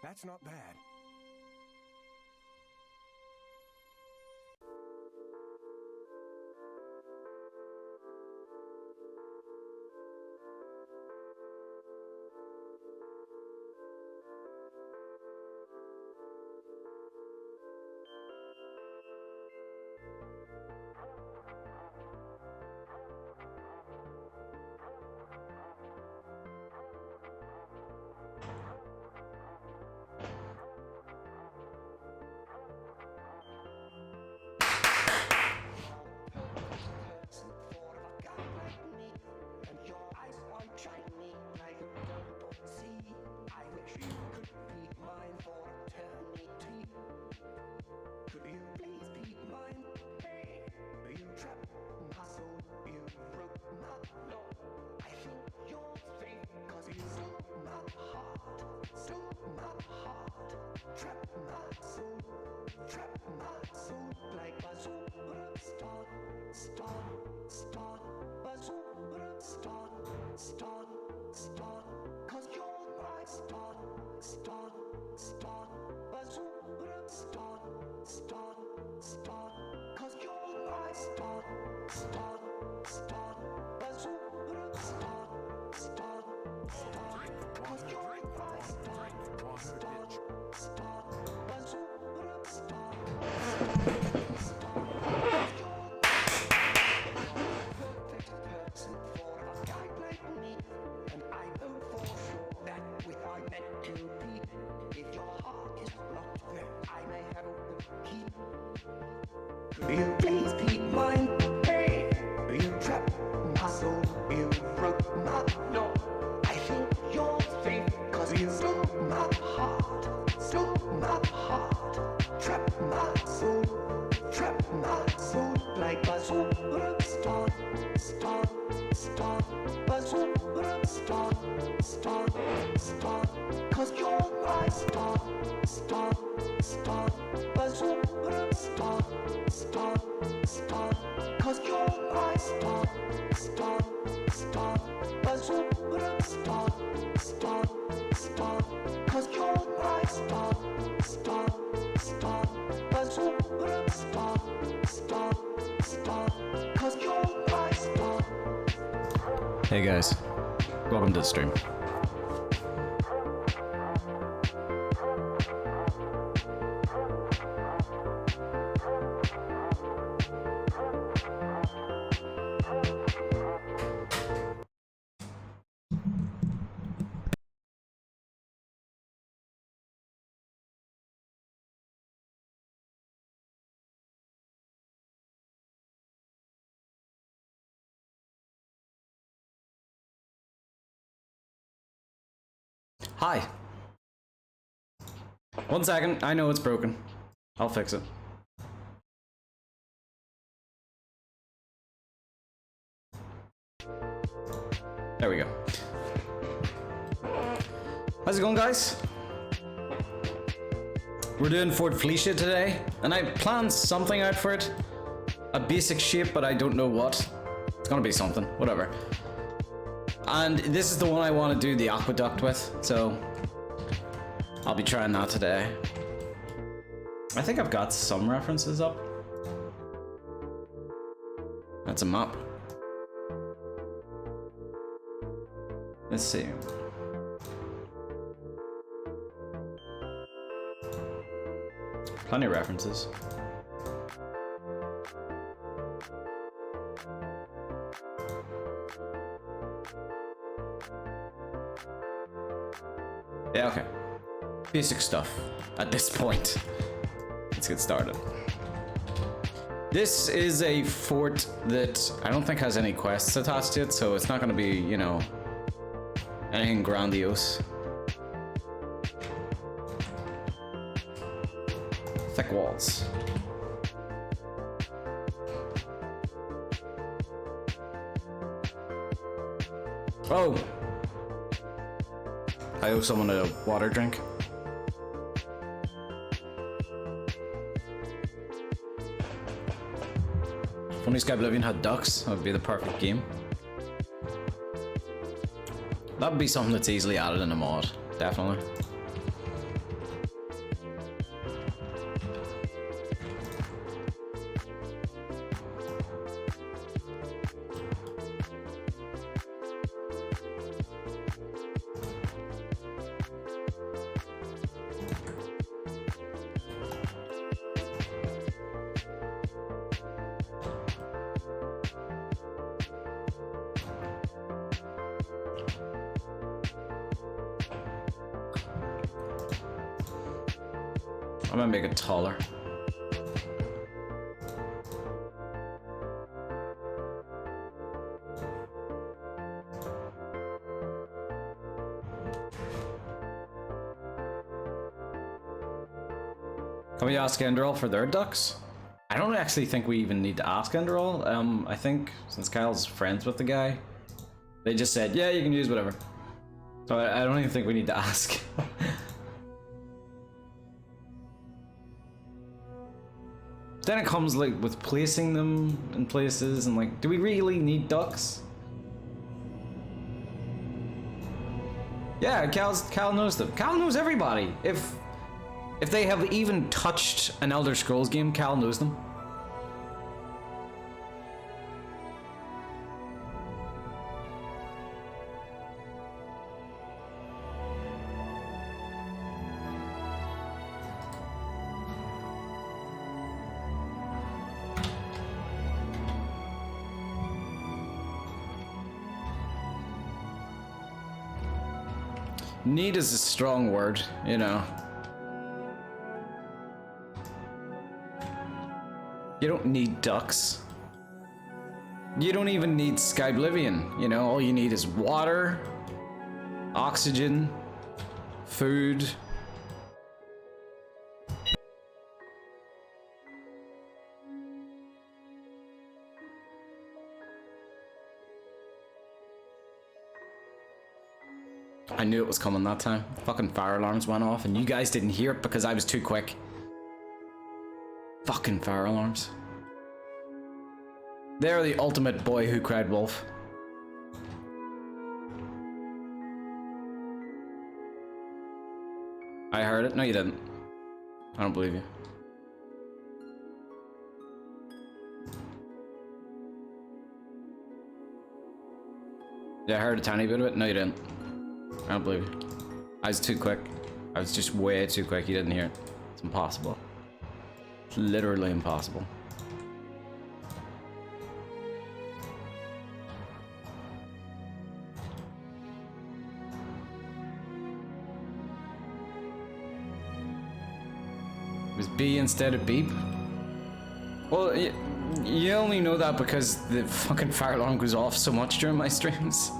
That's not bad. You please keep mine. Hey, you trapped my soul. You broke my law. I think you're safe, cause you stole my heart. Stole my heart. Trapped my soul. Trapped my soul. Like a superstar. Star, star. A superstar. Star, star. Cause you're my star. Star, star. A superstar. Star, star, cause you're my star, star, star, a superstar, star, star, cause you're my star, star, star, a superstar, star, star, cause you're my star. Hey guys, welcome to the stream. Hi. 1 second, I know it's broken. I'll fix it. There we go. How's it going, guys? We're doing Fort Flecia today, and I planned something out for it. A basic shape, but I don't know what. It's gonna be something, whatever. And this is the one I want to do the aqueduct with, so I'll be trying that today. I think I've got some references up. That's a map. Let's see. Plenty of references. Yeah, okay. Basic stuff at this point. Let's get started. This is a fort that I don't think has any quests attached to it, so it's not going to be, you know, anything grandiose. Thick walls. Oh! I owe someone a water drink. If only Skyblivion had ducks, that would be the perfect game. That would be something that's easily added in a mod, definitely. I'm gonna make it taller. Can we ask Enderall for their ducks? I don't actually think we even need to ask Enderall. I think since Kyle's friends with the guy, they just said, yeah, you can use whatever. So I don't even think we need to ask. Then it comes like with placing them in places and like, do we really need ducks? Yeah, Cal knows them. Cal knows everybody. If they have even touched an Elder Scrolls game, Cal knows them. Need is a strong word, you know. You don't need ducks. You don't even need Skyblivion, you know. All you need is water, oxygen, food. I knew it was coming that time. Fucking fire alarms went off and you guys didn't hear it because I was too quick. Fucking fire alarms. They're the ultimate boy who cried wolf. I heard it. No, you didn't. I don't believe you. Yeah, I heard a tiny bit of it. No, you didn't. I don't believe you. I was too quick. I was just way too quick. You didn't hear it. It's impossible. It's literally impossible. It was B instead of beep? Well, you only know that because the fucking fire alarm goes off so much during my streams.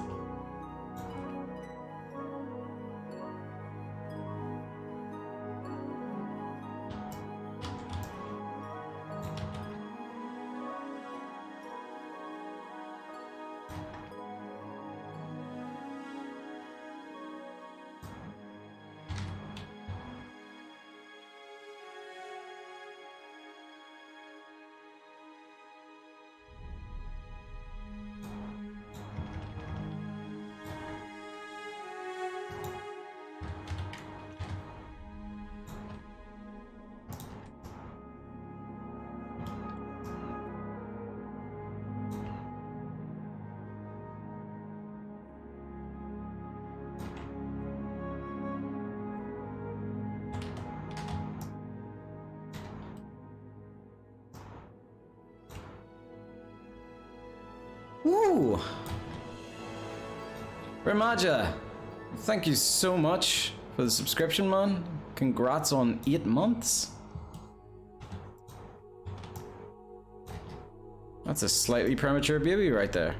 Woo! Remaja, thank you so much for the subscription, man. Congrats on 8 months. That's a slightly premature baby right there.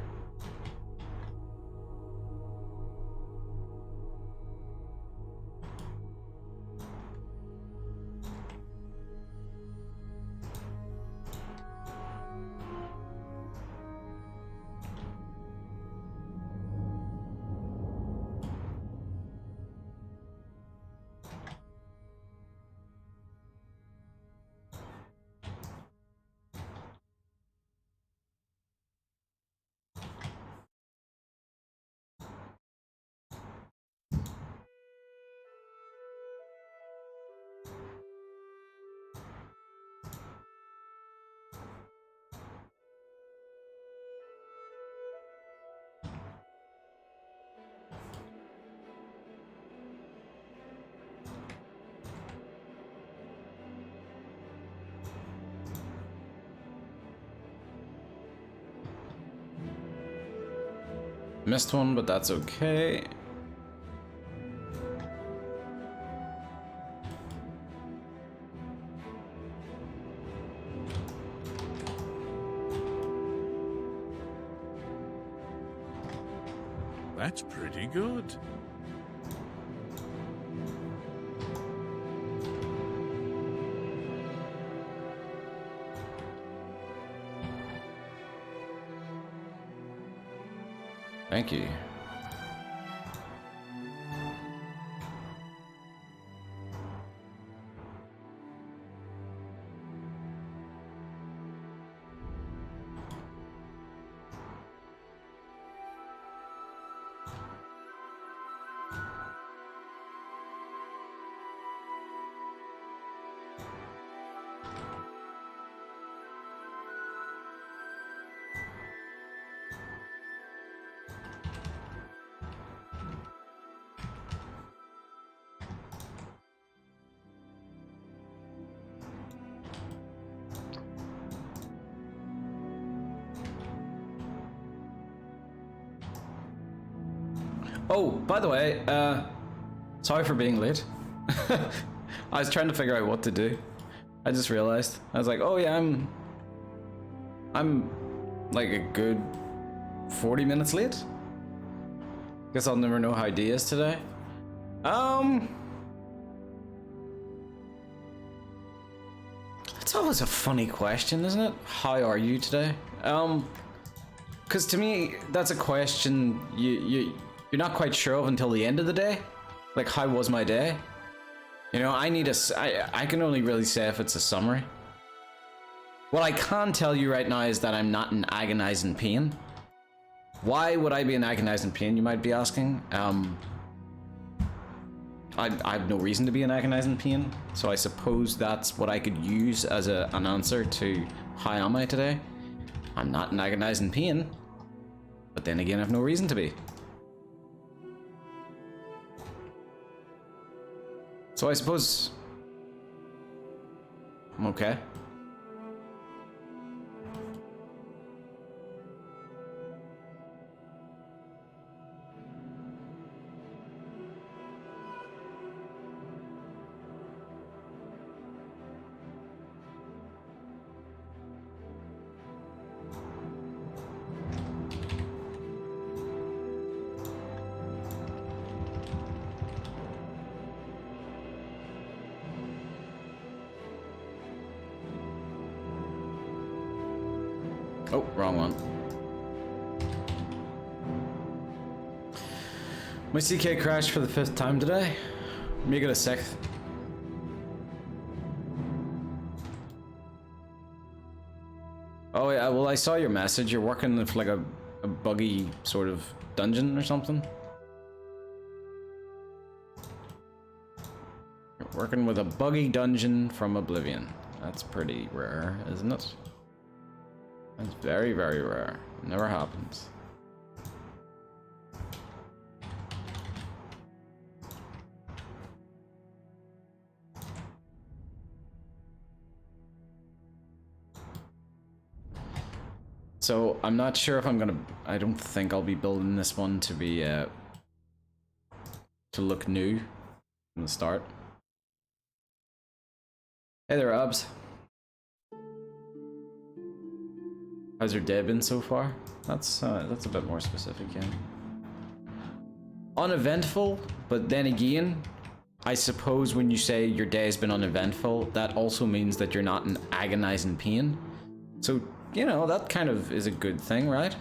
Missed one, but that's okay. That's pretty good. Thank you. Oh, by the way, sorry for being late. I was trying to figure out what to do. I just realized. I was like, oh yeah, I'm like a good 40 minutes late. Guess I'll never know how D is today. That's always a funny question, isn't it? How are you today? Because to me, that's a question you're not quite sure of until the end of the day. Like, how was my day? You know, I can only really say if it's a summary. What I can tell you right now is that I'm not in agonizing pain. Why would I be in agonizing pain, you might be asking? I have no reason to be in agonizing pain, so I suppose that's what I could use as an answer to how am I today. I'm not in agonizing pain, but then again, I have no reason to be. So I suppose I'm okay. Oh, wrong one. My CK crashed for the 5th time today. Make it a 6th. Oh yeah, well I saw your message. You're working with like a buggy sort of dungeon or something. You're working with a buggy dungeon from Oblivion. That's pretty rare, isn't it? That's very, very rare. Never happens. So I'm not sure if I'm gonna. I don't think I'll be building this one to be to look new from the start. Hey there, Abs. How's your day been so far? That's a bit more specific, yeah. Uneventful, but then again, I suppose when you say your day has been uneventful, that also means that you're not in agonizing pain. So, you know, that kind of is a good thing, right?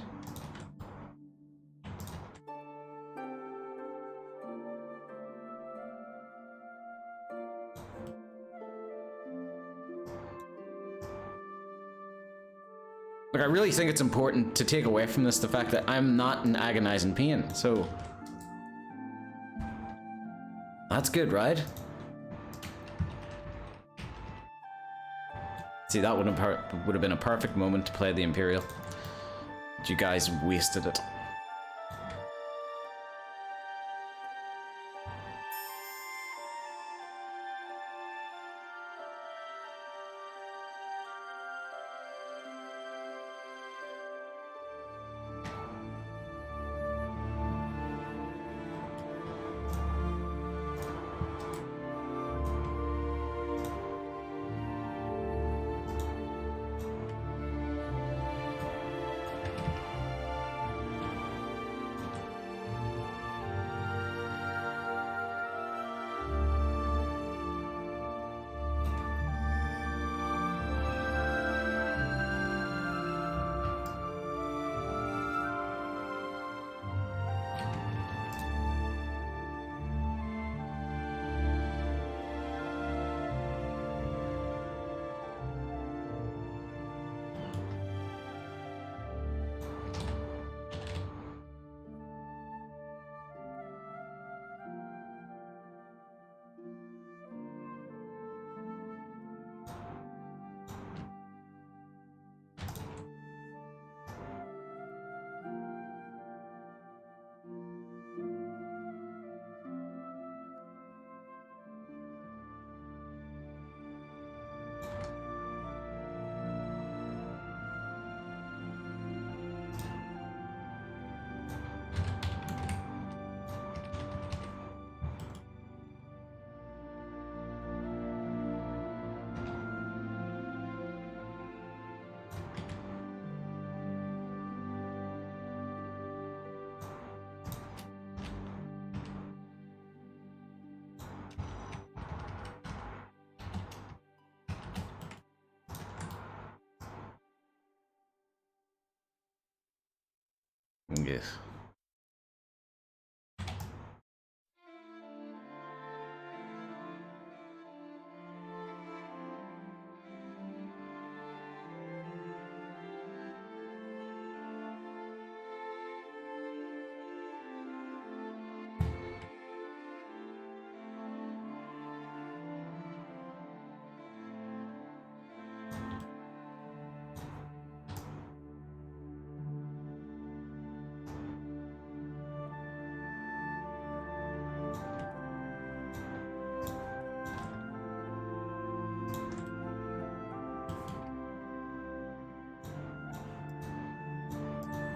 Like, I really think it's important to take away from this the fact that I'm not in agonizing pain, so that's good, right? See, that would have been a perfect moment to play the Imperial, but you guys wasted it. Yes.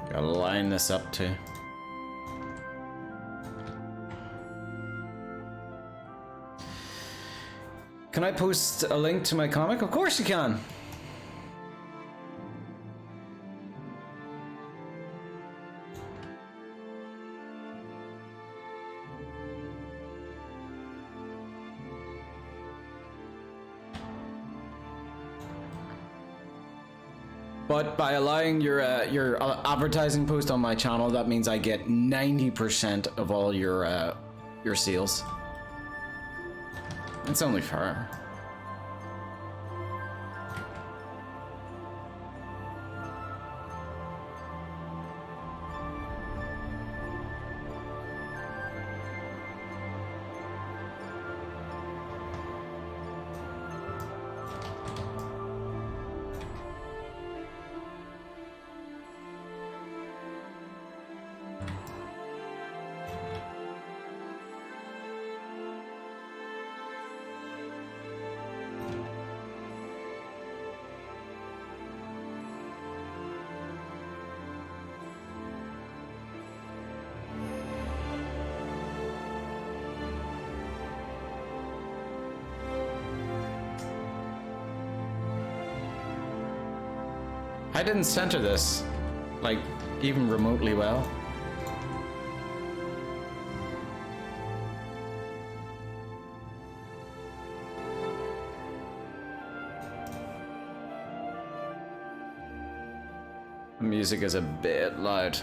Gotta line this up too. Can I post a link to my comic? Of course you can. But by allowing your advertising post on my channel, that means I get 90% of all your sales. It's only fair. I didn't center this, like, even remotely well. The music is a bit loud.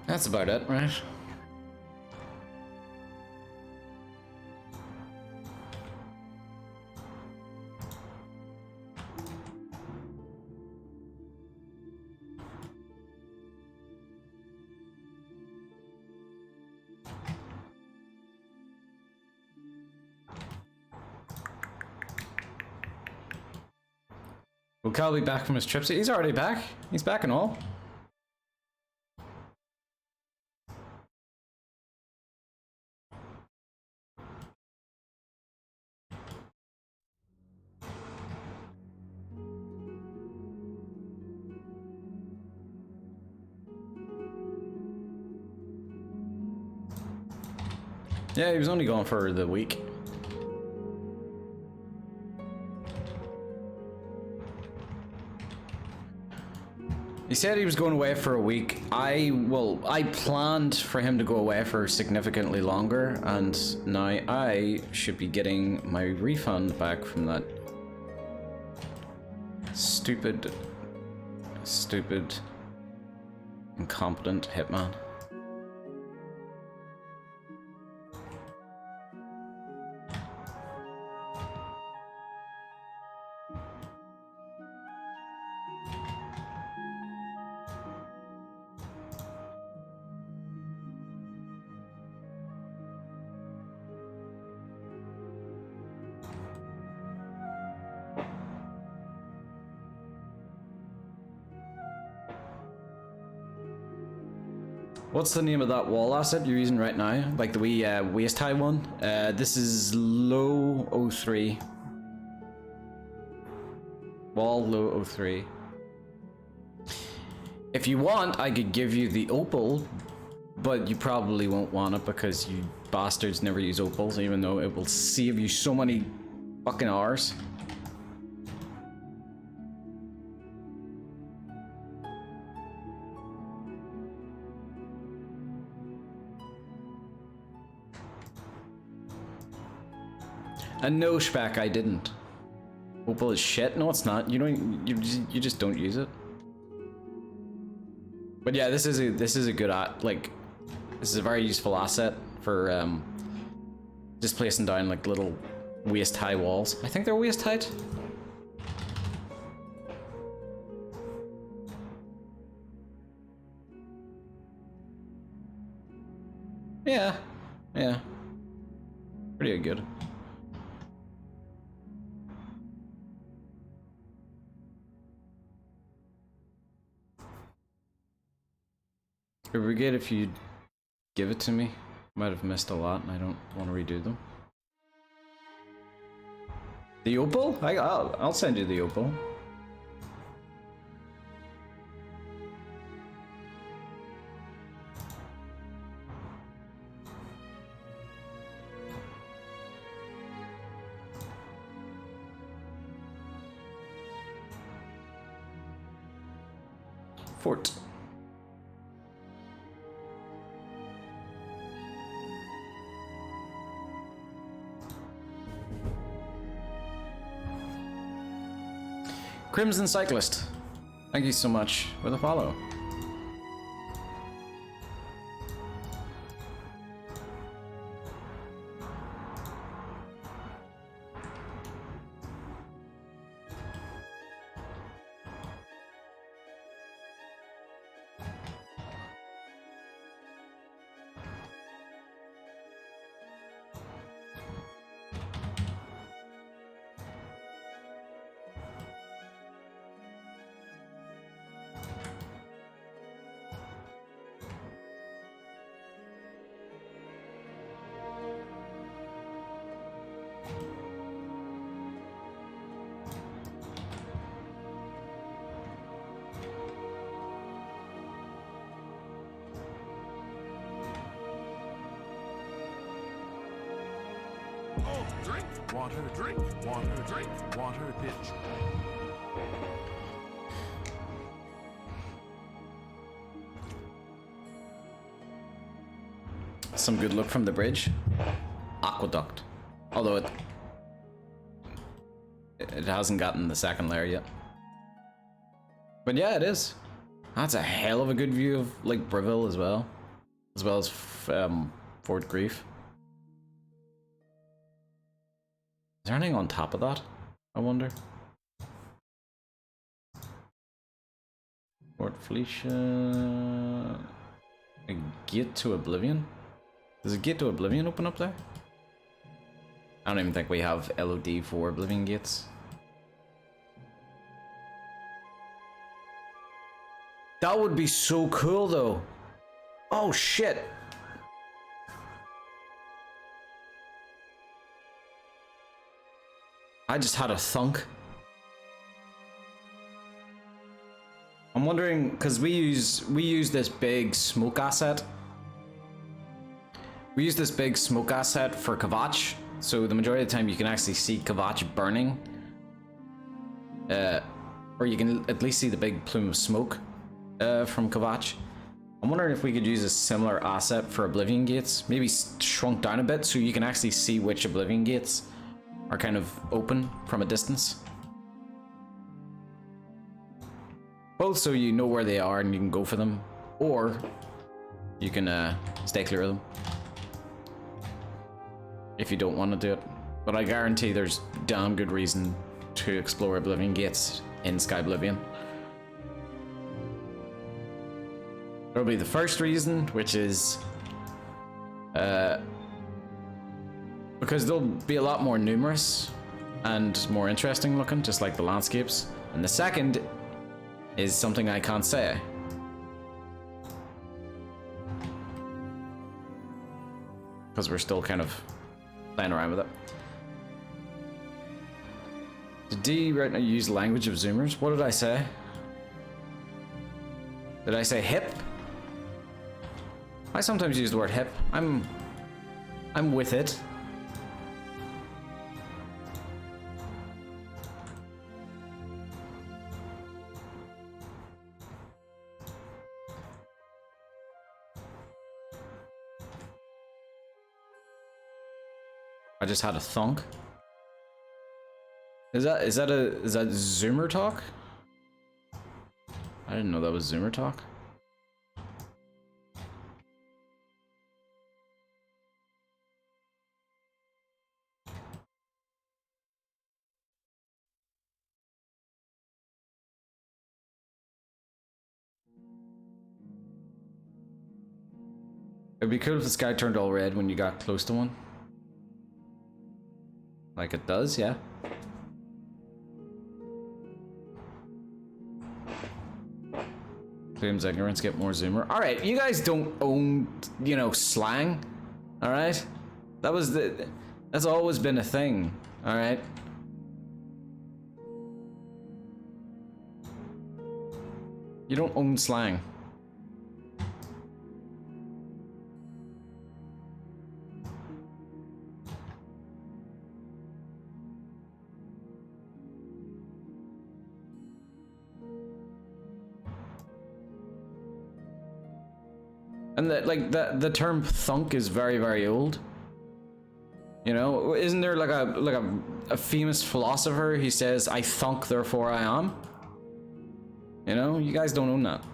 That's about it, right? Will Cal be back from his trip? He's already back. He's back and all. Yeah, he was only gone for the week. He said he was going away for a week. I planned for him to go away for significantly longer, and now I should be getting my refund back from that stupid, incompetent hitman. What's the name of that wall asset you're using right now? Like the wee waist high one? This is low 03. Wall low 03. If you want, I could give you the opal but you probably won't want it because you bastards never use opals, even though it will save you so many fucking hours. And no, Spec, I didn't. Opal is shit. No, it's not. You don't. You just don't use it. But yeah, this is a good like. This is a very useful asset for just placing down like little waist-high walls. I think they're waist-height. Yeah, yeah, pretty good. It would be good if you give it to me. Might have missed a lot and I don't want to redo them. The opal? I'll send you the opal. Fort. Crimson Cyclist, thank you so much for the follow. Drink, water, drink, water, drink, water, bitch. Some good look from the bridge. Aqueduct. Although it hasn't gotten the second layer yet. But yeah, it is. That's a hell of a good view of like Breville as well as Fort Grief. Is there anything on top of that? I wonder. Fort Flecia. A gate to Oblivion? Does a gate to Oblivion open up there? I don't even think we have LOD for Oblivion gates. That would be so cool though. Oh shit. I just had a thunk. I'm wondering, because we use this big smoke asset. We use this big smoke asset for Kvatch, so the majority of the time you can actually see Kvatch burning. Or you can at least see the big plume of smoke from Kvatch. I'm wondering if we could use a similar asset for Oblivion gates, maybe shrunk down a bit so you can actually see which Oblivion gates are kind of open from a distance. Both so you know where they are and you can go for them, or you can stay clear of them if you don't want to do it. But I guarantee there's damn good reason to explore Oblivion gates in Skyblivion. There'll be the first reason, which is because they'll be a lot more numerous and more interesting looking, just like the landscapes. And the second is something I can't say. Because we're still kind of playing around with it. Did D right now use language of Zoomers? What did I say? Did I say hip? I sometimes use the word hip. I'm with it. I just had a thunk. Is that Zoomer talk? I didn't know that was Zoomer talk. It'd be cool if the sky turned all red when you got close to one. Like it does, yeah. Claims ignorance, get more zoomer. Alright, you guys don't own, you know, slang. Alright? That's always been a thing. Alright? You don't own slang. And the term thunk is very, very old. You know, isn't there like a famous philosopher? He says, "I thunk, therefore I am." You know, you guys don't own that.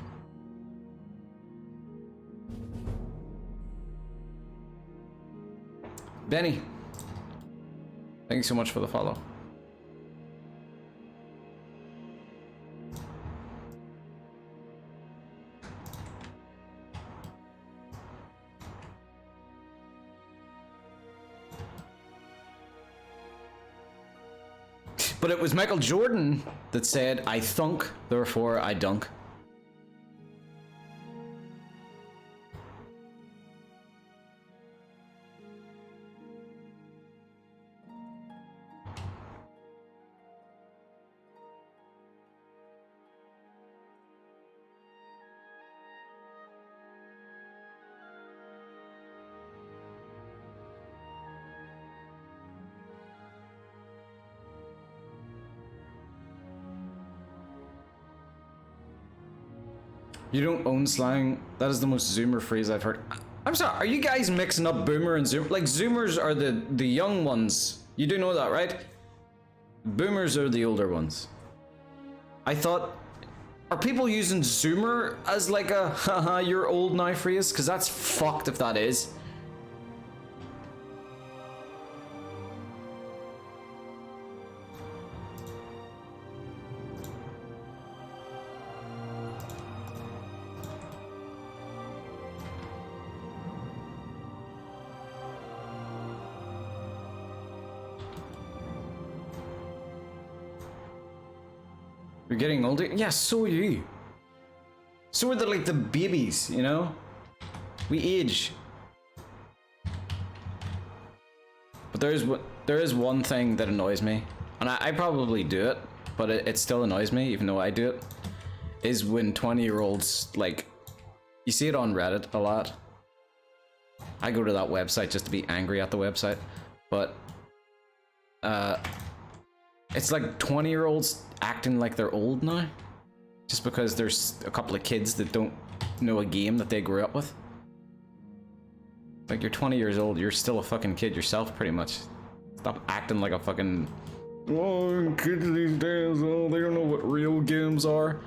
Benny, thank you so much for the follow. But it was Michael Jordan that said, "I thunk, therefore I dunk." You don't own slang? That is the most Zoomer phrase I've heard. I'm sorry, are you guys mixing up Boomer and Zoomer? Like, Zoomers are the young ones. You do know that, right? Boomers are the older ones. I thought... Are people using Zoomer as like a haha, you're old now phrase? Because that's fucked if that is. You're getting older? Yeah, so are you. So are the babies, you know? We age. But there is one thing that annoys me, and I probably do it, but it still annoys me, even though I do it, is when 20-year-olds, like, you see it on Reddit a lot. I go to that website just to be angry at the website, but it's like 20-year-olds acting like they're old now, just because there's a couple of kids that don't know a game that they grew up with. Like, you're 20 years old, you're still a fucking kid yourself, pretty much. Stop acting like a fucking... Oh, kids these days, oh, they don't know what real games are.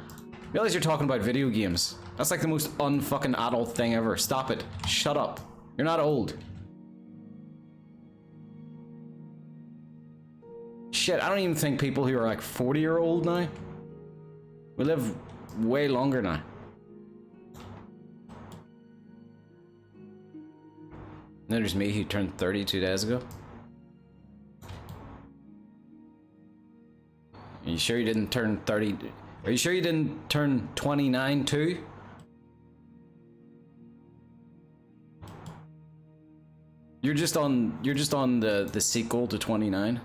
Realize you're talking about video games. That's like the most unfucking adult thing ever. Stop it. Shut up. You're not old. Shit, I don't even think people who are like 40-year-old now. We live way longer now. Then there's me who turned 30 2 days ago. Are you sure you didn't turn 30? Are you sure you didn't turn 29 too? You're just on the sequel to 29.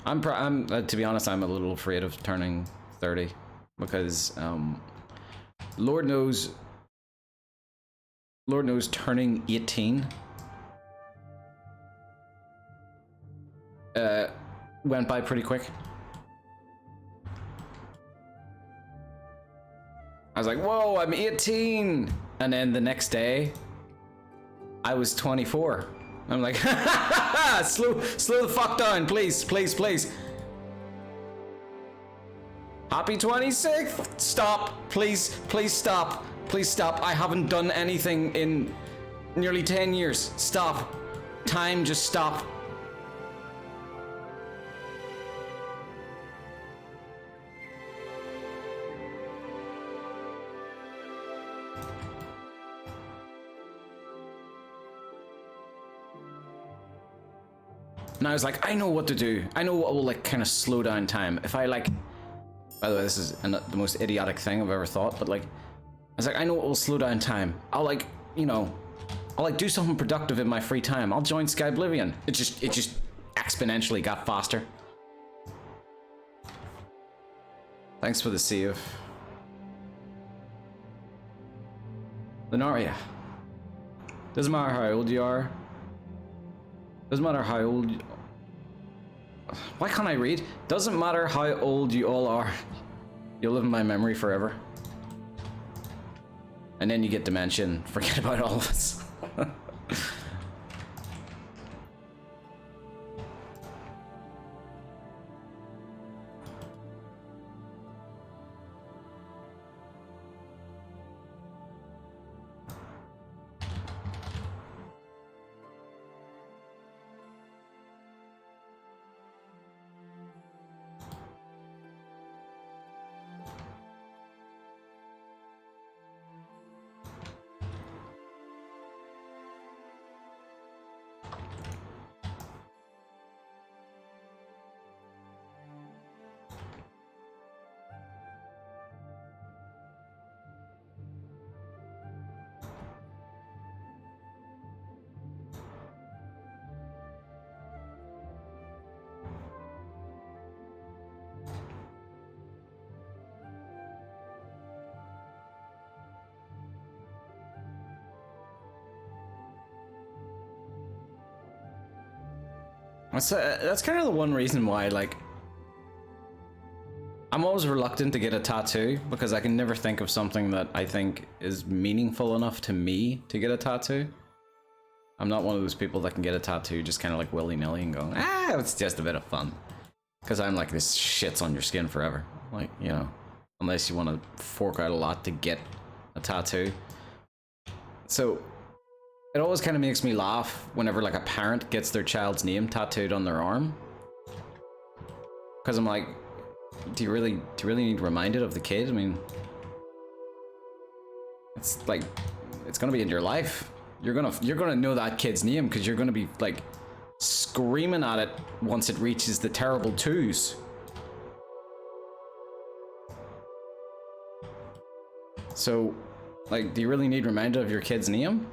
I'm to be honest, I'm a little afraid of turning 30 because Lord knows turning 18 went by pretty quick. I was like, whoa, I'm 18, and then the next day I was 24. I'm like, slow the fuck down, please. Happy 26th. Stop, please stop. I haven't done anything in nearly 10 years. Stop. Time, just stop. And I was like, I know what to do. I know what will like kind of slow down time. If I like, by the way, this is the most idiotic thing I've ever thought, but like, I was like, I know what will slow down time. I'll like, you know, I'll like do something productive in my free time. I'll join Skyblivion. It just exponentially got faster. Thanks for the save. Lenaria. Doesn't matter how old you are. Doesn't matter how old you... Why can't I read? Doesn't matter how old you all are. You'll live in my memory forever. And then you get dementia and forget about all of us. That's kind of the one reason why, like, I'm always reluctant to get a tattoo, because I can never think of something that I think is meaningful enough to me to get a tattoo. I'm not one of those people that can get a tattoo just kind of like willy-nilly and go, ah, it's just a bit of fun. Because I'm like, this shit's on your skin forever. Like, you know, unless you want to fork out a lot to get a tattoo. So it always kind of makes me laugh whenever like a parent gets their child's name tattooed on their arm. Because I'm like, do you really need reminded of the kid? I mean, it's like, it's gonna be in your life. You're gonna know that kid's name because you're gonna be like screaming at it once it reaches the terrible twos. So, like, do you really need reminded of your kid's name?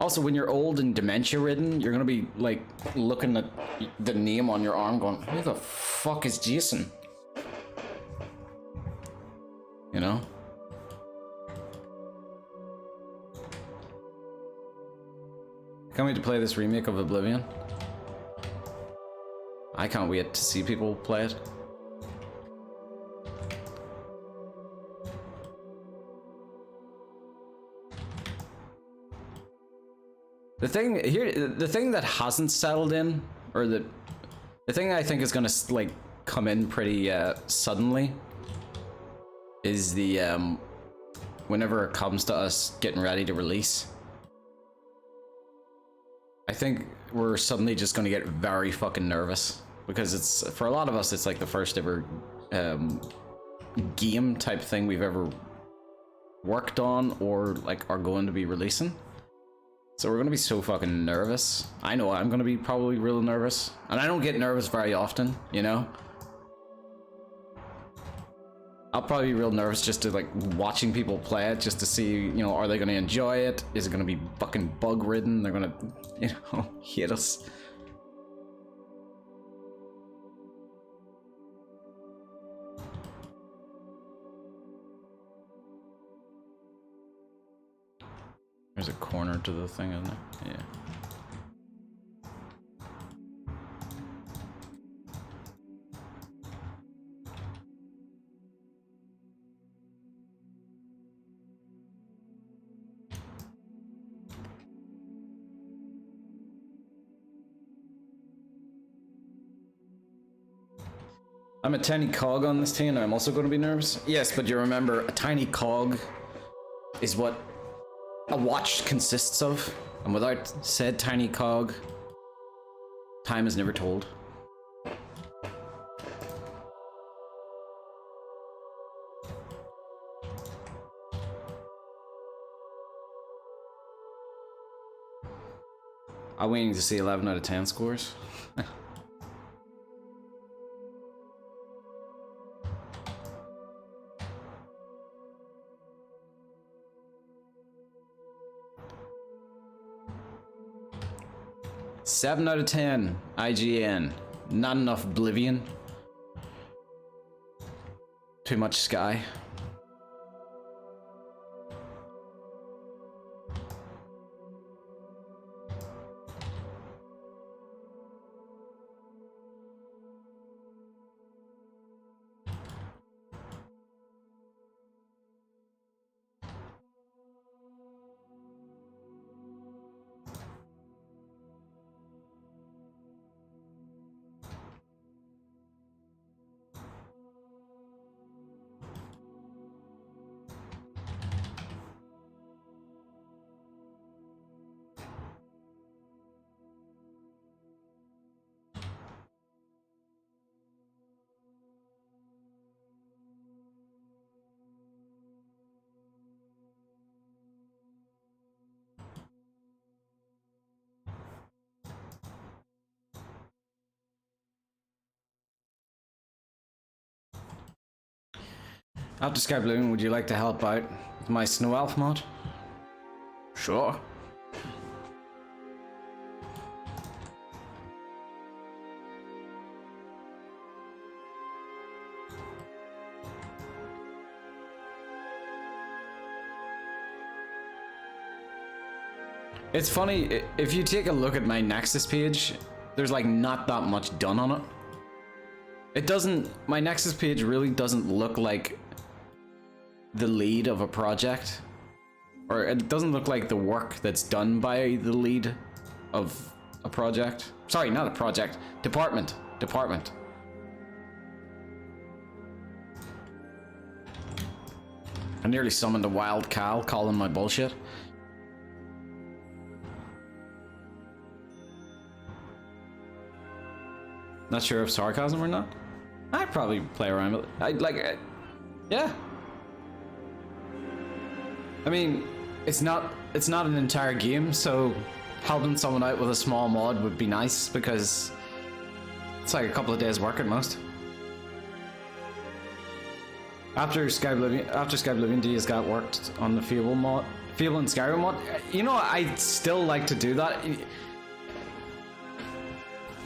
Also, when you're old and dementia-ridden, you're gonna be, like, looking at the name on your arm going, who the fuck is Jason? You know? Can't wait to play this remake of Oblivion. I can't wait to see people play it. The thing that hasn't settled in, or the thing I think is gonna like come in pretty suddenly, is the whenever it comes to us getting ready to release. I think we're suddenly just gonna get very fucking nervous because it's, for a lot of us, it's like the first ever game type thing we've ever worked on or like are going to be releasing. So we're gonna be so fucking nervous. I know I'm gonna be probably real nervous. And I don't get nervous very often, you know? I'll probably be real nervous just to like watching people play it, just to see, you know, are they gonna enjoy it? Is it gonna be fucking bug ridden? They're gonna, you know, hate us. There's a corner to the thing, isn't there? Yeah. I'm a tiny cog on this thing and I'm also going to be nervous. Yes, but you remember, a tiny cog is what a watch consists of. And without said tiny cog, time is never told. I'm waiting to see 11 out of 10 scores. Seven out of 10, IGN. Not enough Oblivion. Too much Sky. After Skyblivion, would you like to help out with my Snow Elf mod? Sure. It's funny, if you take a look at my Nexus page, there's like not that much done on it. It doesn't, my Nexus page really doesn't look like the lead of a project, or it doesn't look like the work that's done by the lead of a project. Sorry, not a project, department. I nearly summoned a wild Cal calling my bullshit. Not sure if sarcasm or not. I'd probably play around with it. I'd like it. Yeah. I mean, it's not an entire game, so helping someone out with a small mod would be nice because it's like a couple of days work at most. After Skyblivion, Diaz got worked on the Fable and Skyrim mod. You know, I'd still like to do that.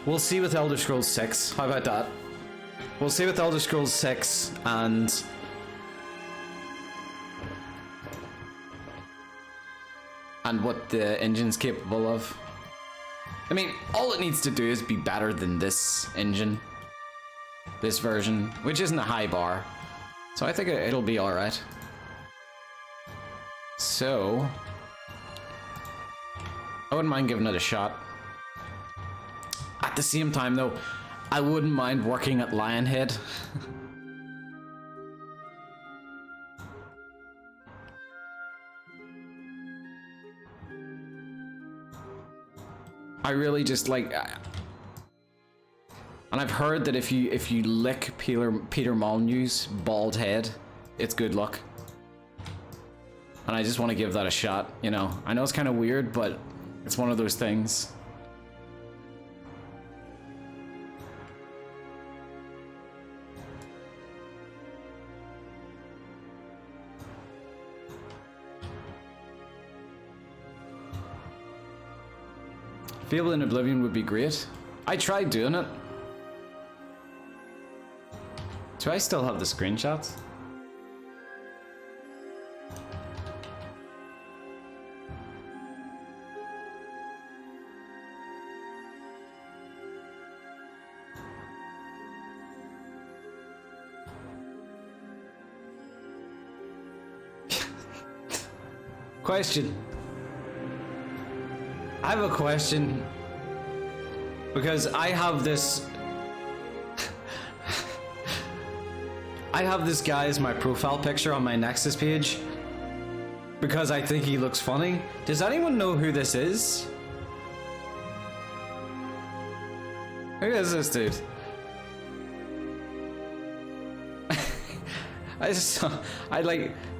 We'll see with Elder Scrolls 6. How about that? We'll see with Elder Scrolls 6 and what the engine's capable of. I mean, all it needs to do is be better than this engine. This version, which isn't a high bar. So I think it'll be alright. So I wouldn't mind giving it a shot. At the same time though, I wouldn't mind working at Lionhead. I really just like, and I've heard that if you lick Peter Molyneux's bald head, it's good luck. And I just want to give that a shot, you know. I know it's kind of weird, but it's one of those things. Fable in Oblivion would be great. I tried doing it. Do I still have the screenshots? Question. I have a question. Because I have this... I have this guy as my profile picture on my Nexus page. Because I think he looks funny. Does anyone know who this is? Who is this dude?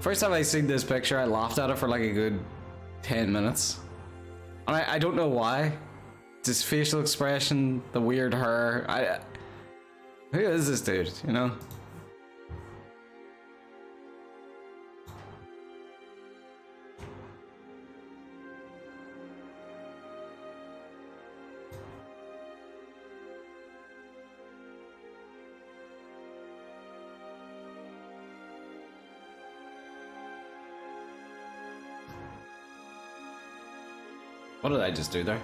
First time I seen this picture, I laughed at it for like a good 10 minutes. And I don't know why. His facial expression, the weird hair, who is this dude, you know? What did I just do there?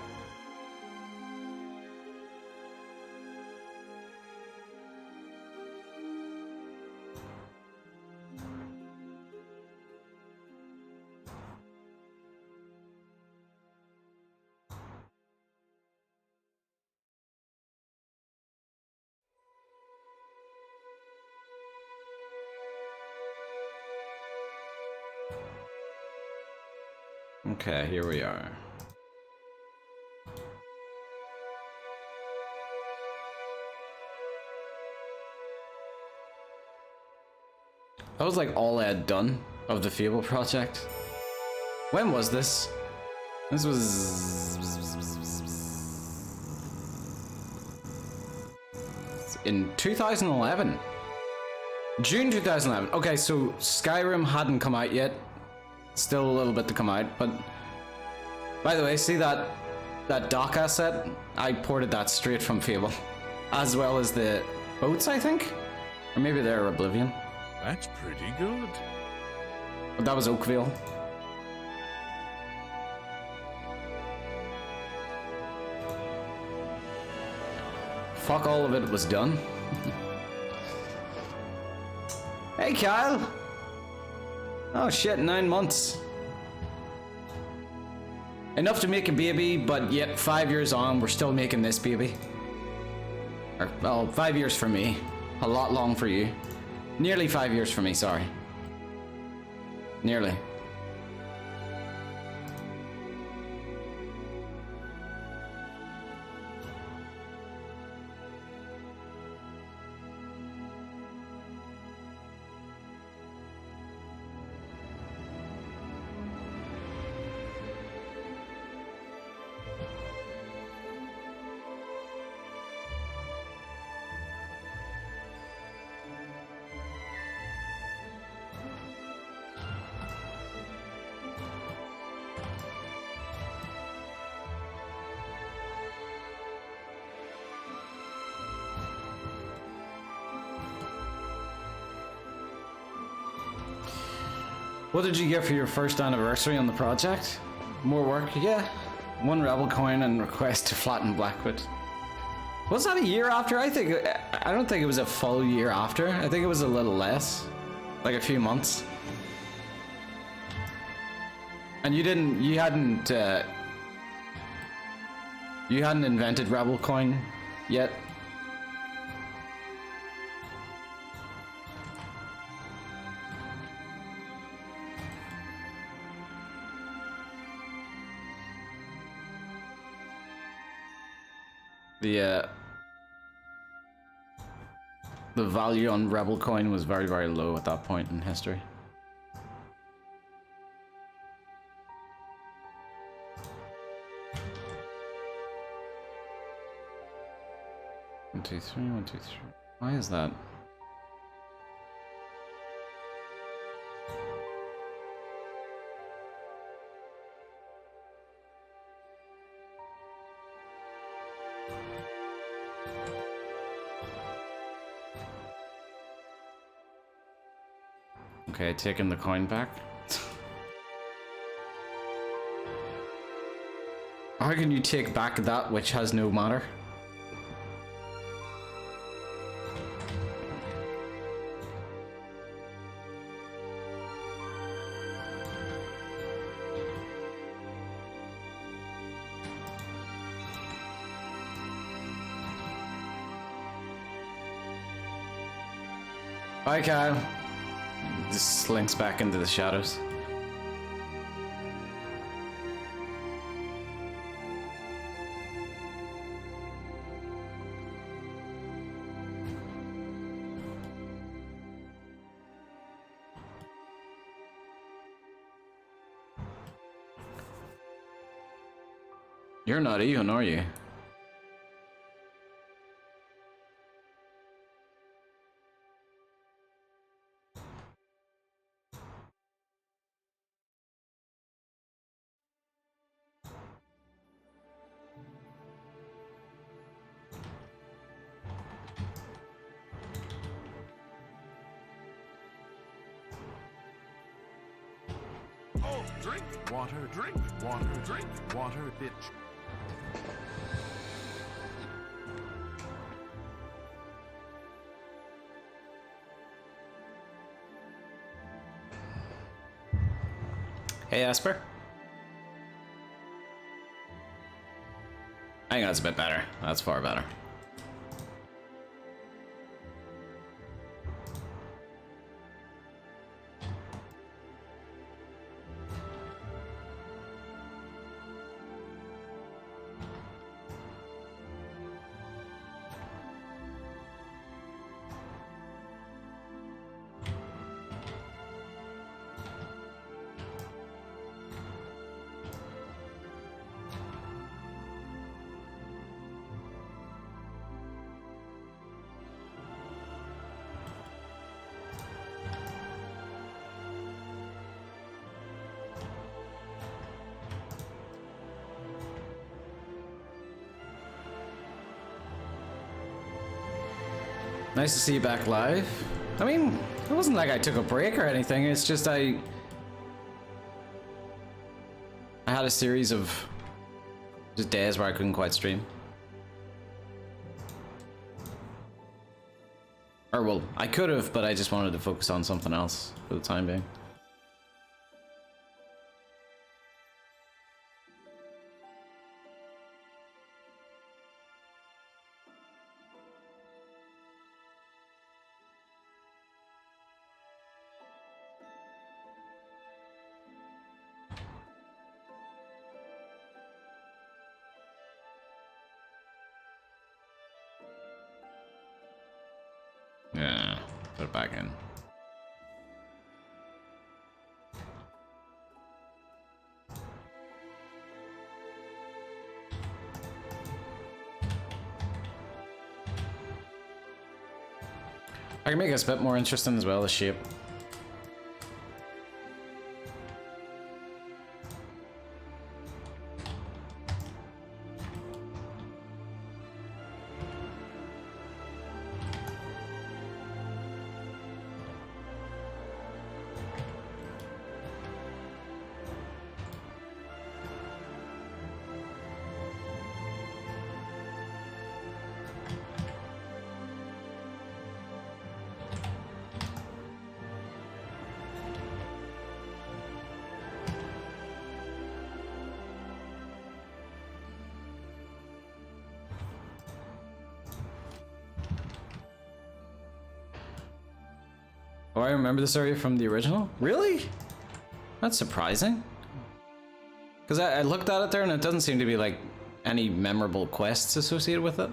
Okay, here we are. That was like all I had done of the Fable project. When was this? This was in 2011. June 2011. Okay, so Skyrim hadn't come out yet. Still a little bit to come out, but by the way, see that dock asset? I ported that straight from Fable, as well as the boats, I think, or maybe they're Oblivion. That's pretty good. But that was Oakville. Fuck, all of it was done. Hey, Kyle. Oh shit, 9 months. Enough to make a baby, but yet 5 years on, we're still making this baby. Or, well, 5 years for me. A lot long for you. Nearly 5 years for me, sorry. Nearly. What did you get for your first anniversary on the project? More work? Yeah. 1 rebel coin and request to flatten Blackwood. Was that a year after? I don't think it was a full year after. I think it was a little less. Like a few months. And you hadn't invented rebel coin yet? The value on rebel coin was very, very low at that point in history. One, two, three, 1, 2, 3. Why is that? Okay, taking the coin back. How can you take back that which has no matter? Bye, Kyle. Just slinks back into the shadows. You're not even, are you? Oh, drink, water, drink, water, bitch. Hey, Esper. I think that's a bit better. That's far better. Nice to see you back live. I mean, it wasn't like I took a break or anything. It's just I had a series of just days where I couldn't quite stream. Or well, I could have, but I just wanted to focus on something else for the time being. Yeah, put it back in. I can make this a bit more interesting as well, the shape. Oh, I remember this area from the original? Really? That's surprising. Because I looked at it there and it doesn't seem to be like any memorable quests associated with it.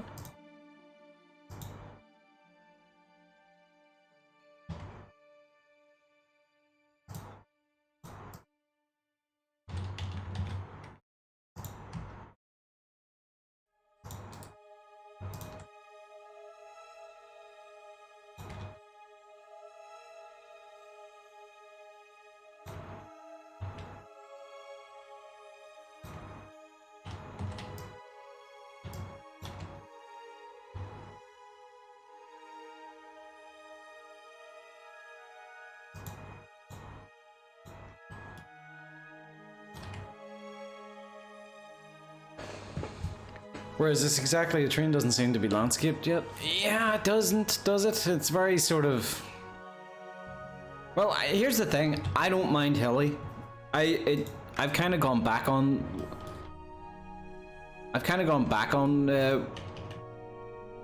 Whereas this exactly, the train doesn't seem to be landscaped yet. Yeah, it doesn't, does it? It's very sort of... Well, here's the thing. I don't mind hilly. I've kind of gone back on...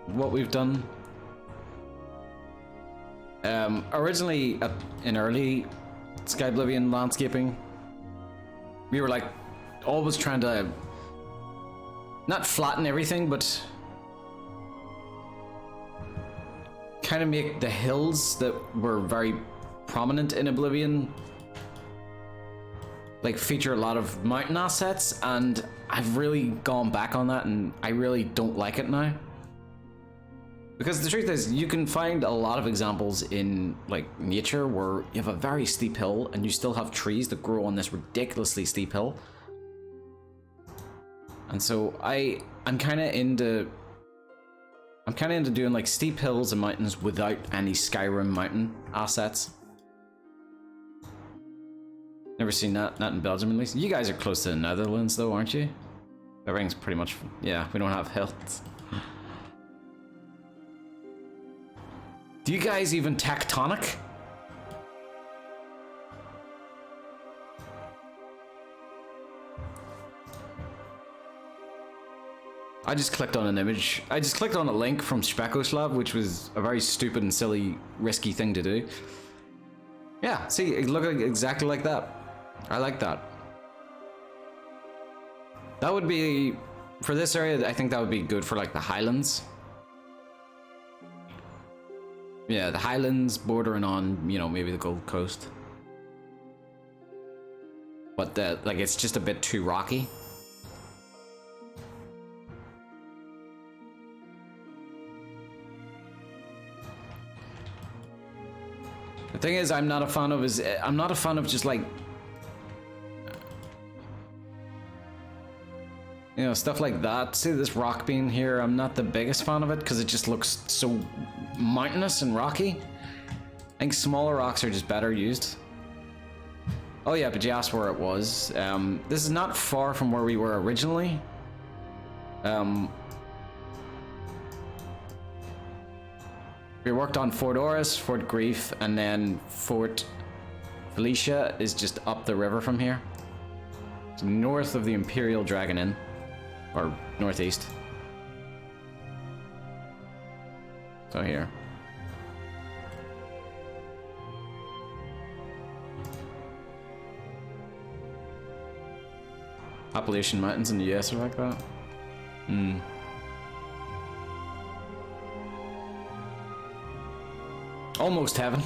what we've done. Originally, in early Skyblivion landscaping, we were like always trying to not flatten everything, but kind of make the hills that were very prominent in Oblivion like feature a lot of mountain assets, and I've really gone back on that and I really don't like it now. Because the truth is, you can find a lot of examples in like nature where you have a very steep hill and you still have trees that grow on this ridiculously steep hill. And so I'm kind of into doing like steep hills and mountains without any Skyrim mountain assets. Never seen that, not in Belgium at least. You guys are close to the Netherlands though, aren't you? Everything's pretty much, yeah, we don't have hills. Do you guys even tectonic? I just clicked on an image. I just clicked on a link from Spekoslav, which was a very stupid and silly, risky thing to do. Yeah, see, it looked exactly like that. I like that. That would be, for this area, I think that would be good for like the Highlands. Yeah, the Highlands bordering on, you know, maybe the Gold Coast. But like, it's just a bit too rocky. The thing is, I'm not a fan of just like, you know, stuff like that. See this rock being here, I'm not the biggest fan of it because it just looks so mountainous and rocky. I think smaller rocks are just better used. Oh yeah, but you asked where it was. This is not far from where we were originally. We worked on Fort Oris, Fort Grief, and then Fort Flecia is just up the river from here. It's north of the Imperial Dragon Inn. Or northeast. So here. Appalachian Mountains in the US are like that? Hmm. Almost heaven.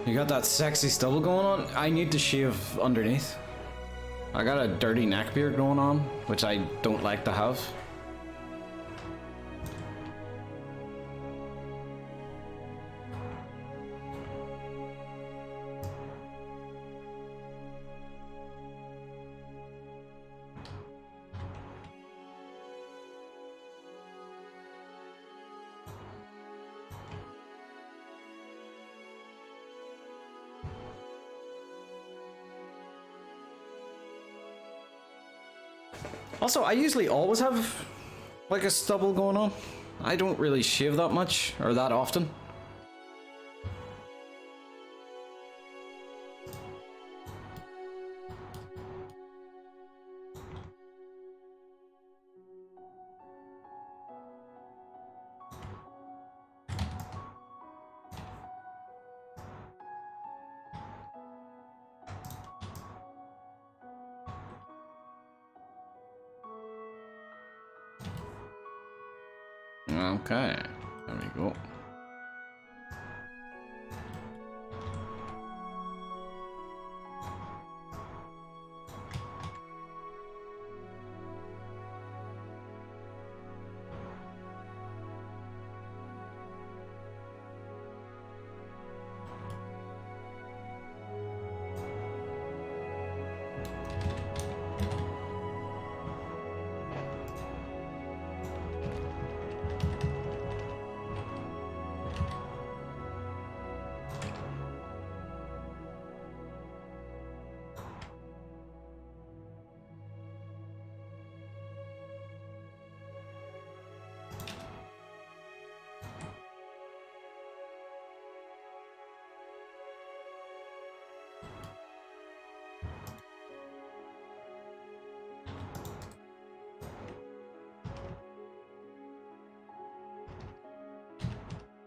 You got that sexy stubble going on? I need to shave underneath. I got a dirty neck beard going on, which I don't like to have. Also, I usually always have like a stubble going on. I don't really shave that much or that often. Okay, there we go.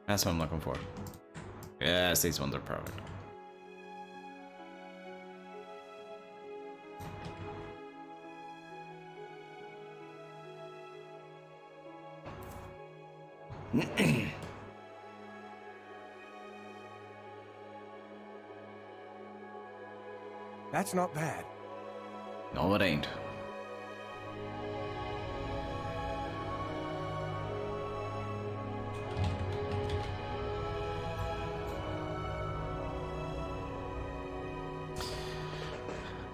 That's what I'm looking for. Yes, these ones are perfect. That's not bad. No, it ain't.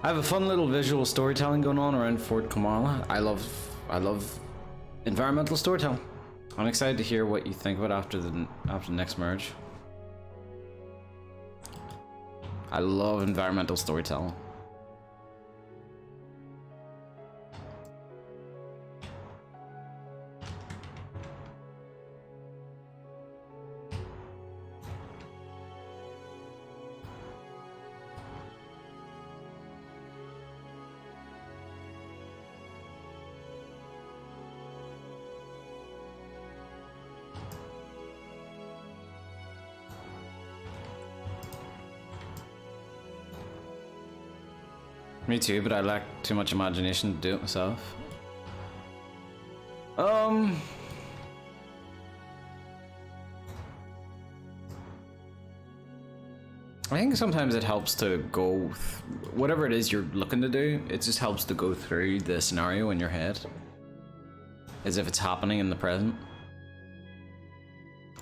I have a fun little visual storytelling going on around Fort Kamala. I love environmental storytelling. I'm excited to hear what you think of it after the next merge. I love environmental storytelling. Me too, but I lack too much imagination to do it myself. I think sometimes it helps to go, whatever it is you're looking to do, it just helps to go through the scenario in your head, as if it's happening in the present.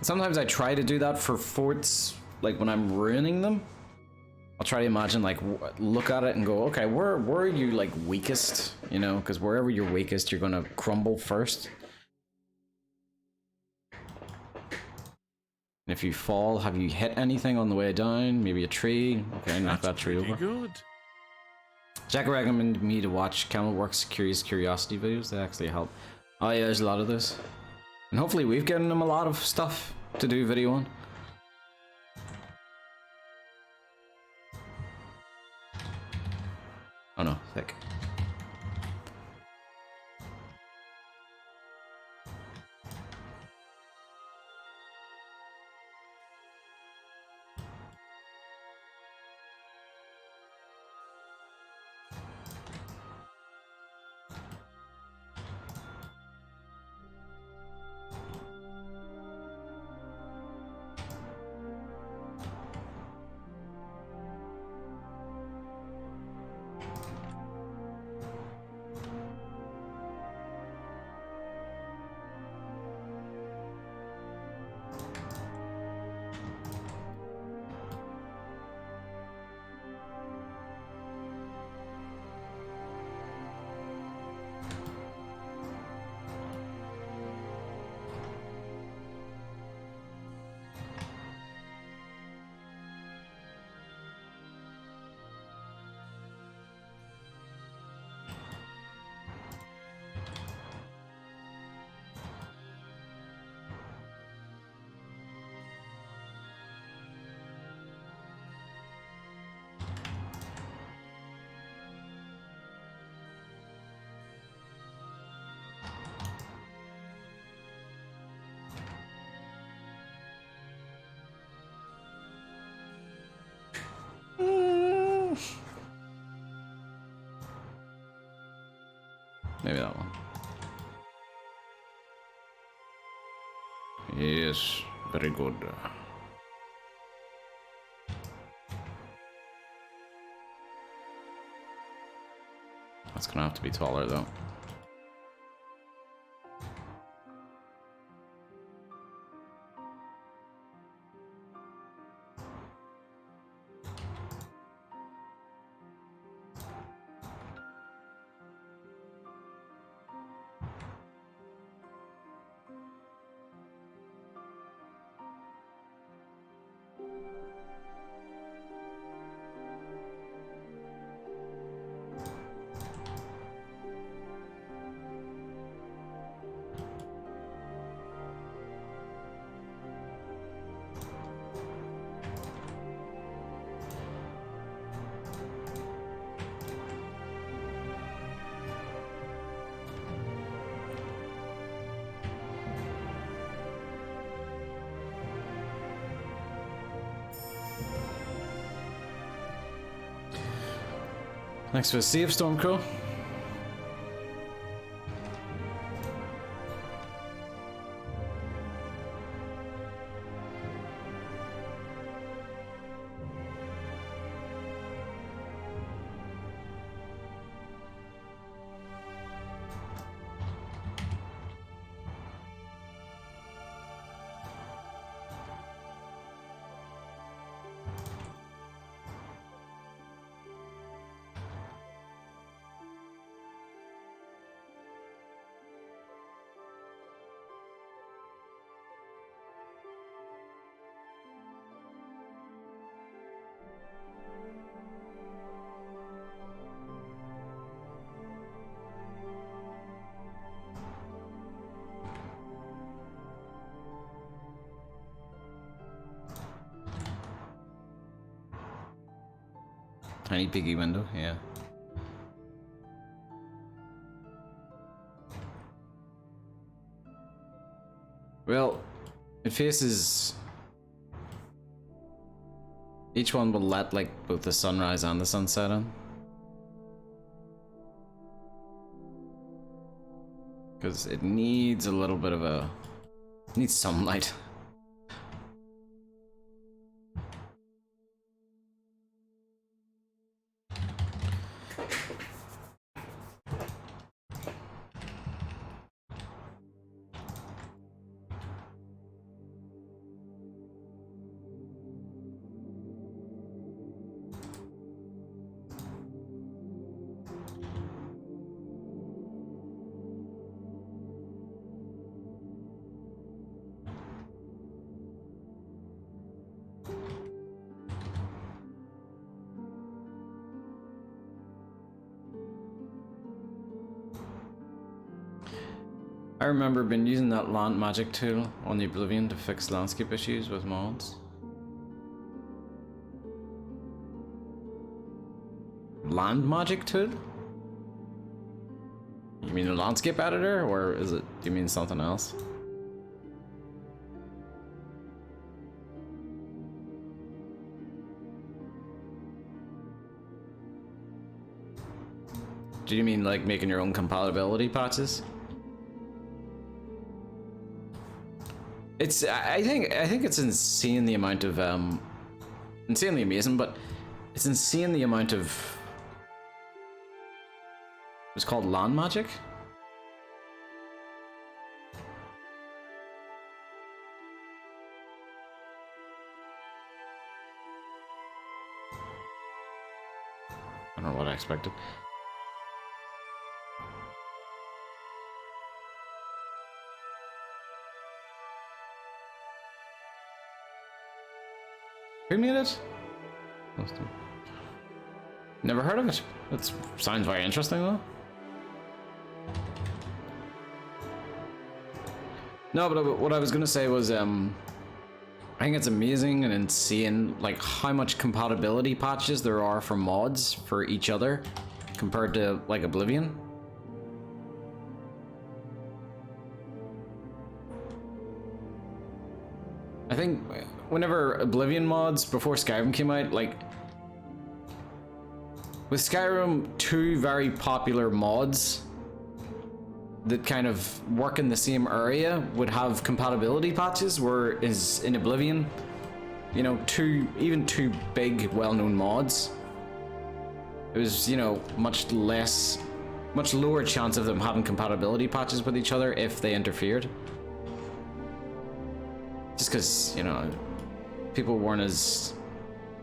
Sometimes I try to do that for forts, like when I'm ruining them. I'll try to imagine, like, look at it and go, okay, where are you, like, weakest? You know, because wherever you're weakest, you're gonna crumble first. If you fall, have you hit anything on the way down? Maybe a tree? Okay, knock that tree over. Good. Jack recommended me to watch Camelworks Curious Curiosity videos. They actually help. Oh yeah, there's a lot of those. And hopefully we've given them a lot of stuff to do video on. Oh no, thick. maybe that one. Yes, very good. That's gonna have to be taller though. Next to a Sea of Stormcrow. Tiny piggy window, yeah. Well, it faces... Each one will let like both the sunrise and the sunset in. Because it needs a little bit of a... It needs sunlight. I remember been using that land magic tool on the Oblivion to fix landscape issues with mods. Land magic tool? You mean the landscape editor, or is it, do you mean something else? Do you mean like making your own compatibility patches? It's, I think it's insane the amount of, insanely amazing, but it's insane the amount of, it's called land magic? I don't know what I expected. Who made it? Never heard of it. That sounds very interesting though. No, but what I was gonna say was, I think it's amazing and insane, like how much compatibility patches there are for mods for each other compared to like Oblivion. I think whenever Oblivion mods before Skyrim came out, like with Skyrim, two very popular mods that kind of work in the same area would have compatibility patches, whereas in Oblivion, you know, even two big well-known mods, it was, you know, much lower chance of them having compatibility patches with each other if they interfered. Just because, you know, people weren't as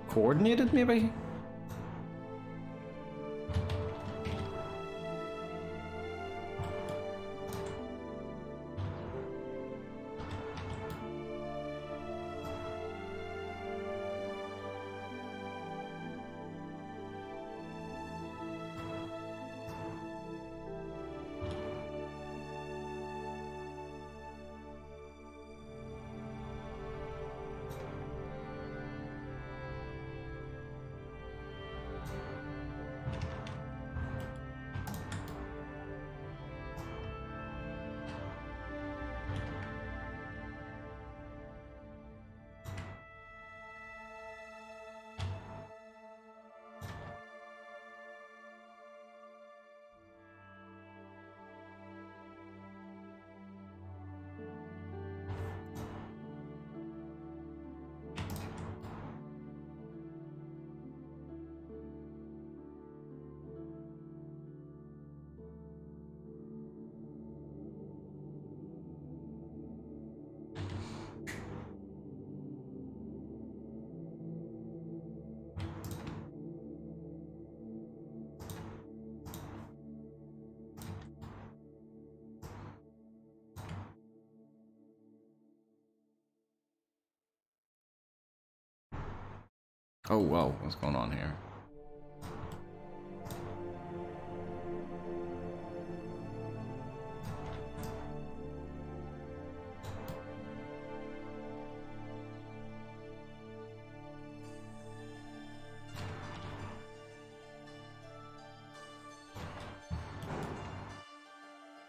coordinated, maybe? Oh, whoa, what's going on here?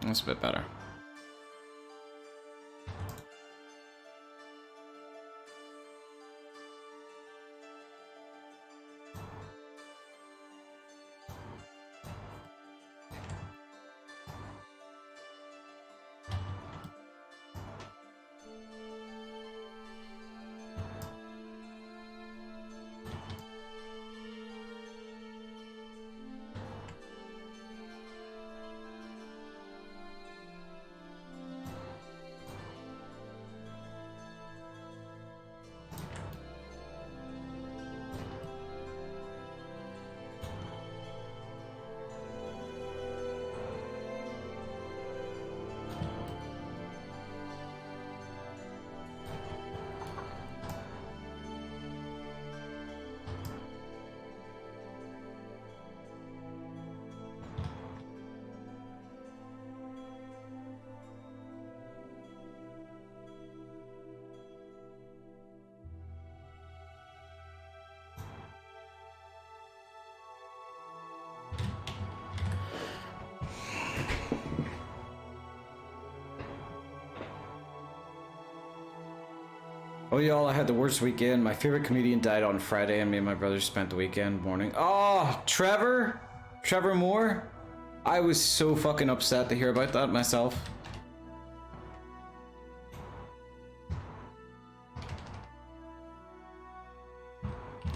That's a bit better. Oh, y'all, I had the worst weekend. My favorite comedian died on Friday, and me and my brother spent the weekend mourning. Oh, Trevor? Trevor Moore? I was so fucking upset to hear about that myself.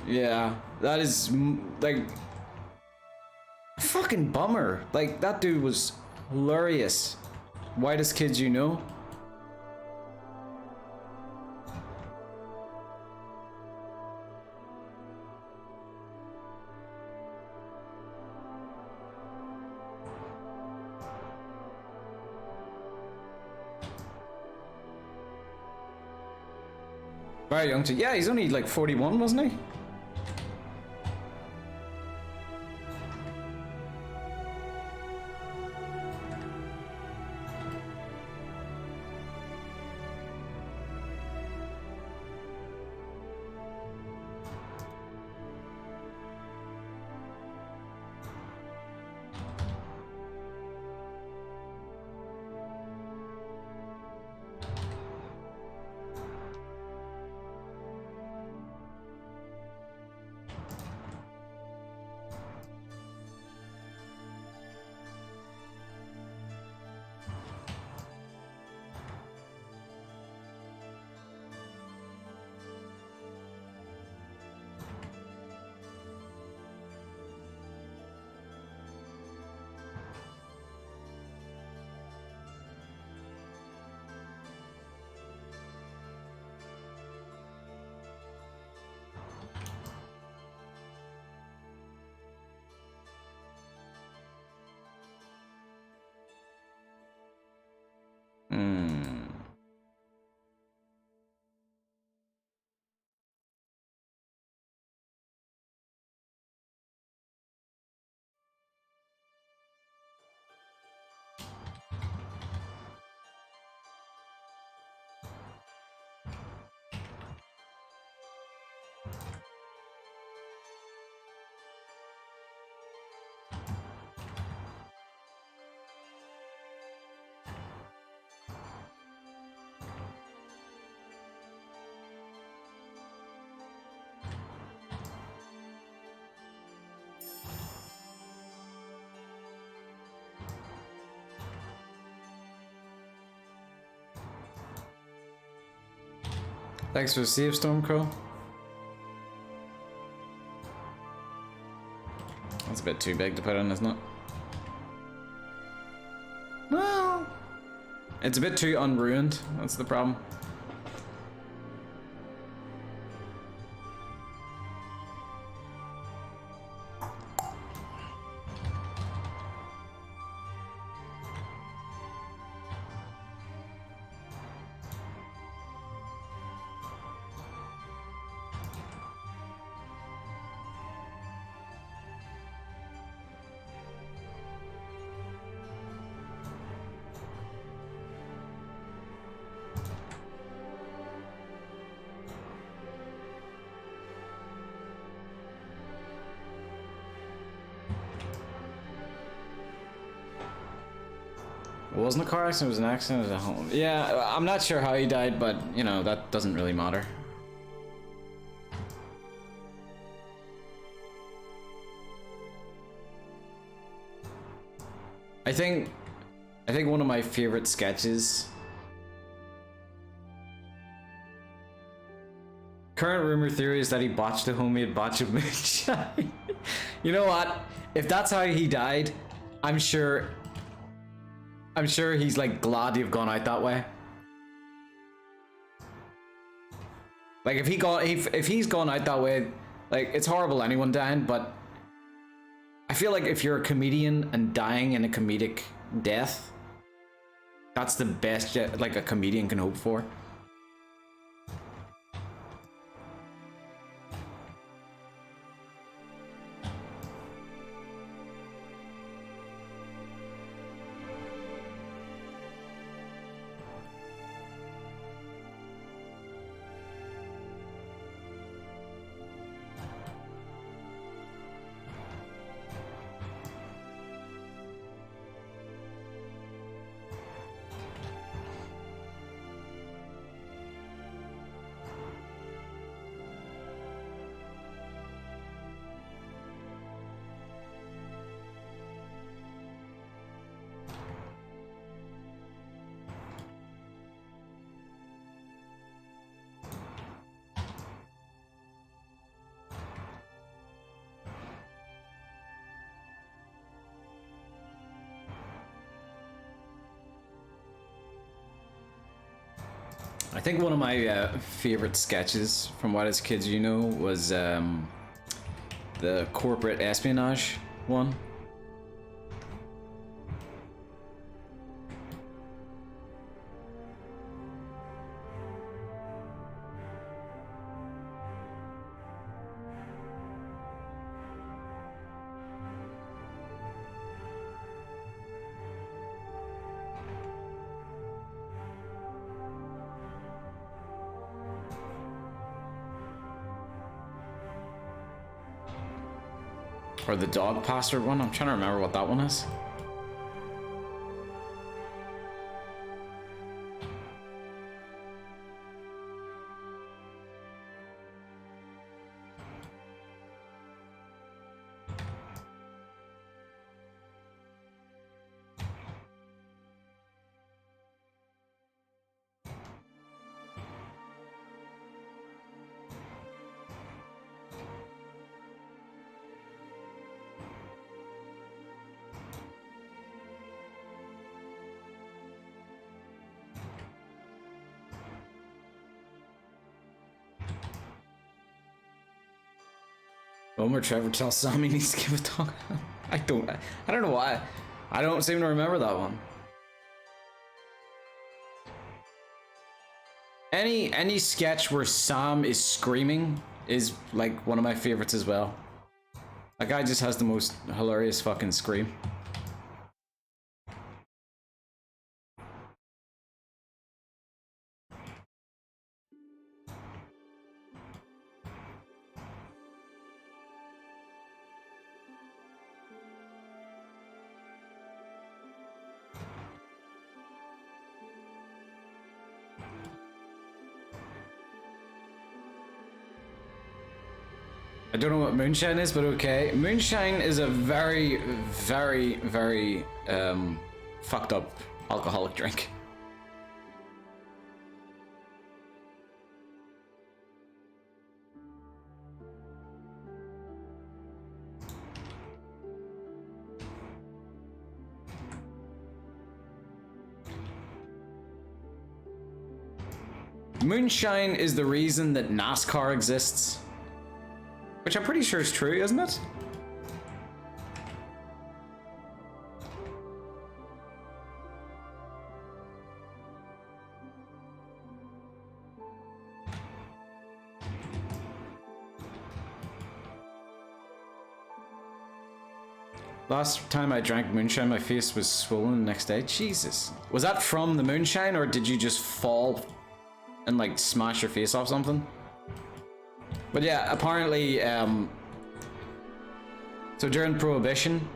Yeah, that is, like, fucking bummer. Like, that dude was hilarious. Whitest kids you know. Very young too. Yeah, he's only like 41, wasn't he? Thanks for the save, Stormcrow. That's a bit too big to put in, isn't it? Well, it's a bit too unruined. That's the problem. It wasn't a car accident, it was an accident at home. Yeah, I'm not sure how he died, but, you know, that doesn't really matter. I think one of my favorite sketches. Current rumor theory is that he botched a homemade batch of moonshine. You know what? If that's how he died, I'm sure he's like glad you've gone out that way. Like if he's gone out that way, like it's horrible anyone dying, but I feel like if you're a comedian and dying in a comedic death, that's the best like a comedian can hope for. I think one of my favorite sketches from What As Kids You Know was the corporate espionage one. Or the dog password one. I'm trying to remember what that one is. Homer Trevor tells Sam he needs to give a dog. I don't know why. I don't seem to remember that one. Any sketch where Sam is screaming is like one of my favorites as well. That guy just has the most hilarious fucking scream. I don't know what moonshine is, but okay. Moonshine is a very, very, very fucked up alcoholic drink. Moonshine is the reason that NASCAR exists. Which I'm pretty sure is true, isn't it? Last time I drank moonshine, my face was swollen the next day. Jesus. Was that from the moonshine, or did you just fall and like smash your face off something? But yeah, apparently, so during Prohibition,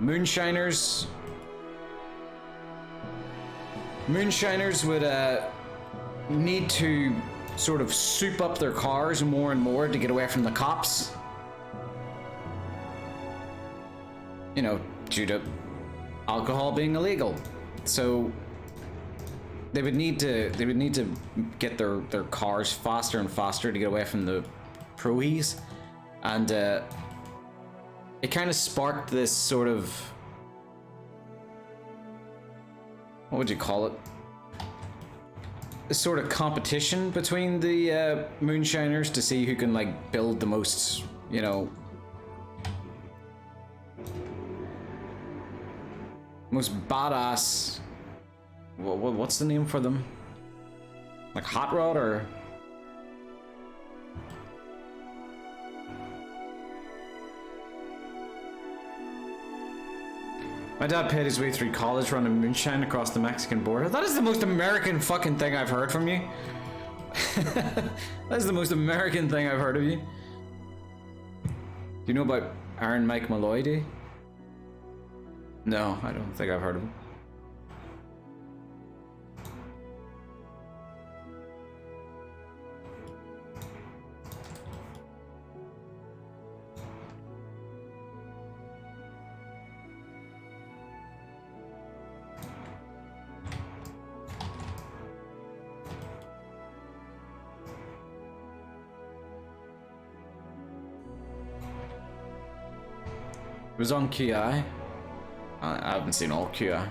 moonshiners would need to sort of soup up their cars more and more to get away from the cops. You know, due to alcohol being illegal. So they would need to get their cars faster and faster to get away from the prohies. And it kind of sparked this sort of, what would you call it? This sort of competition between the moonshiners to see who can like build the most, you know, most badass. What's the name for them? Like hot rod or? My dad paid his way through college running moonshine across the Mexican border. That is the most American fucking thing I've heard from you. That is the most American thing I've heard of you. Do you know about Iron Mike Malloy, do you? No, I don't think I've heard of him. It was on QI. I haven't seen all QI.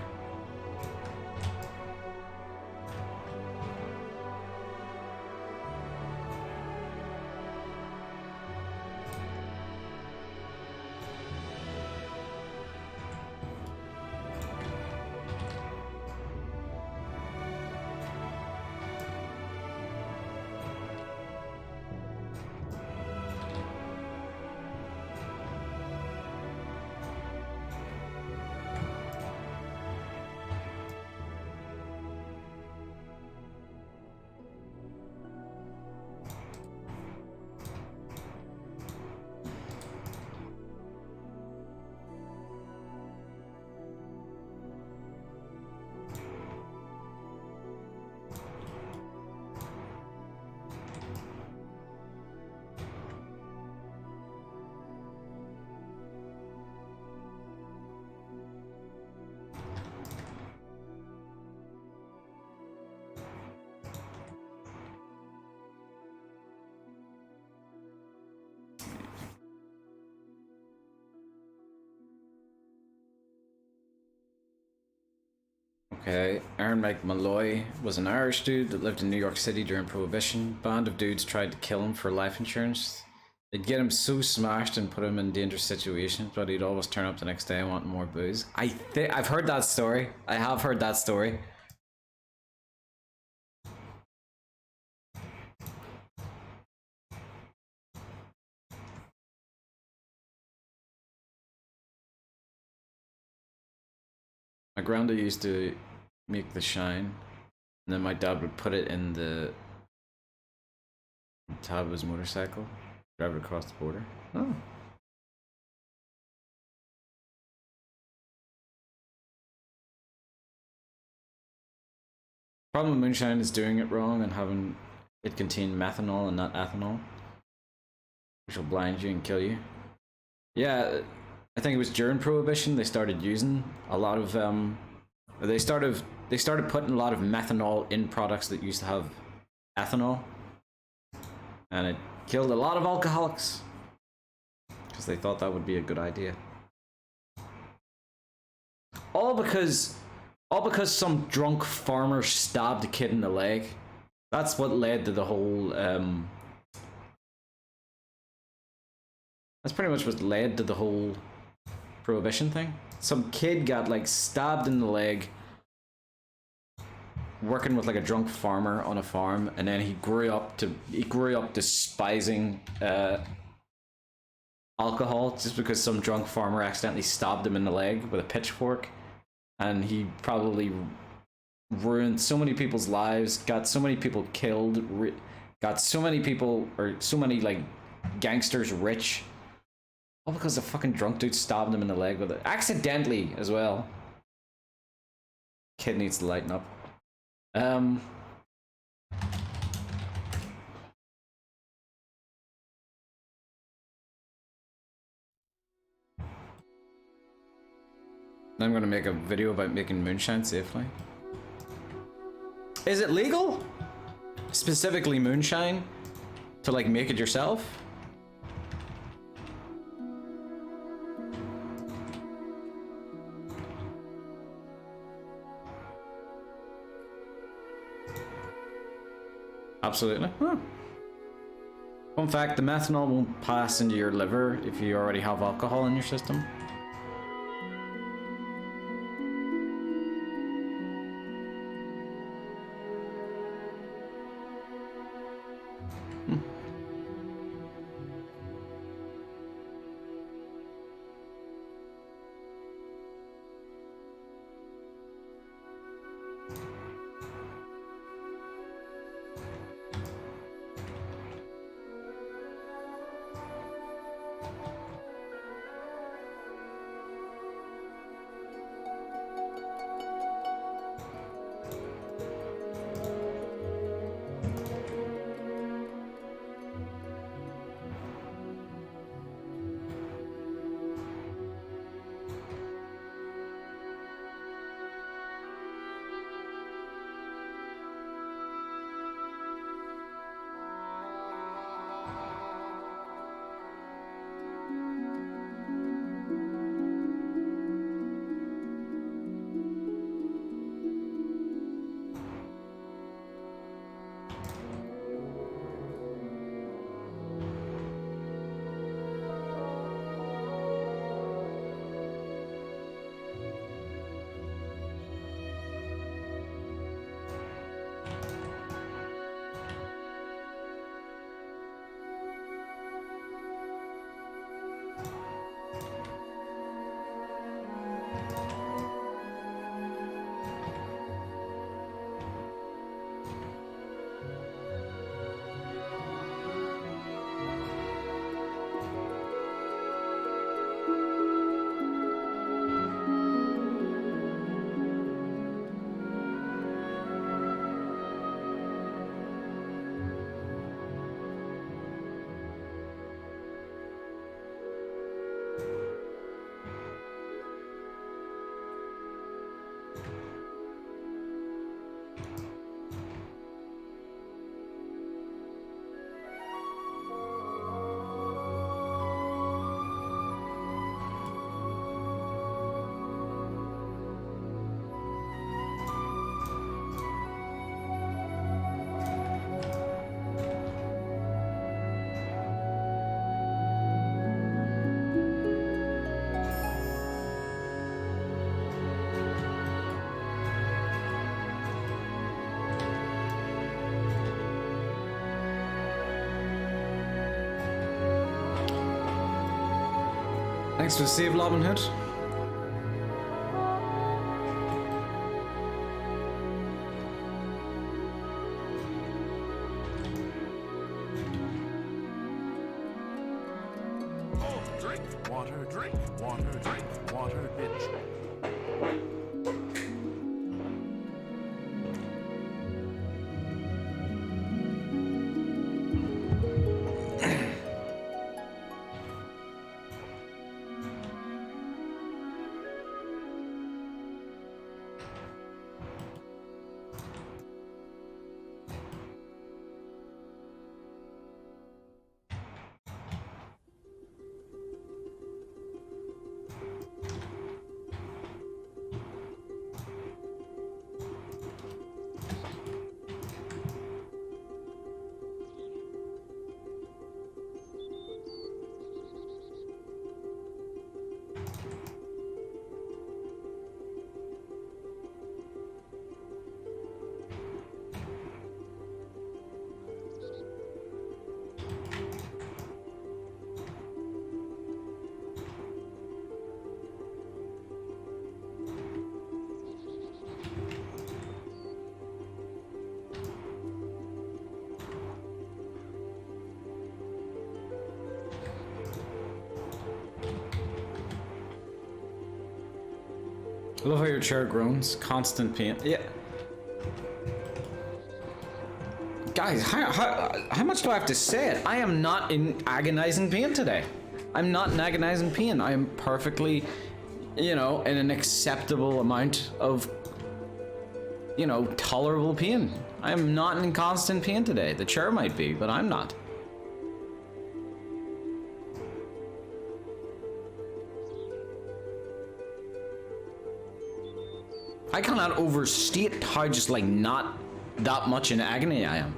Okay, Aaron Mike Malloy was an Irish dude that lived in New York City during Prohibition. Band of dudes tried to kill him for life insurance. They'd get him so smashed and put him in dangerous situations, but he'd always turn up the next day wanting more booze. I've heard that story. I have heard that story. My granddad used to make the shine, and then my dad would put it in the tab of his motorcycle, drive it across the border. Oh. Problem with moonshine is doing it wrong and having it contain methanol and not ethanol, which will blind you and kill you. Yeah, I think it was during Prohibition they started using a lot of they started putting a lot of methanol in products that used to have ethanol, and it killed a lot of alcoholics because they thought that would be a good idea. All because All because some drunk farmer stabbed a kid in the leg. That's what led to the whole, that's pretty much what led to the whole prohibition thing. Some kid got, like, stabbed in the leg working with, like, a drunk farmer on a farm, and then he grew up despising alcohol just because some drunk farmer accidentally stabbed him in the leg with a pitchfork, and he probably ruined so many people's lives, got so many people killed, got so many people, or so many, like, gangsters rich, all because the fucking drunk dude stabbed him in the leg with it, accidentally as well. Kid needs to lighten up. I'm gonna make a video about making moonshine safely. Is it legal? Specifically moonshine? To, like, make it yourself? Absolutely. Huh. Fun fact, the methanol won't pass into your liver if you already have alcohol in your system. Thanks for save, Robin Hood. Oh, drink water, drink water, drink water, bitch. I love how your chair groans. Constant pain. Yeah. Guys, how much do I have to say it? I am not in agonizing pain today. I'm not in agonizing pain. I am perfectly, you know, in an acceptable amount of, you know, tolerable pain. I am not in constant pain today. The chair might be, but I'm not. I cannot overstate how just like not that much in agony I am.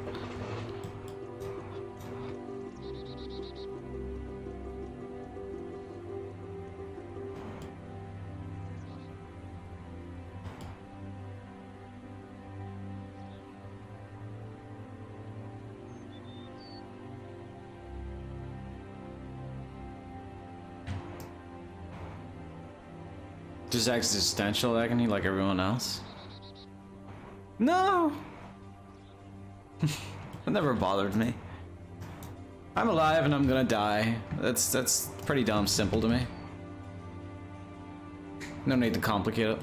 Just existential agony like everyone else? No! It never bothered me. I'm alive and I'm gonna die. That's pretty damn simple to me. No need to complicate it.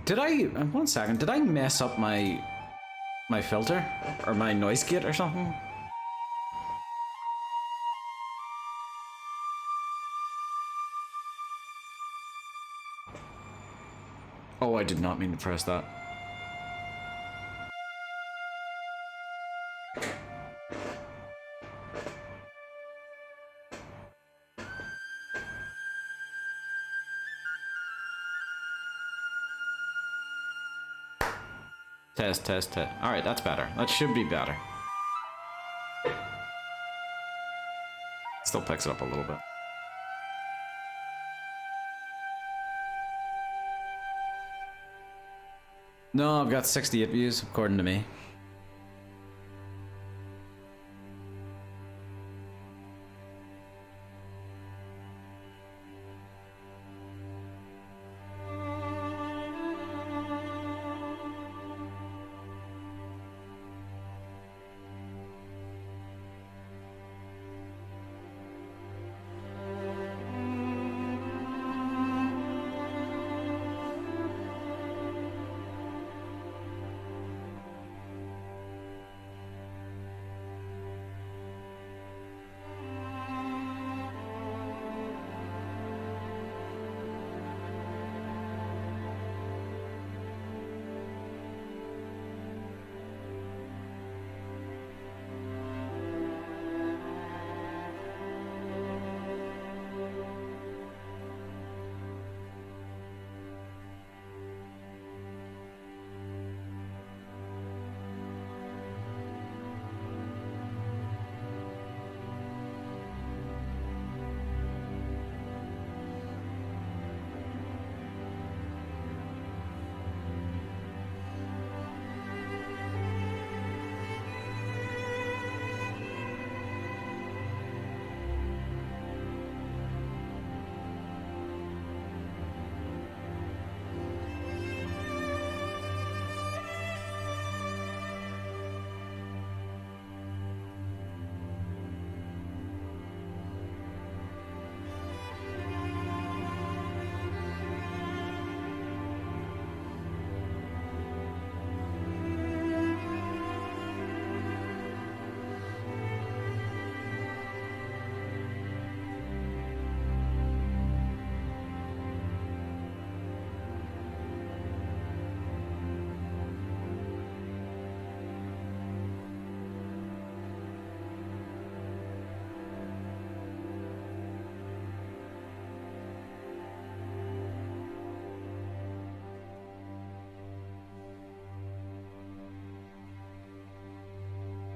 Did I, 1 second, did I mess up my filter? Or my noise gate or something? Oh, I did not mean to press that. Test. Alright, that's better. That should be better. Still picks it up a little bit. No, I've got 68 views, according to me.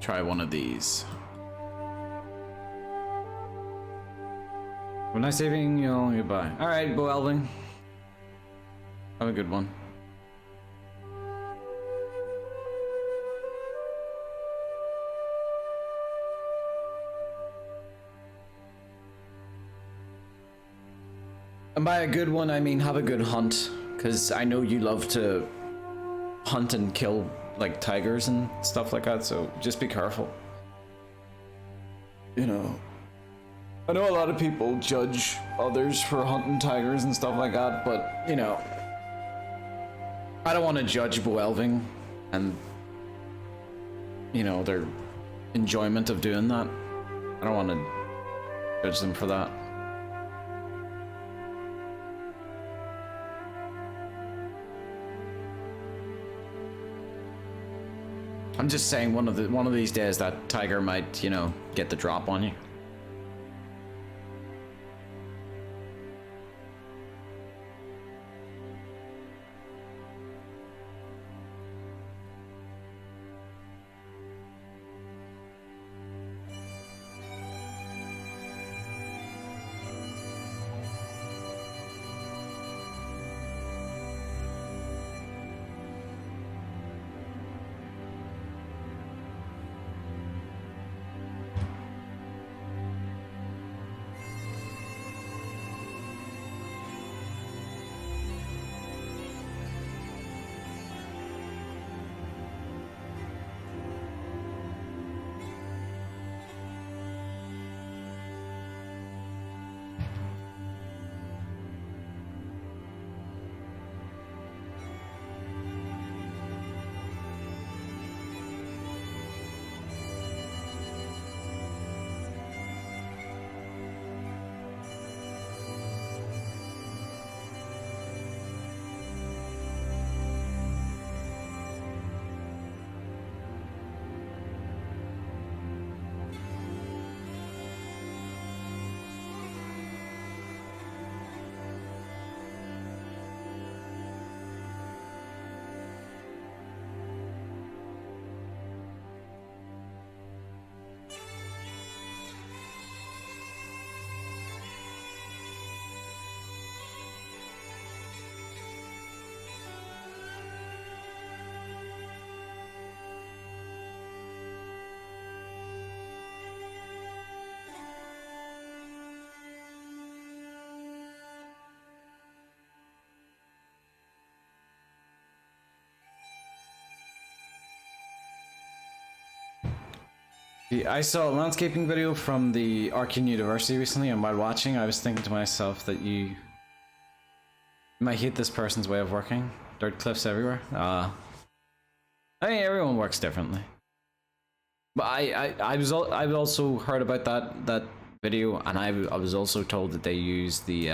Try one of these. When I saving you all, goodbye. Alright, Bo Elving. Have a good one. And by a good one, I mean have a good hunt. Because I know you love to hunt and kill like tigers and stuff like that, so just be careful. You know, I know a lot of people judge others for hunting tigers and stuff like that, but you know, I don't want to judge Boelving and you know their enjoyment of doing that. I don't want to judge them for that. I'm just saying one of these days that tiger might, you know, get the drop on you. I saw a landscaping video from the Arcane University recently, and while watching, I was thinking to myself that you might hate this person's way of working. Dirt cliffs everywhere. I mean, everyone works differently. But I've also heard about that video, and I was also told that they use the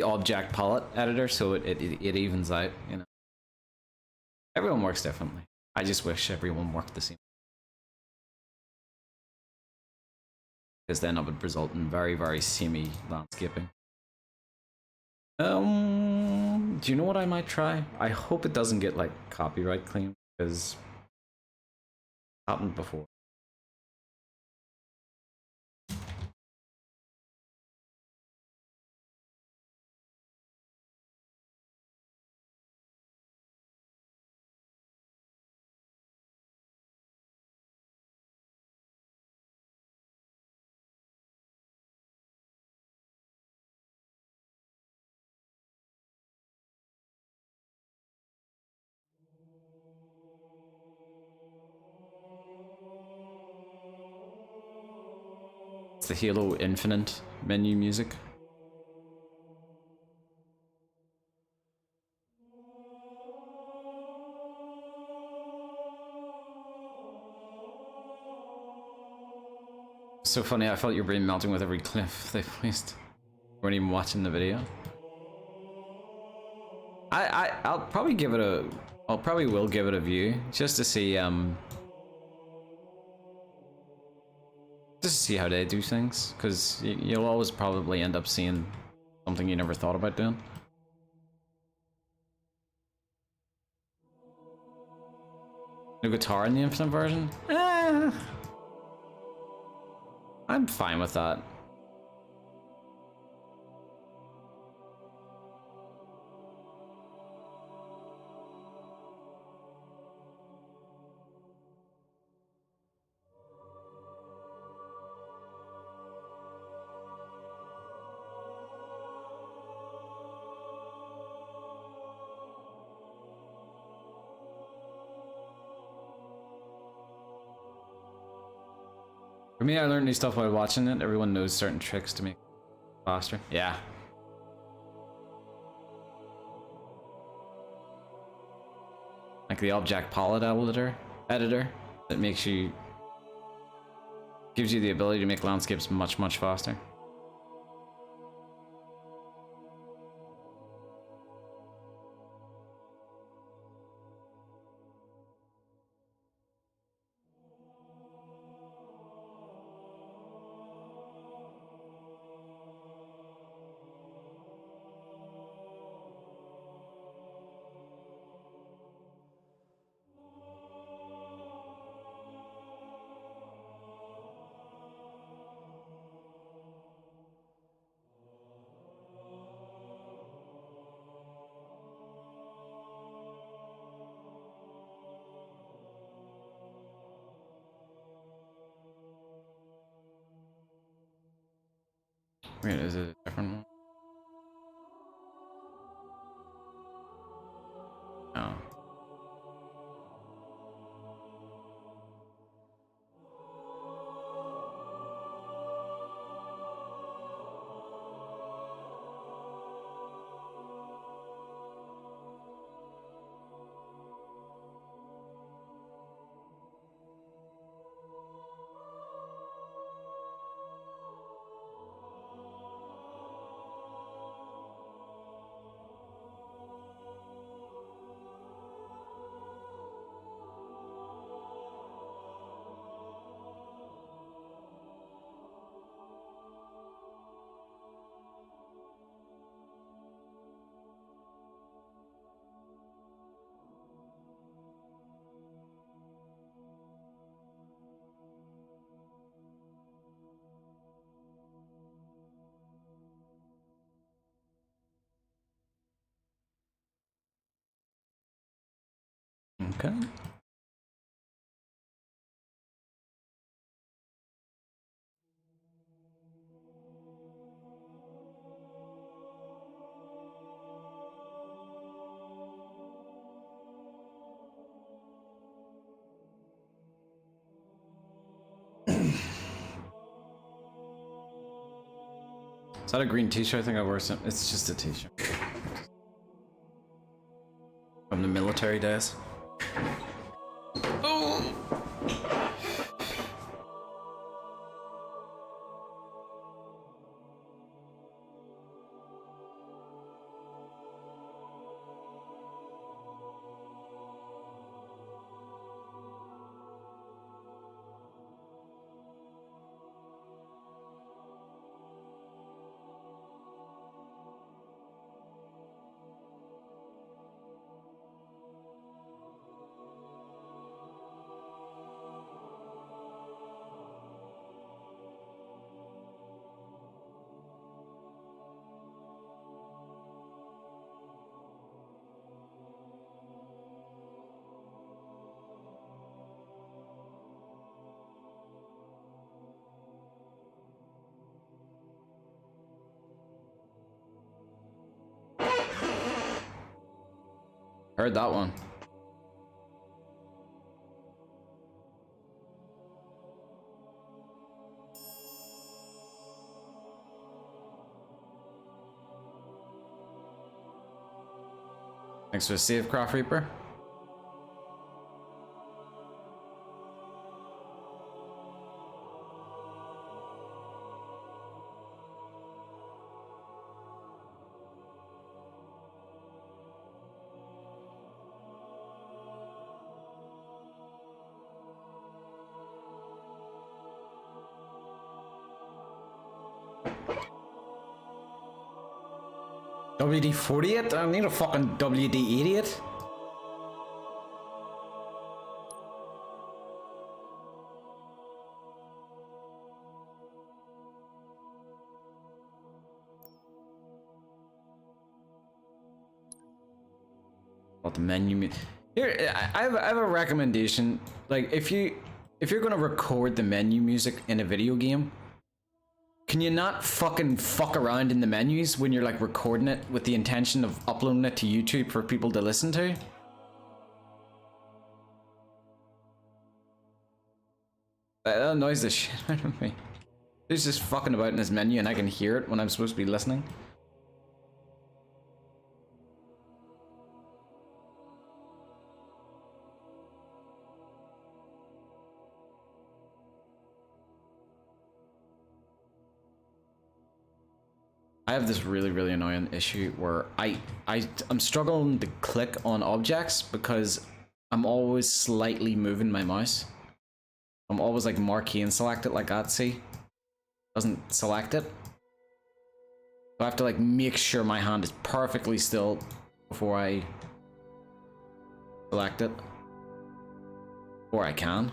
object palette editor, so it evens out. You know, everyone works differently. I just wish everyone worked the same. Because then it would result in very, very samey landscaping. Do you know what I might try? I hope it doesn't get like copyright claim, because it happened before. It's the Halo Infinite menu music. So funny, I felt your brain melting with every cliff they placed. You weren't even watching the video. I'll probably give it a... I'll probably will give it a view, just to see, just to see how they do things, because you'll always probably end up seeing something you never thought about doing. No guitar in the Infinite version? I'm fine with that. For me, I learned new stuff while watching it. Everyone knows certain tricks to make it faster. Yeah. Like the object palette editor that makes you, gives you the ability to make landscapes much, much faster. Wait, is it a different one? No. Okay. Is that a green t-shirt? I think I wore some. It's just a t-shirt. From the military days. Oh! Heard that one. Thanks for the save, Craft Reaper. WD-48? I need a fucking WD-88. About the menu. Here, I have a recommendation. Like, if you're gonna record the menu music in a video game, can you not fucking fuck around in the menus when you're like recording it with the intention of uploading it to YouTube for people to listen to? That annoys the shit out of me. He's just fucking about in his menu and I can hear it when I'm supposed to be listening. I have this really annoying issue where I'm struggling to click on objects because I'm always slightly moving my mouse. I'm always like marquee and select it like that, see? Doesn't select it. So I have to like make sure my hand is perfectly still before I select it. Or I can.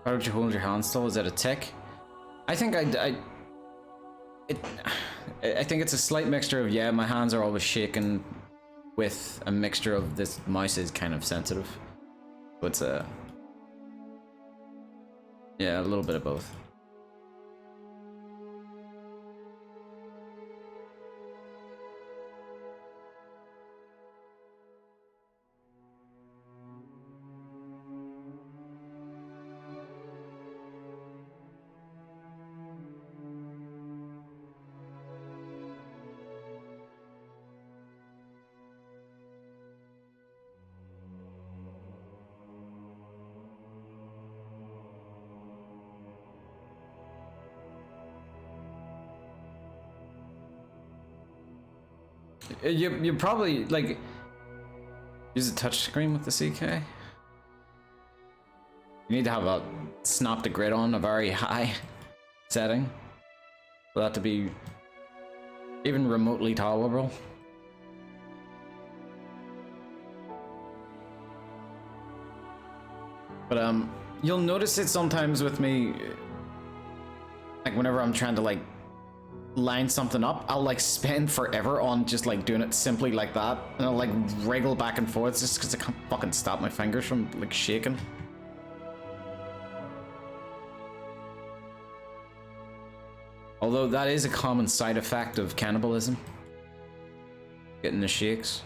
Why don't you hold your hand still? Is that a tick? I think I think it's a slight mixture of, yeah, my hands are always shaking with a mixture of this mouse is kind of sensitive. So it's yeah, a little bit of both. You probably like use a touch screen with the CK. You need to have a snap to grid on a very high setting for that to be even remotely tolerable. But you'll notice it sometimes with me, like whenever I'm trying to like line something up, I'll like spend forever on just like doing it simply like that, and I'll like wriggle back and forth just because I can't fucking stop my fingers from like shaking. Although that is a common side effect of cannibalism, getting the shakes.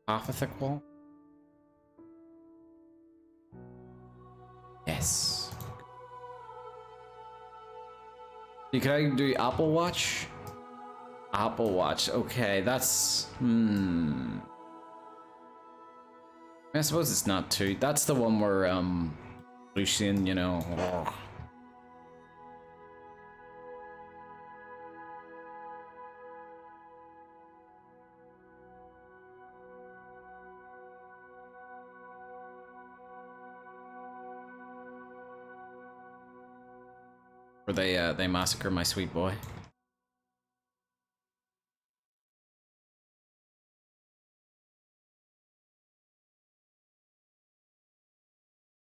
Half a thick wall? Yes. Can I do Apple Watch? Apple Watch, okay, that's... I suppose it's not too... That's the one where, Lucian, you know... Where they massacre my sweet boy.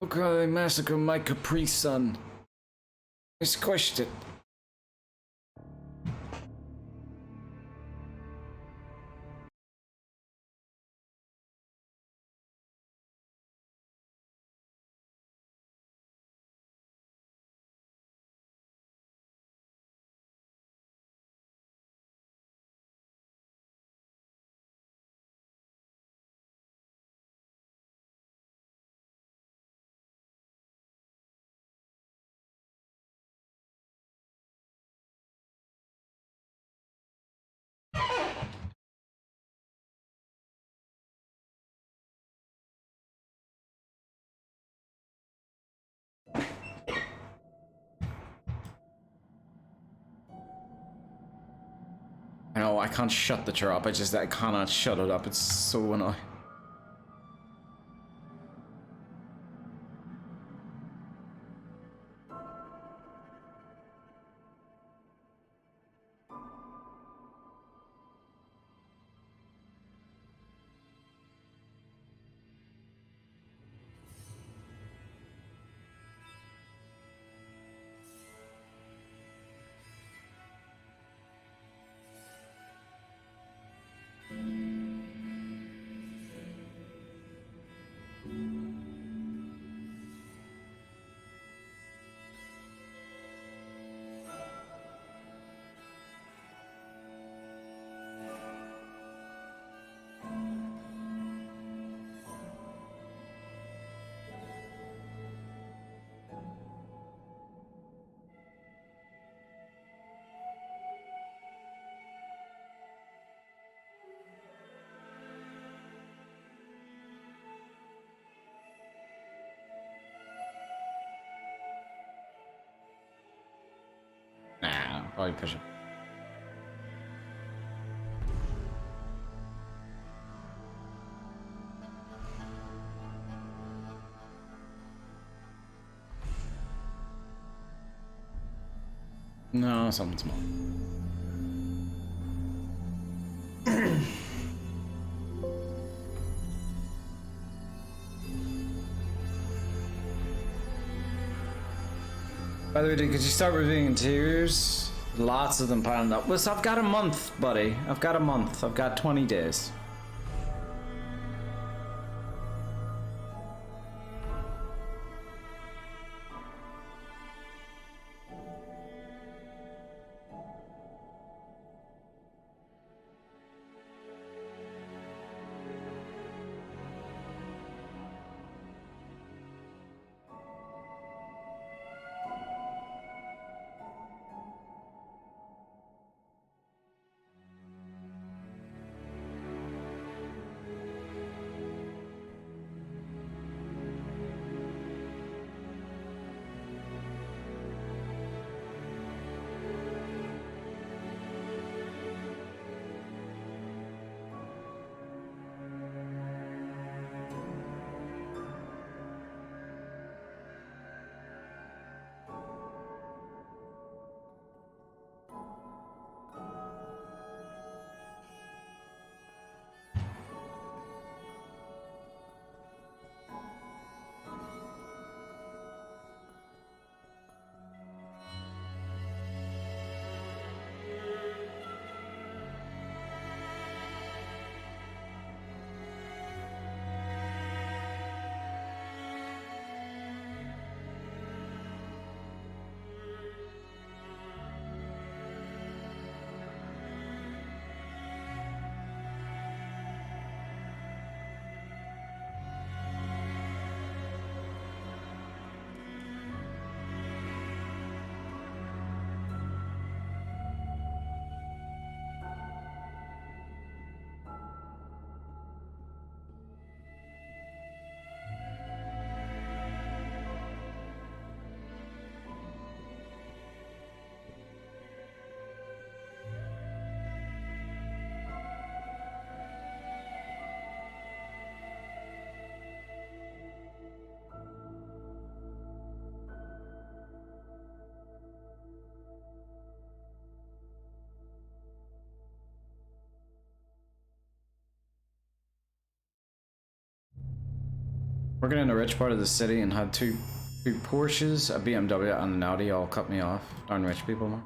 Okay, they massacre my Capri Sun. I squished it. I know, I can't shut the chair up. I cannot shut it up. It's so annoying. Nah, probably push it. No, something small. By the way, could you start reviewing interiors? Lots of them piling up. Well, so I've got a month, buddy. I've got a month. I've got 20 days. Working in a rich part of the city and had two Porsches, a BMW, and an Audi all cut me off. Darn rich people, man.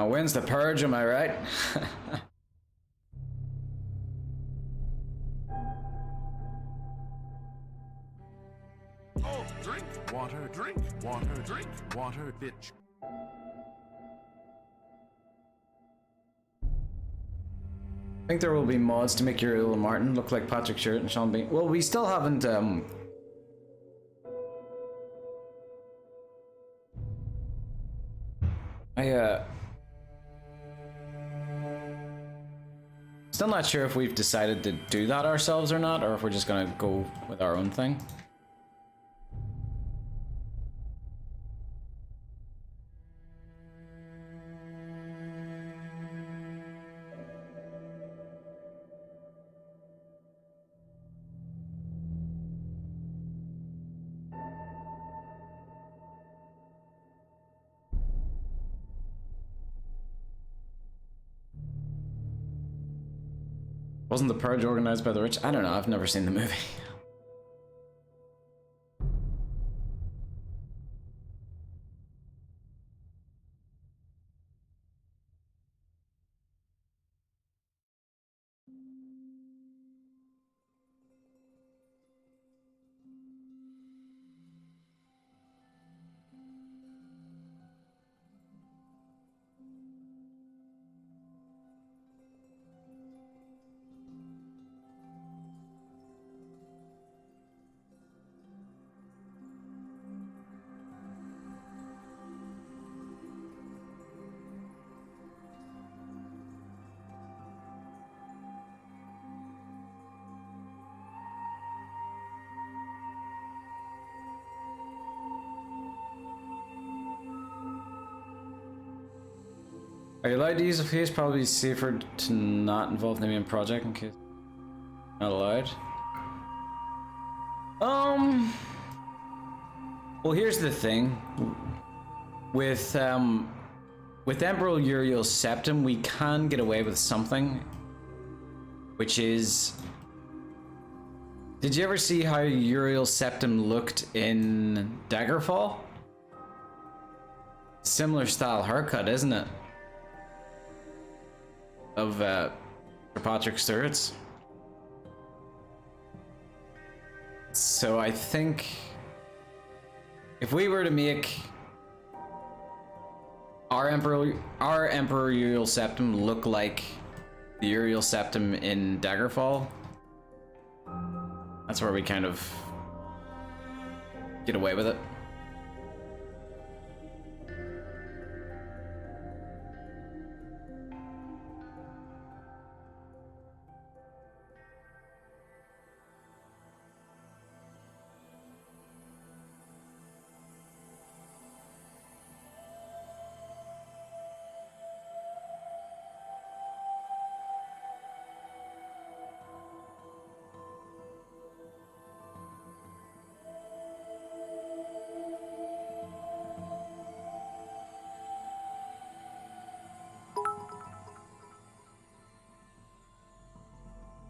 When's the purge, am I right? Oh, drink water, drink water, bitch. I think there will be mods to make your little Martin look like Patrick Stewart and Sean Bean. Well, we still haven't, still not sure if we've decided to do that ourselves or not, or if we're just gonna go with our own thing. Wasn't the purge organized by the rich? I don't know, I've never seen the movie. Are you allowed to use a face? Probably safer to not involve the main project in case not allowed. Well, here's the thing. With Emperor Uriel's Septum, we can get away with something, which is, did you ever see how Uriel's Septum looked in Daggerfall? Similar style haircut, isn't it? Of Sir Patrick Stewart's. So I think if we were to make our Emperor Uriel Septum look like the Uriel Septum in Daggerfall, that's where we kind of get away with it.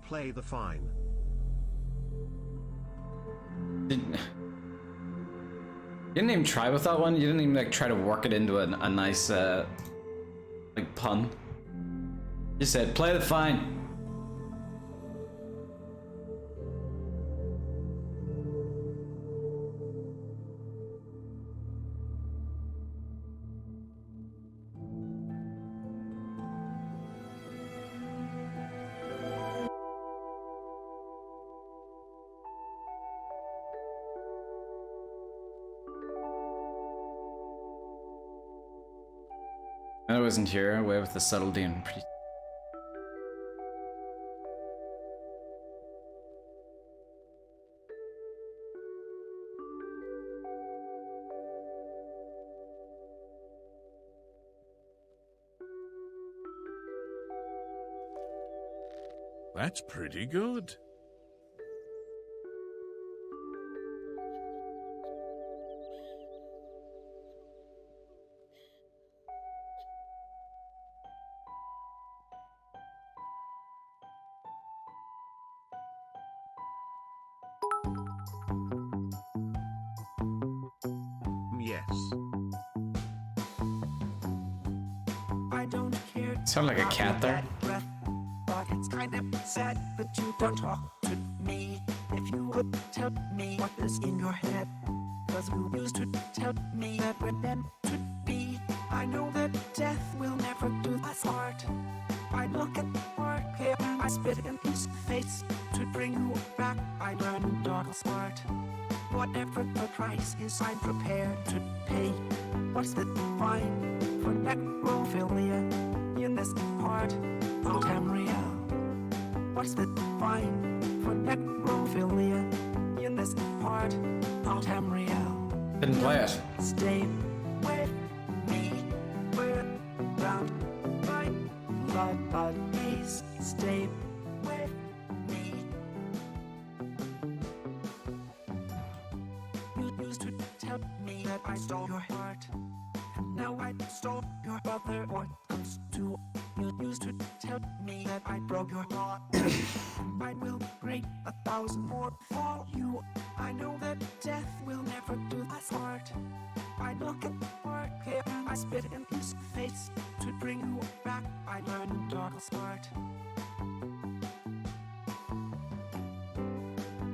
Play the fine. You didn't even try with that one? You didn't even like try to work it into a nice like pun? You said play the fine. I wasn't here, away with the subtlety and pretty. That's pretty good. Yes. I don't care. Sound like a cat there. Breath, but it's kind of sad that you don't talk to me. If you would tell me what is in your head, 'cause you used to tell me that we're meant to be. I know that death will never do us part. I look at the mark here, I spit in his face. To bring you back, I learned dog smart. Whatever the price is, I'm prepared to pay. What's the fine for necrophilia in this part of Tamriel? What's the fine for necrophilia in this part of Tamriel? Didn't play it. Stay with me. We're bound by blood bodies. Stay with me. You used to tell me that I stole your heart, and now I stole your other organs too. You used to tell me that that I broke your heart. I will break 1,000 more for you. I know that death will never do us part. I look at work here and I spit in his face. To bring you back, I learned dark smart.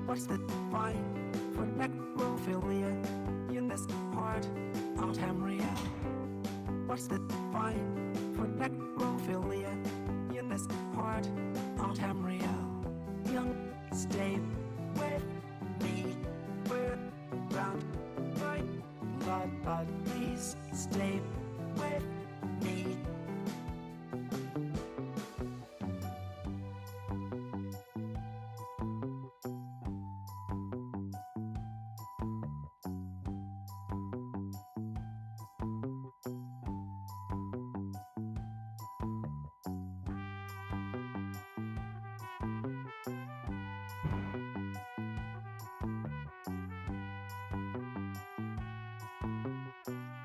What's the fine for necrophilia in this part of Tamriel? What's the fine for necrophilia in this part of Tamriel? Young, stay with me. We're bound by blood, but please stay with me.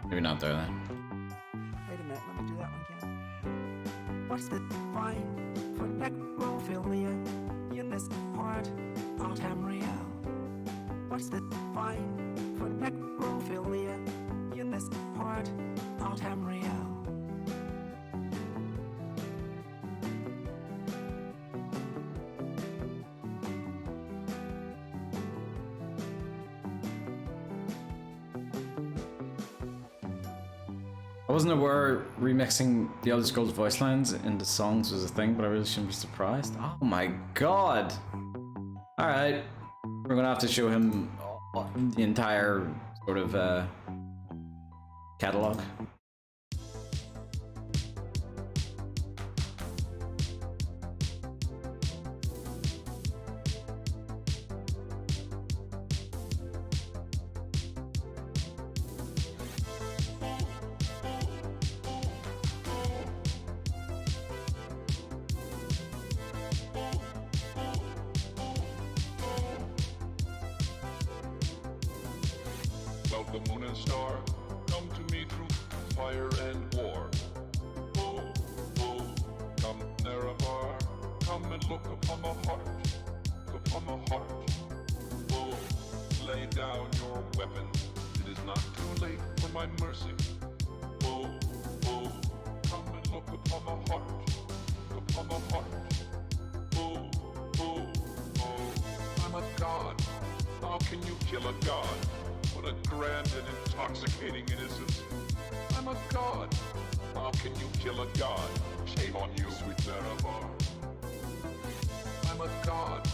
Maybe not there then. Wait a minute, let me do that one again. What's the fine for necrophilia in this part of Tamriel? What's the fine for necrophilia in this part of Tamriel? I wasn't aware remixing the Elder Scrolls voice lines into songs was a thing, but I really shouldn't be surprised. Oh my god! Alright, we're gonna have to show him the entire sort of catalog. The moon and star come to me through fire and war. Oh, oh, come Nerevar, come and look upon my heart, look upon my heart. Oh, lay down your weapons, it is not too late for my mercy. Oh, oh, come and look upon my heart, look upon my heart. Oh, oh, oh, I'm a god, how can you kill a god? What a grand and intoxicating innocence. I'm a god. How can you kill a god? Shame on you, sweet Nerevar. I'm a god.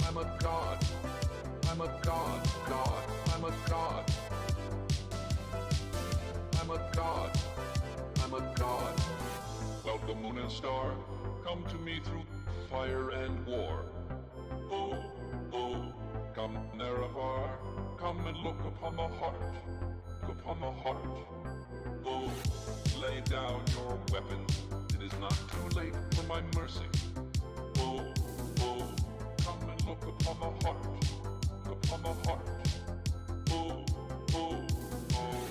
I'm a god. I'm a god. God. I'm a god. I'm a god. I'm a god. Well, the moon and star come to me through fire and war. Oh, oh. Come, Nerevar, come and look upon my heart, look upon my heart. Oh, lay down your weapons, it is not too late for my mercy. Oh, oh, come and look upon my heart, look upon my heart. Oh, oh, oh,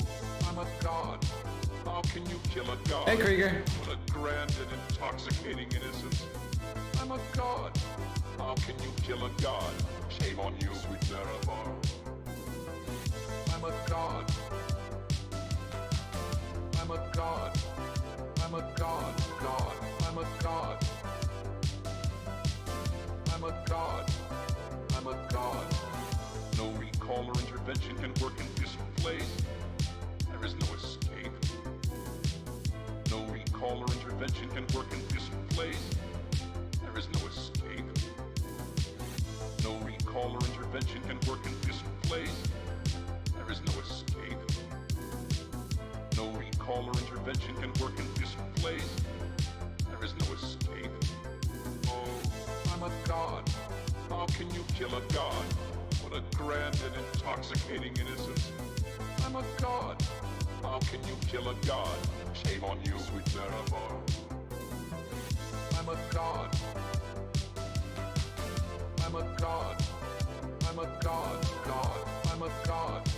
I'm a god, how can you kill a god? Hey Krieger. What a grand and intoxicating innocence. I'm a god, how can you kill a god? Shame on you, sweet Nerevar. I'm a god. I'm a god. I'm a god. God. I'm a god. I'm a god. I'm a god. No recall or intervention can work in this place. There is no escape. No recall or intervention can work in this place. There is no escape. No recall or intervention can work in this place. There is no escape. No recall or intervention can work in this place. There is no escape. Oh, I'm a god. How can you kill a god? What a grand and intoxicating innocence. I'm a god. How can you kill a god? Shame on you, sweet Nerevar. I'm a god. I'm a god. I'm a god. God. I'm a god.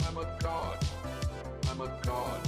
I'm a god. I'm a god.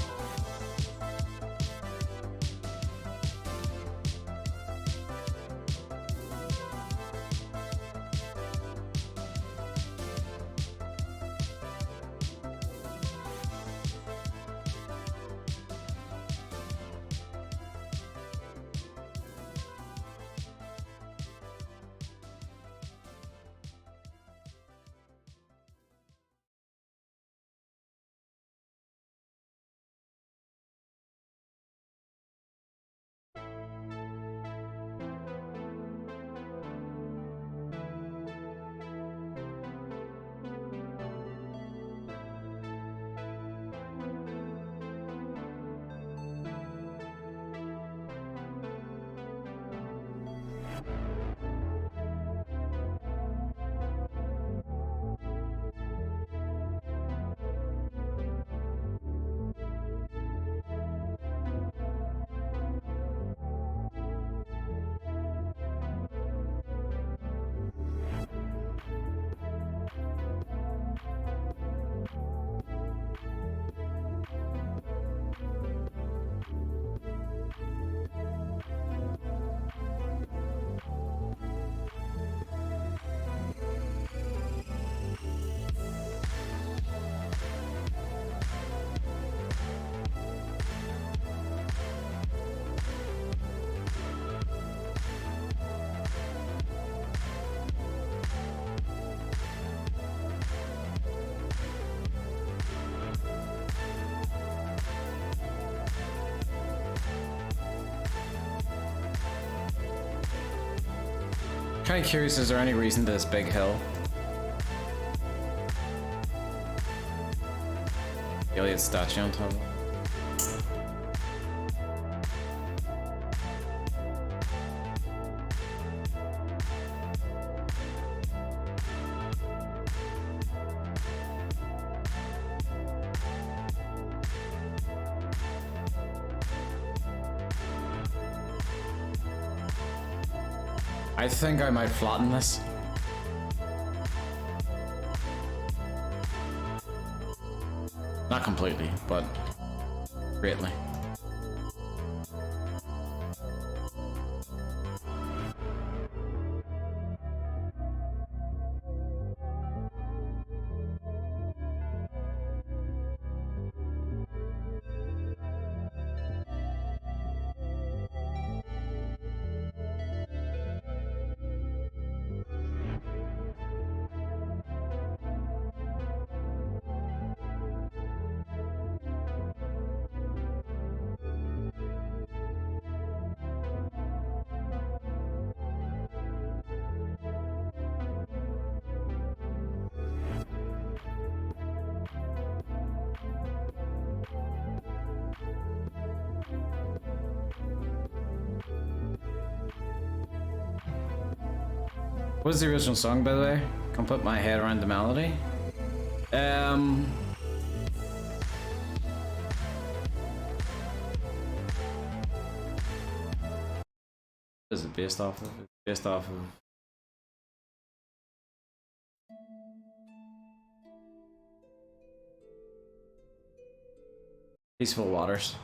Kind of curious, is there any reason to this big hill? Iliad statue on top of it. I think I might flatten this. Not completely, but greatly. What was the original song, by the way? Can't put my head around the melody. What is it based off of? It's based off of. Peaceful Waters.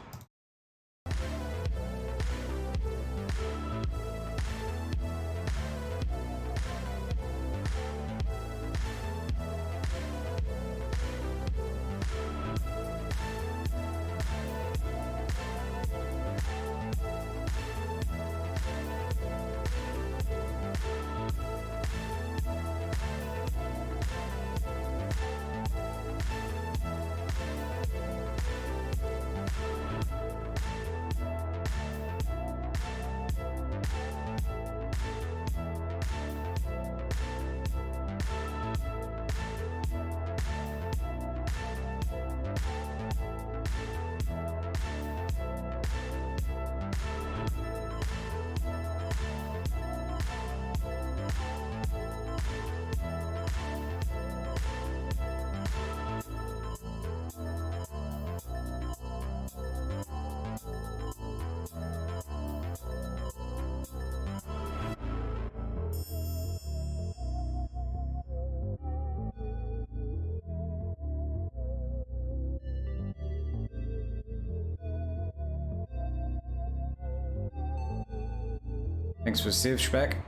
Thanks for save spec.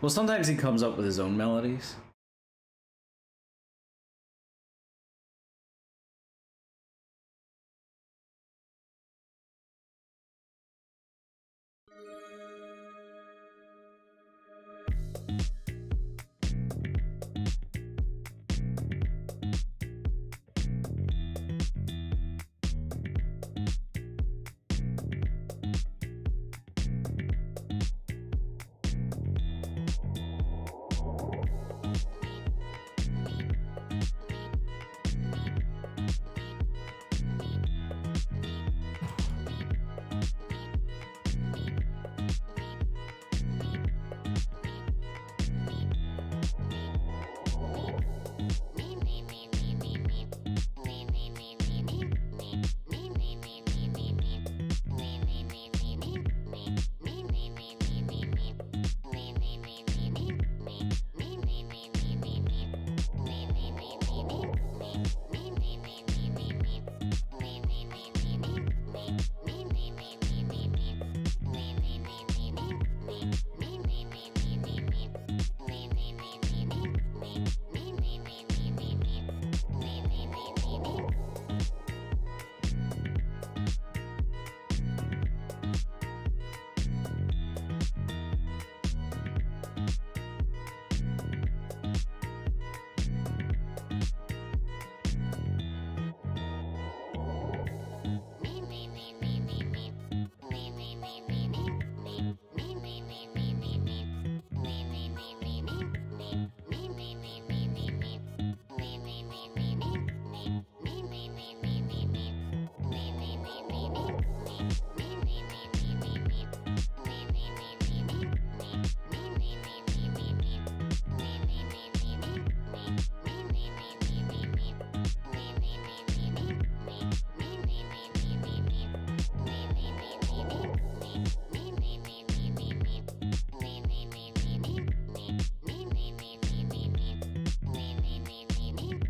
Well, sometimes he comes up with his own melodies.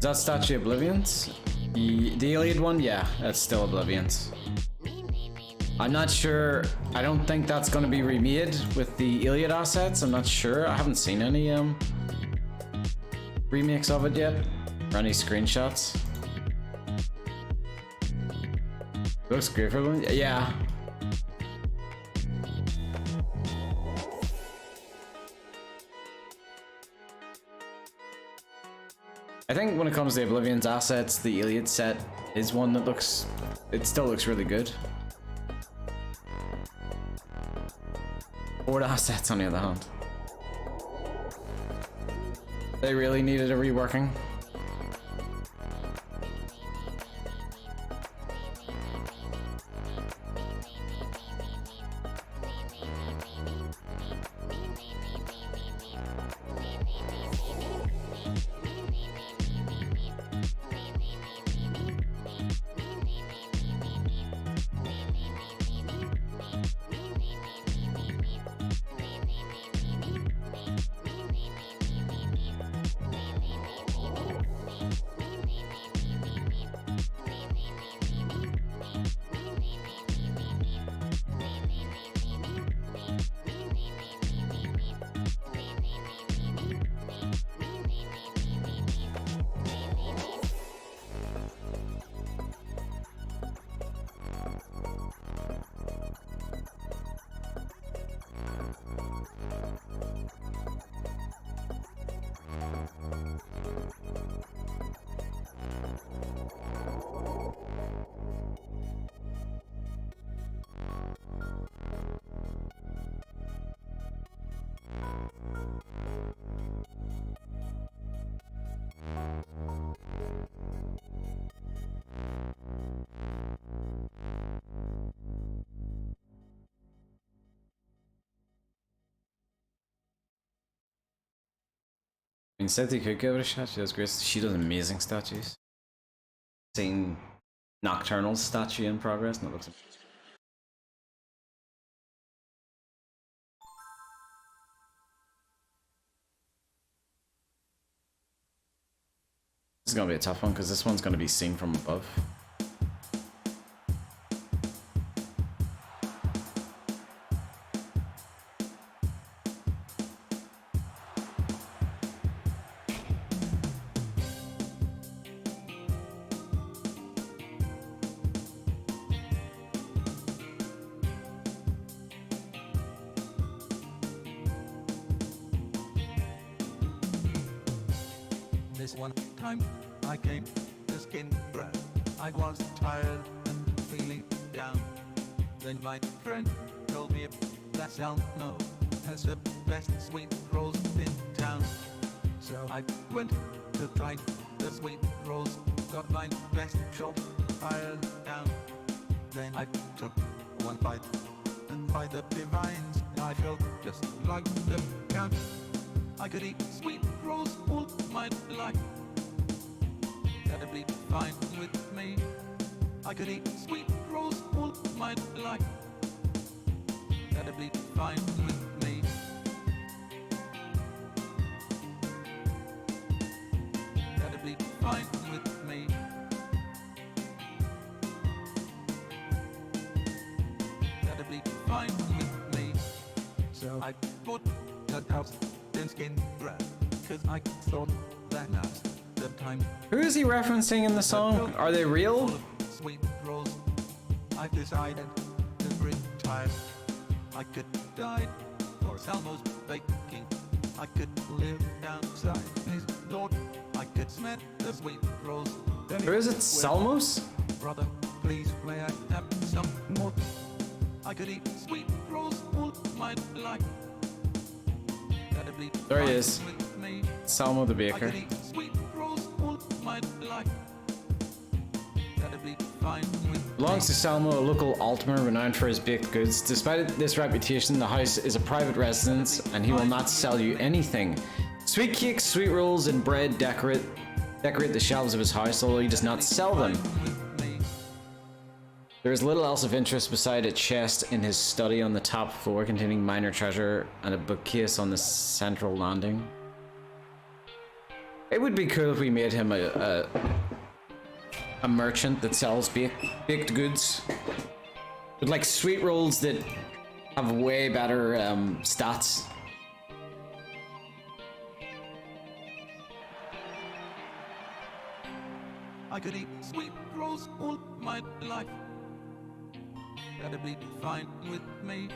that statue Oblivion's? The Iliad one? Yeah, that's still Oblivion's. I'm not sure. I don't think that's going to be remade with the Iliad assets. I'm not sure. I haven't seen any remakes of it yet, or any screenshots. Looks great for one. Yeah. I think when it comes to Oblivion's assets, the Iliad set is one that looks. It still looks really good. Board assets, on the other hand, they really needed a reworking. Instead, they could give it a shot. She does great. She does amazing statues. Seen Nocturnal's statue in progress, and it looks. This is gonna be a tough one because this one's gonna be seen from above. This one time I came to Skyrim. I was tired and feeling down. Then my friend told me that Salmo has the best sweet rolls in town. So I went to try the sweet rolls, got my best shot fired down. Then I took one bite, and by the divines I felt just like the count. I could eat sweet rolls all my life. That'd be fine with me. I could eat sweet rolls all my life. That'd be fine with me. That'd be fine with me. That'd be fine with me. So I bought that house in Skyrim, 'cause I thought that now's the time. Who is he referencing in the song? Are they real? Sweet rolls. I've decided to retire. I could die for Salmo's baking. I could live outside his door. I could smell the sweet rolls. Who is it? Salmos? Brother, please may I have some more? I could eat sweet rolls all my life. That'd be There he fine is. with me. Salmo the I baker. could eat sweet rolls all my life. That'd be fine with Belongs to Salmo, a local Altmer renowned for his baked goods. Despite this reputation, the house is a private residence and he will not sell you anything. Sweet cakes, sweet rolls, and bread decorate the shelves of his house, although he does not sell them. There is little else of interest beside a chest in his study on the top floor containing minor treasure and a bookcase on the central landing. It would be cool if we made him a merchant that sells baked goods. With like sweet rolls that have way better stats. I could eat sweet rolls all my life. That'd be fine with me.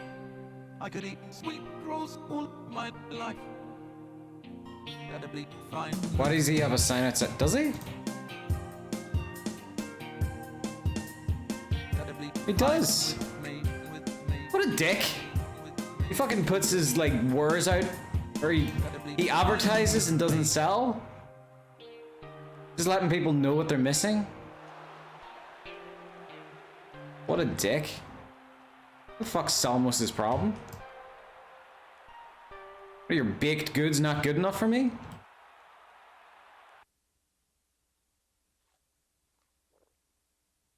I could eat sweet rolls all my life. That'd be fine. Why does he have a sign outside? Does he? He does. What a dick. He fucking puts his like wares out, or he advertises and doesn't sell. Just letting people know what they're missing. What a dick. What the fuck's Salmos' problem? Are your baked goods not good enough for me?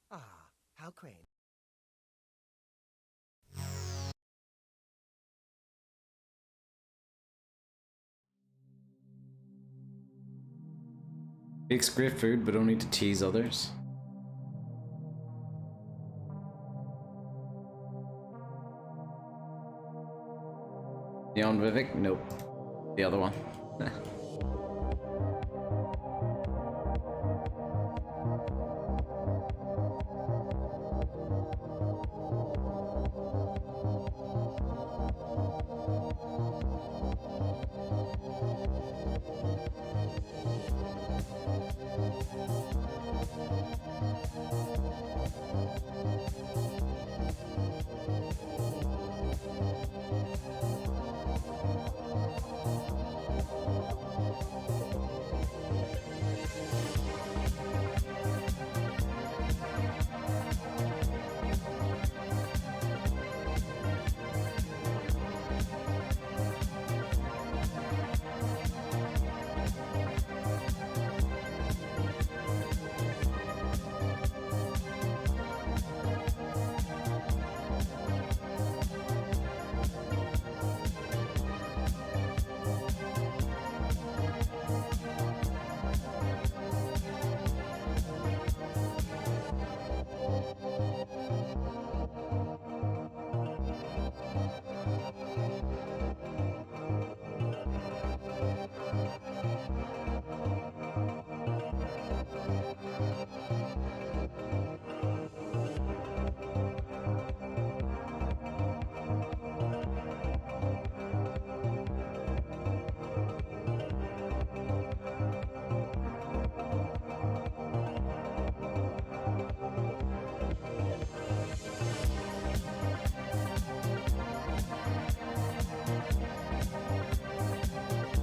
Ah, how quaint. Bakes great food, but only to tease others. Beyond Vivek? Nope. The other one.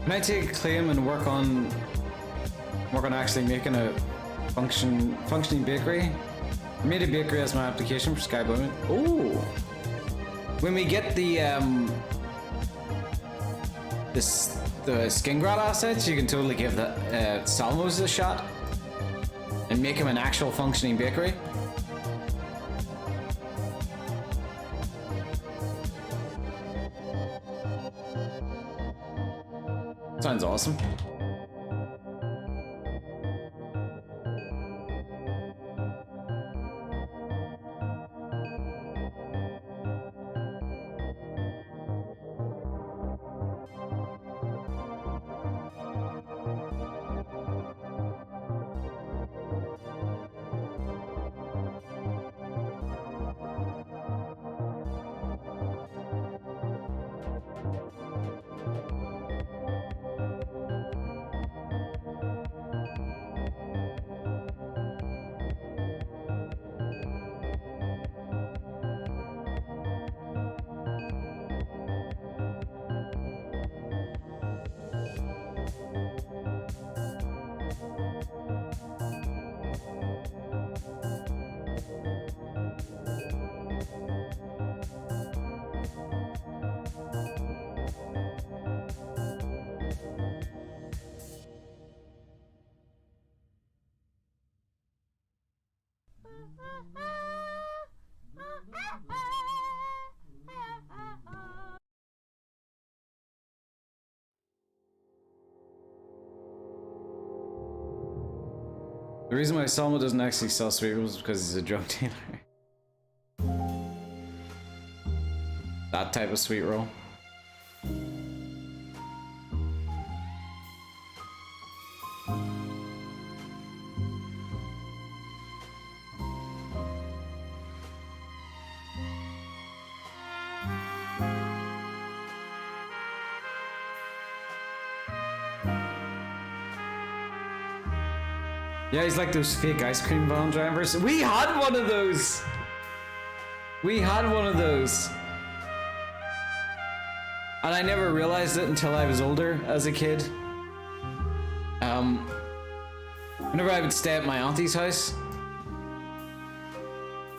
Can I take a claim and work on actually making a functioning bakery? I made a bakery as my application for Skyblivion. Ooh! When we get the Skingrad assets, you can totally give that Salmos a shot and make him an actual functioning bakery. Sounds awesome. The reason why Salmo doesn't actually sell sweet rolls is because he's a drug dealer. That type of sweet roll. Yeah, he's like those fake ice cream van drivers. We had one of those! We had one of those. And I never realized it until I was older as a kid. Whenever I would stay at my auntie's house.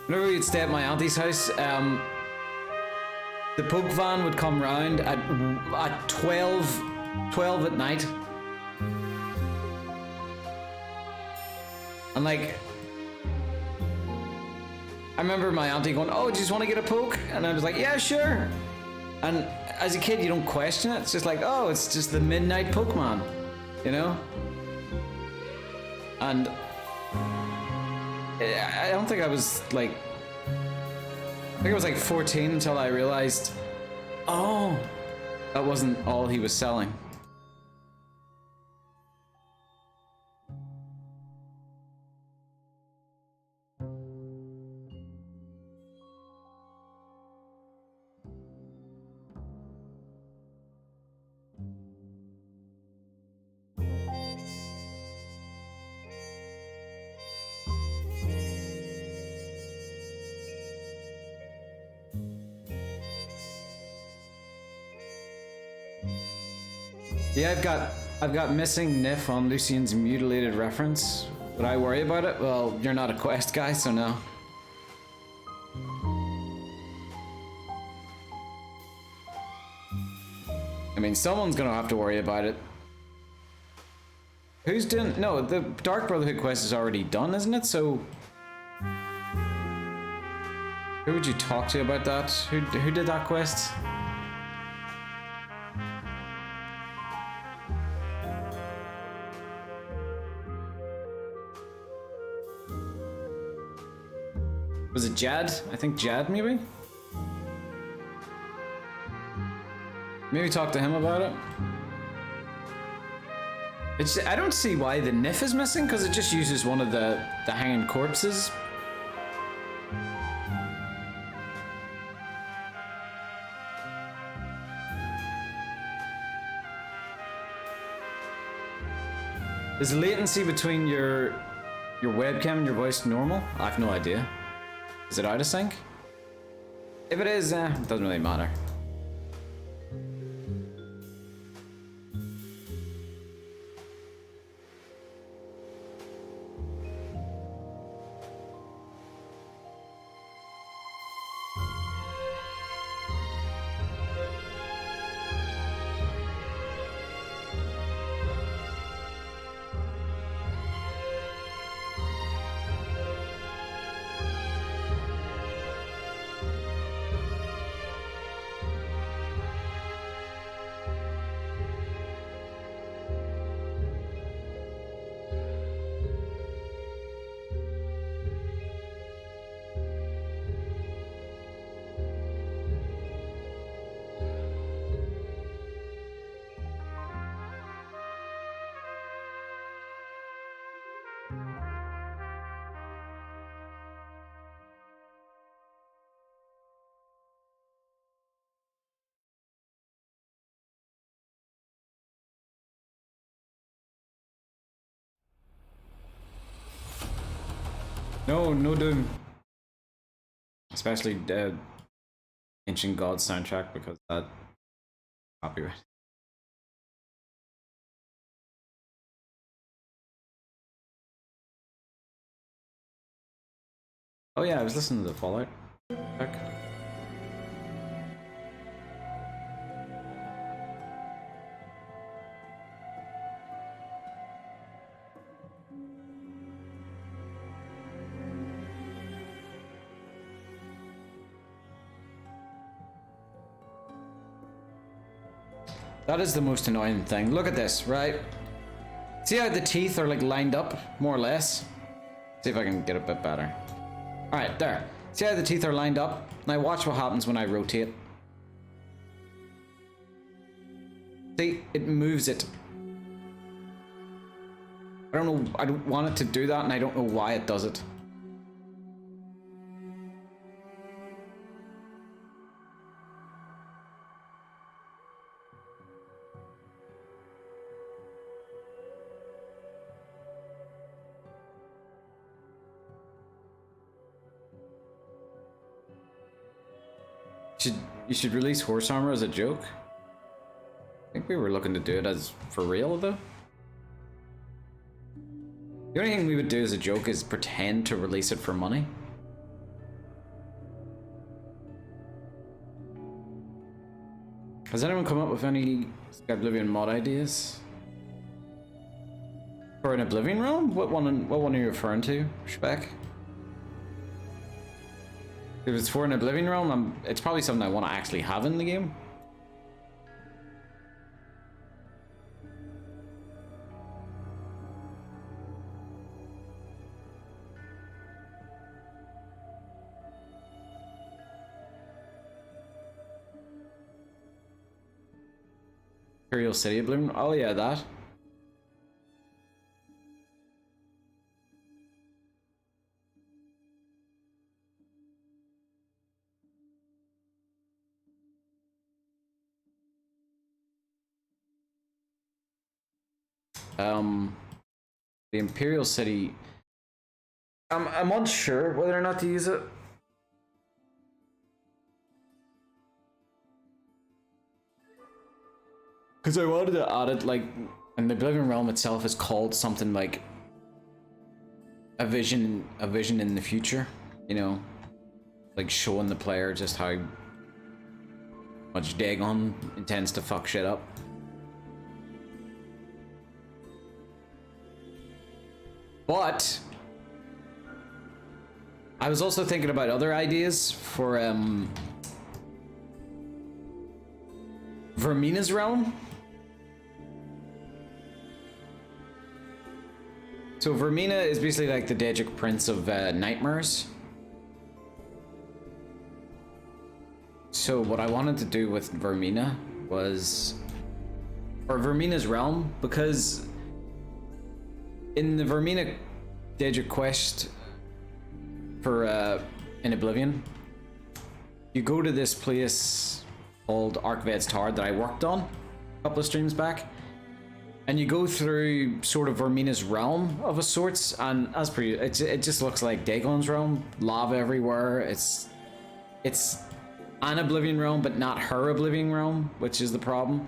Whenever we'd stay at my auntie's house, the poke van would come round at 12 at night. And like, I remember my auntie going, "Oh, do you just want to get a poke?" And I was like, "Yeah, sure." And as a kid, you don't question it. It's just like, oh, it's just the midnight Pokemon, you know? And I don't think I was like, I think I was like 14 until I realized, oh, that wasn't all he was selling. Yeah, I've got missing Nif on Lucian's mutilated reference. Would I worry about it? Well, you're not a quest guy, so no. I mean, someone's gonna have to worry about it. Who's doing? No, the Dark Brotherhood quest is already done, isn't it? So who would you talk to about that? Who did that quest? Was it Jad? I think Jad, maybe? Maybe talk to him about it. I don't see why the Nif is missing, because it just uses one of the hanging corpses. Is latency between your webcam and your voice normal? I have no idea. Is it out of sync? If it is, it doesn't really matter. No Doom. Especially Ancient Gods soundtrack, because that copyright. Oh yeah, I was listening to the Fallout track. That is the most annoying thing. Look at this, right? See how the teeth are like lined up, more or less? See if I can get a bit better. Alright, there. See how the teeth are lined up? Now watch what happens when I rotate. See, it moves it. I don't know, I don't want it to do that and I don't know why it does it. You should release horse armor as a joke. I think we were looking to do it as for real though. The only thing we would do as a joke is pretend to release it for money. Has anyone come up with any Skyblivion mod ideas? For an Oblivion realm? What one are you referring to, Spec? If it's for an Oblivion realm, it's probably something I want to actually have in the game. Imperial City Oblivion? Oh yeah, that. The Imperial City. I'm unsure whether or not to use it. Because I wanted to add it, like, and the Oblivion realm itself is called something like a vision in the future, you know, like showing the player just how much Dagon intends to fuck shit up. But I was also thinking about other ideas for Vermina's realm. So Vermina is basically like the Daedric Prince of nightmares. So what I wanted to do with Vermina was, or Vermina's realm, because in the Vermina Daedric quest for in Oblivion, you go to this place called Archved's Tower that I worked on a couple of streams back, and you go through sort of Vermina's realm of a sorts, and as per it just looks like Dagon's realm, lava everywhere. It's an Oblivion realm, but not her Oblivion realm, which is the problem.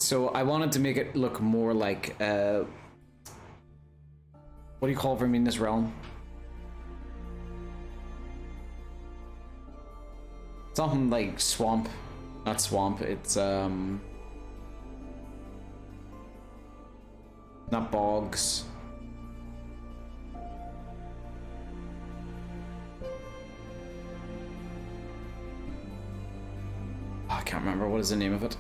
So I wanted to make it look more like what do you call Vermina's realm? Something like swamp, not swamp. It's not bogs. I can't remember what is the name of it.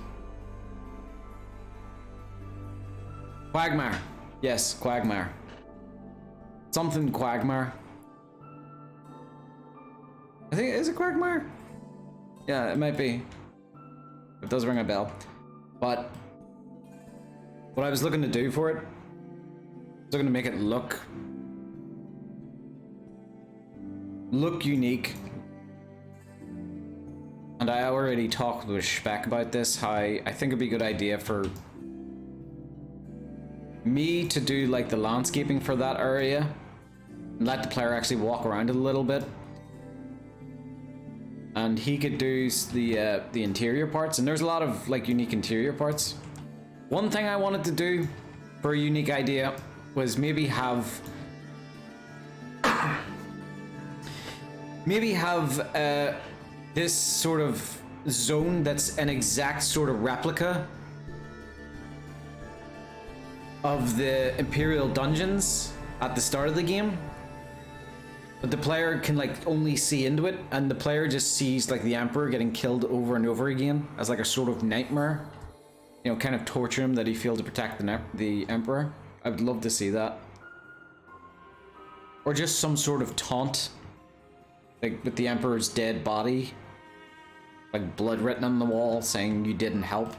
Quagmire. Yes, Quagmire. Something Quagmire. I think, is it Quagmire? Yeah, it might be. It does ring a bell. But what I was looking to do for it, I was looking to make it look unique. And I already talked with Spec about this, how I think it'd be a good idea for me to do like the landscaping for that area and let the player actually walk around it a little bit, and he could do the interior parts, and there's a lot of like unique interior parts. One thing I wanted to do for a unique idea was maybe have this sort of zone that's an exact sort of replica of the Imperial dungeons at the start of the game, but the player can like only see into it, and the player just sees like the Emperor getting killed over and over again as like a sort of nightmare, you know, kind of torture him that he failed to protect the Emperor. I would love to see that. Or just some sort of taunt. Like with the Emperor's dead body. Like blood written on the wall saying you didn't help.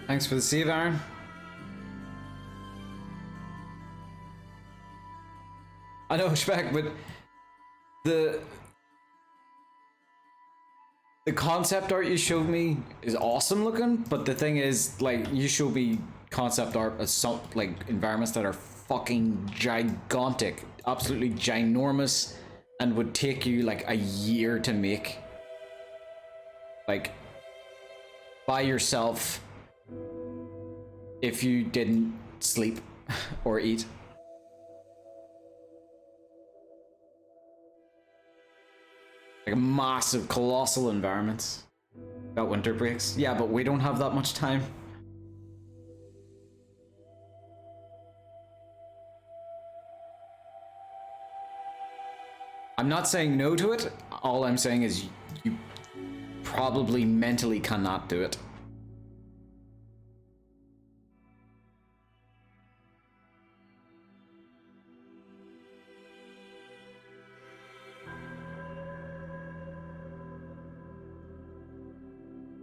Thanks for the save, Aaron. I know, Shpek, but the concept art you showed me is awesome looking, but the thing is, like, you showed me concept art of some, like, environments that are fucking gigantic, absolutely ginormous, and would take you, like, a year to make. Like, by yourself, if you didn't sleep or eat. Like massive, colossal environments. Got winter breaks. Yeah, but we don't have that much time. I'm not saying no to it. All I'm saying is you probably mentally cannot do it.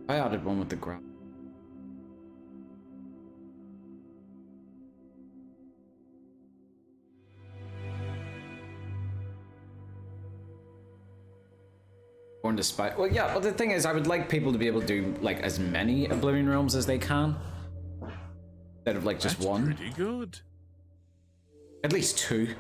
I added one with the grab. Born to spy. Well, yeah, but the thing is, I would like people to be able to do like as many Oblivion realms as they can, instead of like just That's one. Pretty good. At least two.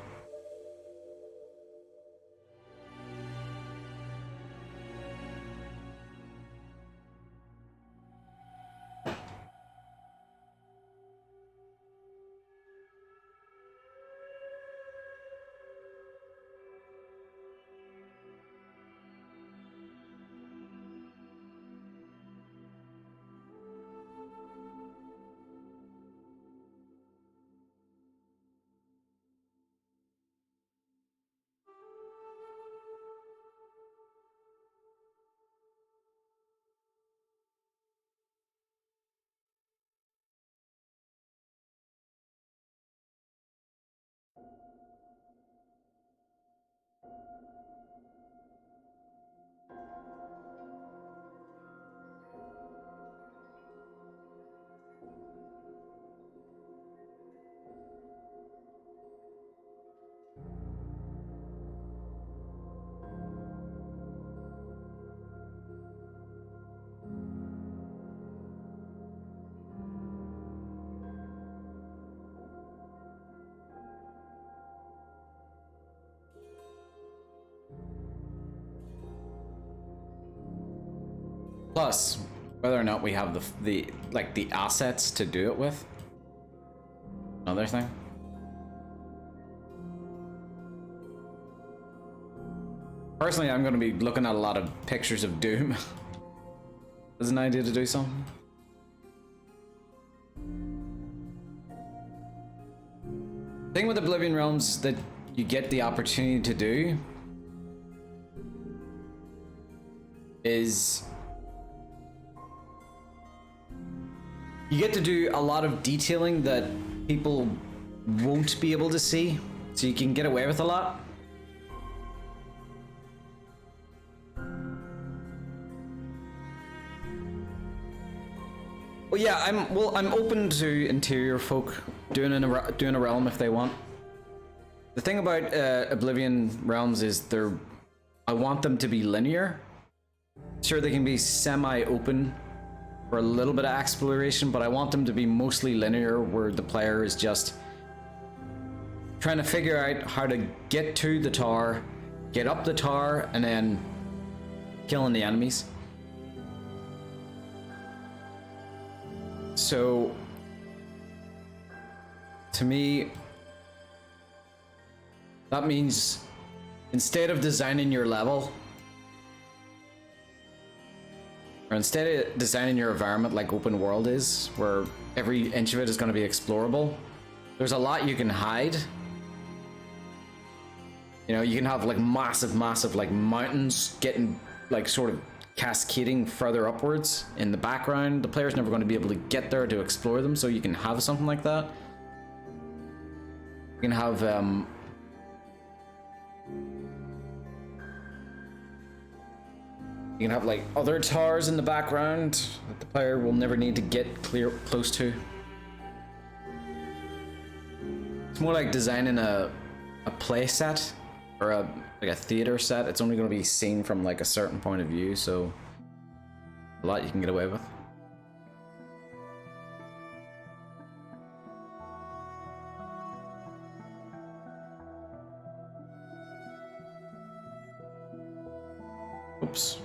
Plus, whether or not we have the assets to do it with. Another thing. Personally, I'm going to be looking at a lot of pictures of Doom as an idea to do something. Thing with Oblivion Realms that you get the opportunity to do is you get to do a lot of detailing that people won't be able to see, so you can get away with a lot. Well, yeah, I'm open to interior folk doing a realm if they want. The thing about Oblivion realms is I want them to be linear. Sure, they can be semi-open for a little bit of exploration, but I want them to be mostly linear, where the player is just trying to figure out how to get to the tower, get up the tower, and then killing the enemies. So, to me, that means instead of designing your level, or instead of designing your environment like open world is, where every inch of it is going to be explorable, there's a lot you can hide. You know, you can have like massive like mountains getting like sort of cascading further upwards in the background. The player's never going to be able to get there to explore them, so you can have something like that. You can have like other towers in the background that the player will never need to get close to. It's more like designing a play set or like a theater set. It's only going to be seen from like a certain point of view, so a lot you can get away with. Oops.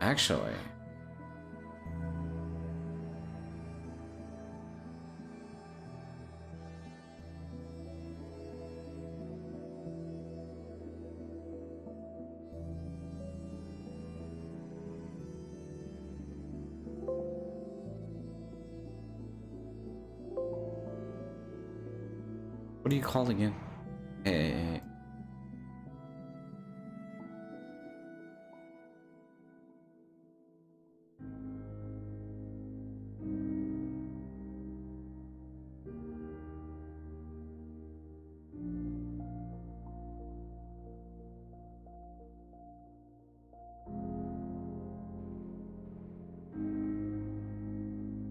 Actually, what are you called again?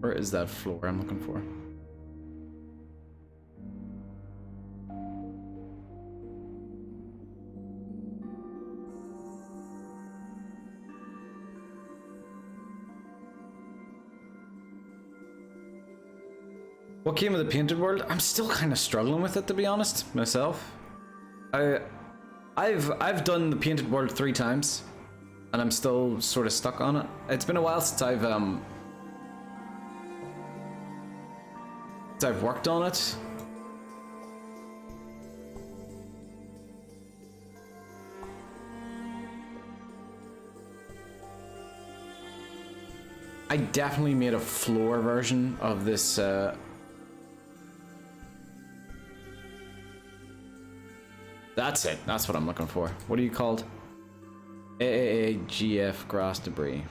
Where is that floor I'm looking for? What came of the painted world? I'm still kind of struggling with it, to be honest, myself. I've done the painted world 3 times, and I'm still sort of stuck on it. It's been a while since I've worked on it. I definitely made a floor version of this that's it. That's what I'm looking for. What are you called? AAAGF grass debris.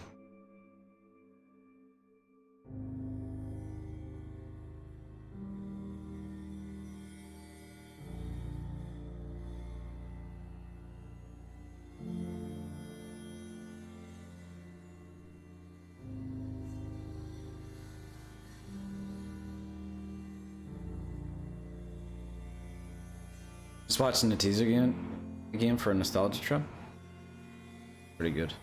Just watching the teaser again for a nostalgia trip. Pretty good.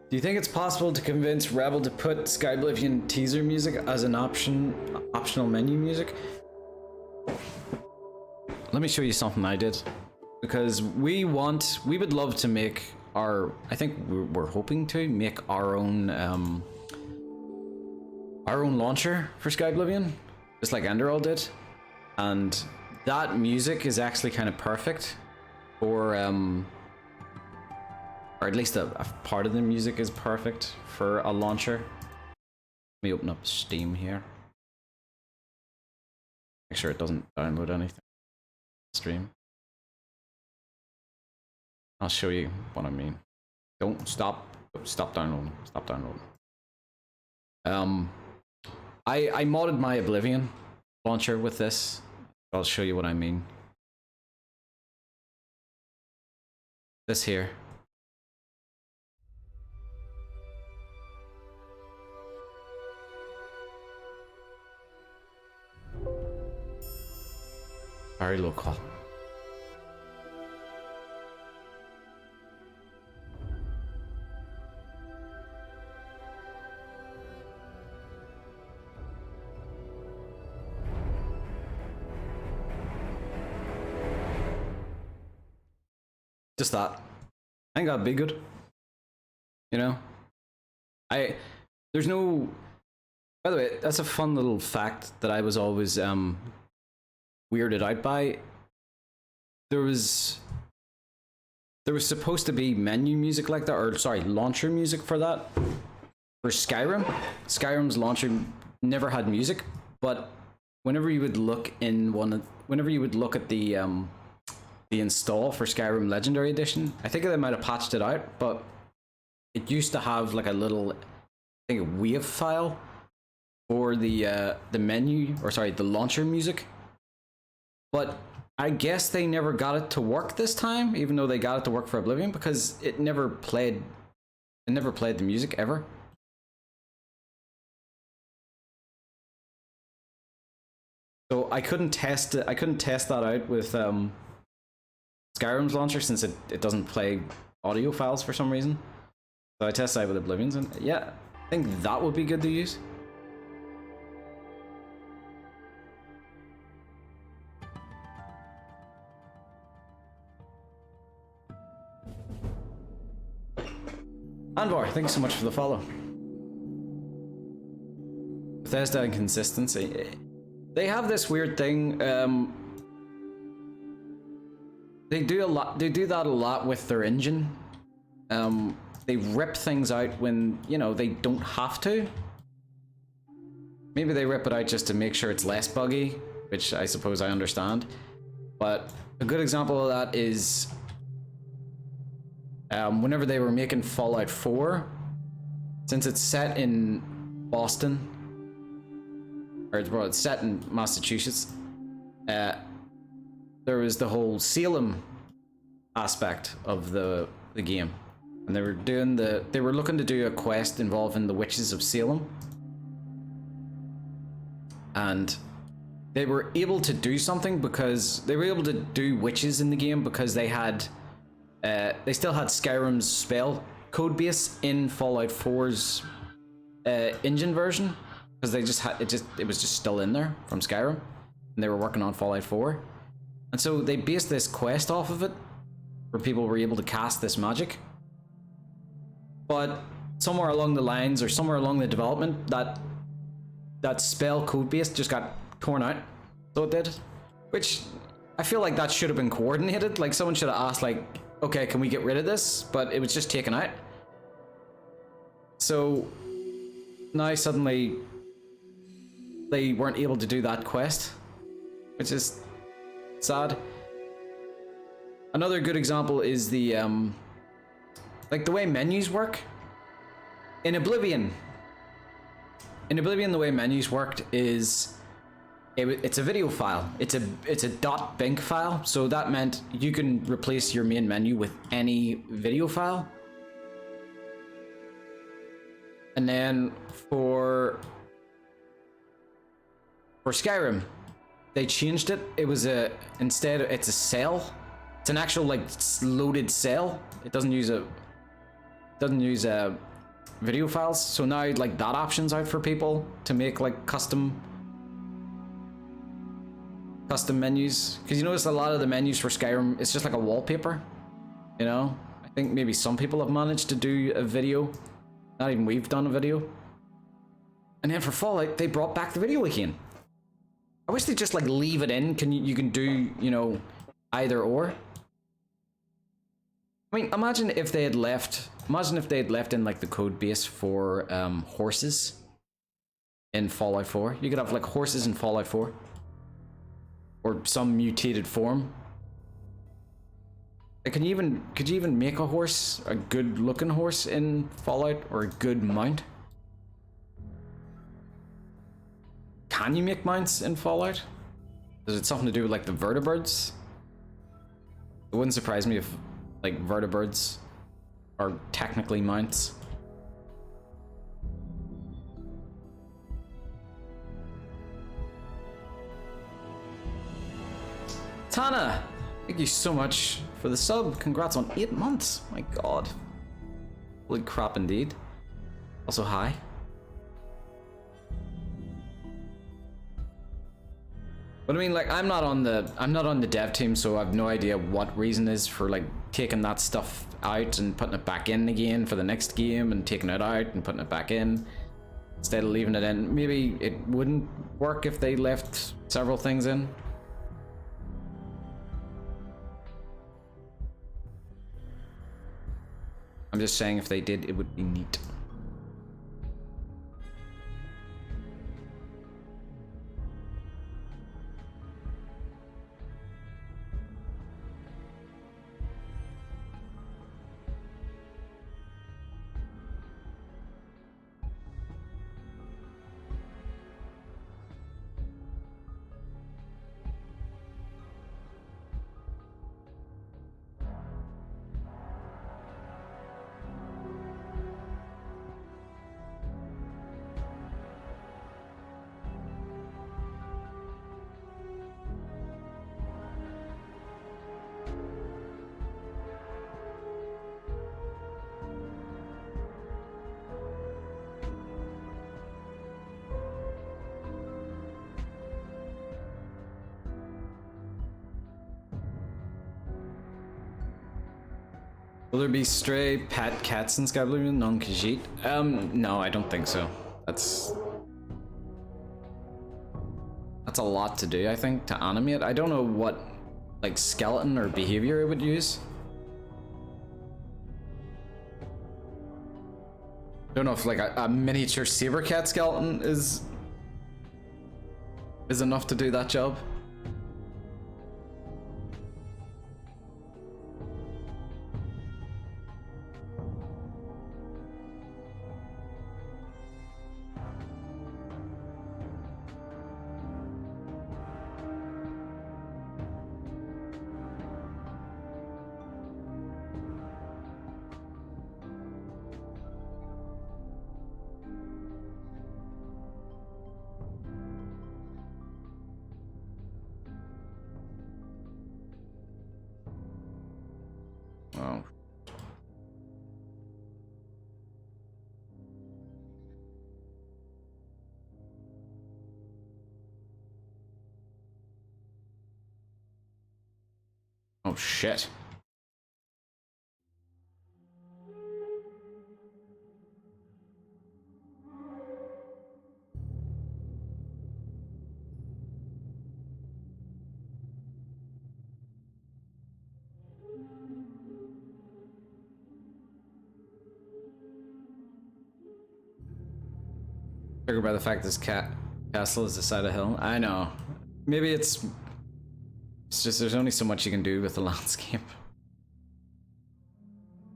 Do you think it's possible to convince Rebel to put Skyblivion teaser music as an optional menu music? Let me show you something I did. Because we would love to make our, I think we're hoping to make our own launcher for Skyblivion, just like Enderal did. And that music is actually kind of perfect for, or at least a part of the music is perfect for a launcher. Let me open up Steam here. Make sure it doesn't download anything. Stream. I'll show you what I mean. Don't stop downloading. Stop downloading. I modded my Oblivion launcher with this. I'll show you what I mean. This here. Very local. Just that. I think that'd be good. You know? There's no... By the way, that's a fun little fact that I was always weirded out by. There was supposed to be menu music like that, or sorry, launcher music for that. For Skyrim. Skyrim's launcher never had music, but whenever you would look in whenever you would look at the install for Skyrim Legendary Edition, I think they might have patched it out, but it used to have like a little, I think, a WAV file for the menu, or sorry, the launcher music. But I guess they never got it to work this time, even though they got it to work for Oblivion, because it never played the music ever. So I couldn't test it. I couldn't test that out with Skyrim's launcher, since it doesn't play audio files for some reason. So I tested it with Oblivion's, and yeah, I think that would be good to use. Anvar, thank you so much for the follow. Bethesda inconsistency. They have this weird thing. They do that a lot with their engine. They rip things out when, you know, they don't have to. Maybe they rip it out just to make sure it's less buggy, which I suppose I understand. But a good example of that is whenever they were making Fallout 4, since it's set in Boston, or it's set in Massachusetts, there was the whole Salem aspect of the game, and they were looking to do a quest involving the witches of Salem, and they were able to do something because they were able to do witches in the game because they had they still had Skyrim's spell code base in Fallout 4's engine version, because they just had it was just still in there from Skyrim, and they were working on Fallout 4, and so they based this quest off of it, where people were able to cast this magic. But somewhere along the lines, or somewhere along the development, that spell code base just got torn out. So it did, which I feel like that should have been coordinated. Like, someone should have asked, like, okay, can we get rid of this? But it was just taken out. So now suddenly they weren't able to do that quest, which is sad. Another good example is the like the way menus work in Oblivion. In Oblivion, the way menus worked is it's a video file. It's a .binc file, so that meant you can replace your main menu with any video file. And then for Skyrim, they changed it. It was instead it's a cell. It's an actual, like, loaded cell. It doesn't use video files. So now like that option's out for people to make like custom menus. Because you notice a lot of the menus for Skyrim, it's just like a wallpaper. You know? I think maybe some people have managed to do a video. Not even we've done a video. And then for Fallout, they brought back the video again. I wish they'd just like leave it in. You can do, you know, either or. I mean, imagine if they had left in like the code base for horses in Fallout 4. You could have like horses in Fallout 4. Or some mutated form. Like, could you even make a horse, a good looking horse in Fallout, or a good mount? Can you make mounts in Fallout? Does it something to do with like the vertibirds? It wouldn't surprise me if like vertibirds are technically mounts. Tana, thank you so much for the sub. Congrats on 8 months. My god. Holy crap indeed. Also hi. But I mean, like, I'm not on the dev team, so I have no idea what reason is for like taking that stuff out and putting it back in again for the next game, and taking it out and putting it back in instead of leaving it in. Maybe it wouldn't work if they left several things in. I'm just saying if they did, it would be neat. Will there be stray pet cats in Skyblivion? Non-Khajiit? No, I don't think so. That's a lot to do, I think, to animate. I don't know what, like, skeleton or behavior it would use. Don't know if, like, a miniature saber cat skeleton is enough to do that job. Oh. Oh shit. Triggered by the fact this castle is the side of a hill. I know. Maybe it's just there's only so much you can do with the landscape.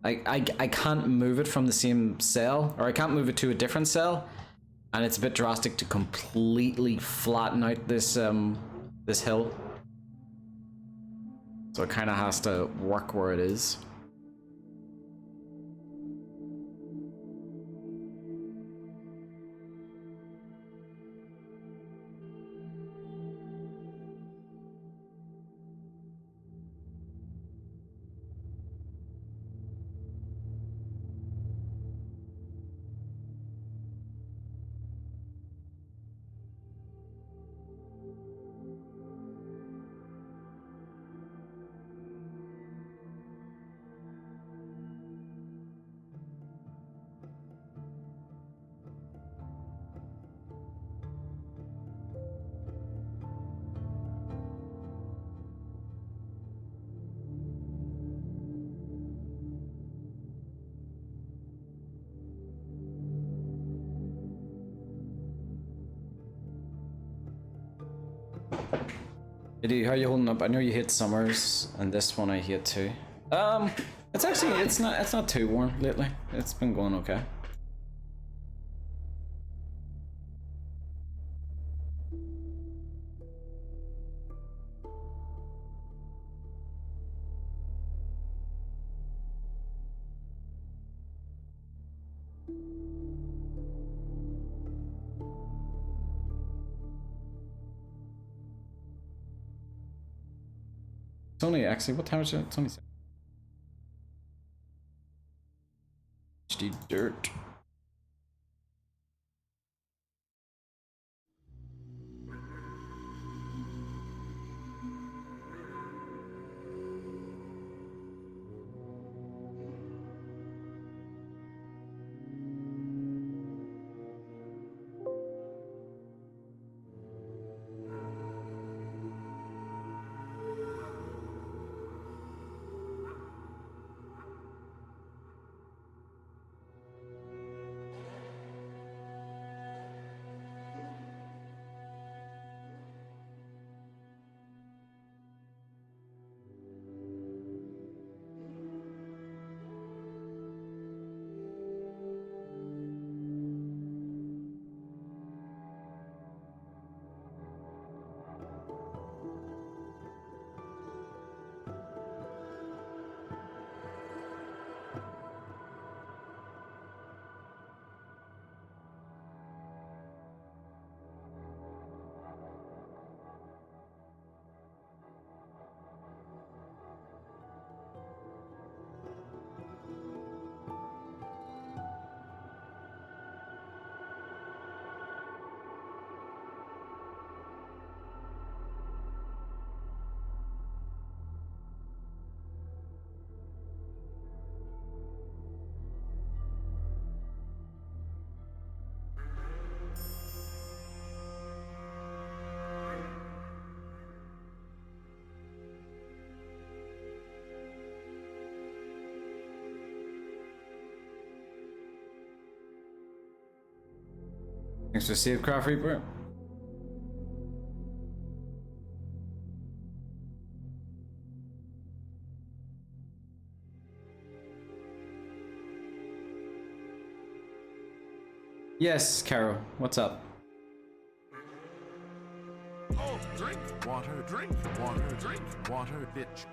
I can't move it from the same cell, or I can't move it to a different cell, and it's a bit drastic to completely flatten out this this hill. So it kind of has to work where it is. Eddie, how you holding up? I know you hate summers, and this one I hate too. It's actually it's not too warm lately. It's been going okay. It's only actually what time is it? It's only HD dirt. Thanks for save Craft Reaper. Yes, Carol, what's up? Oh, drink water, drink water, drink water, bitch.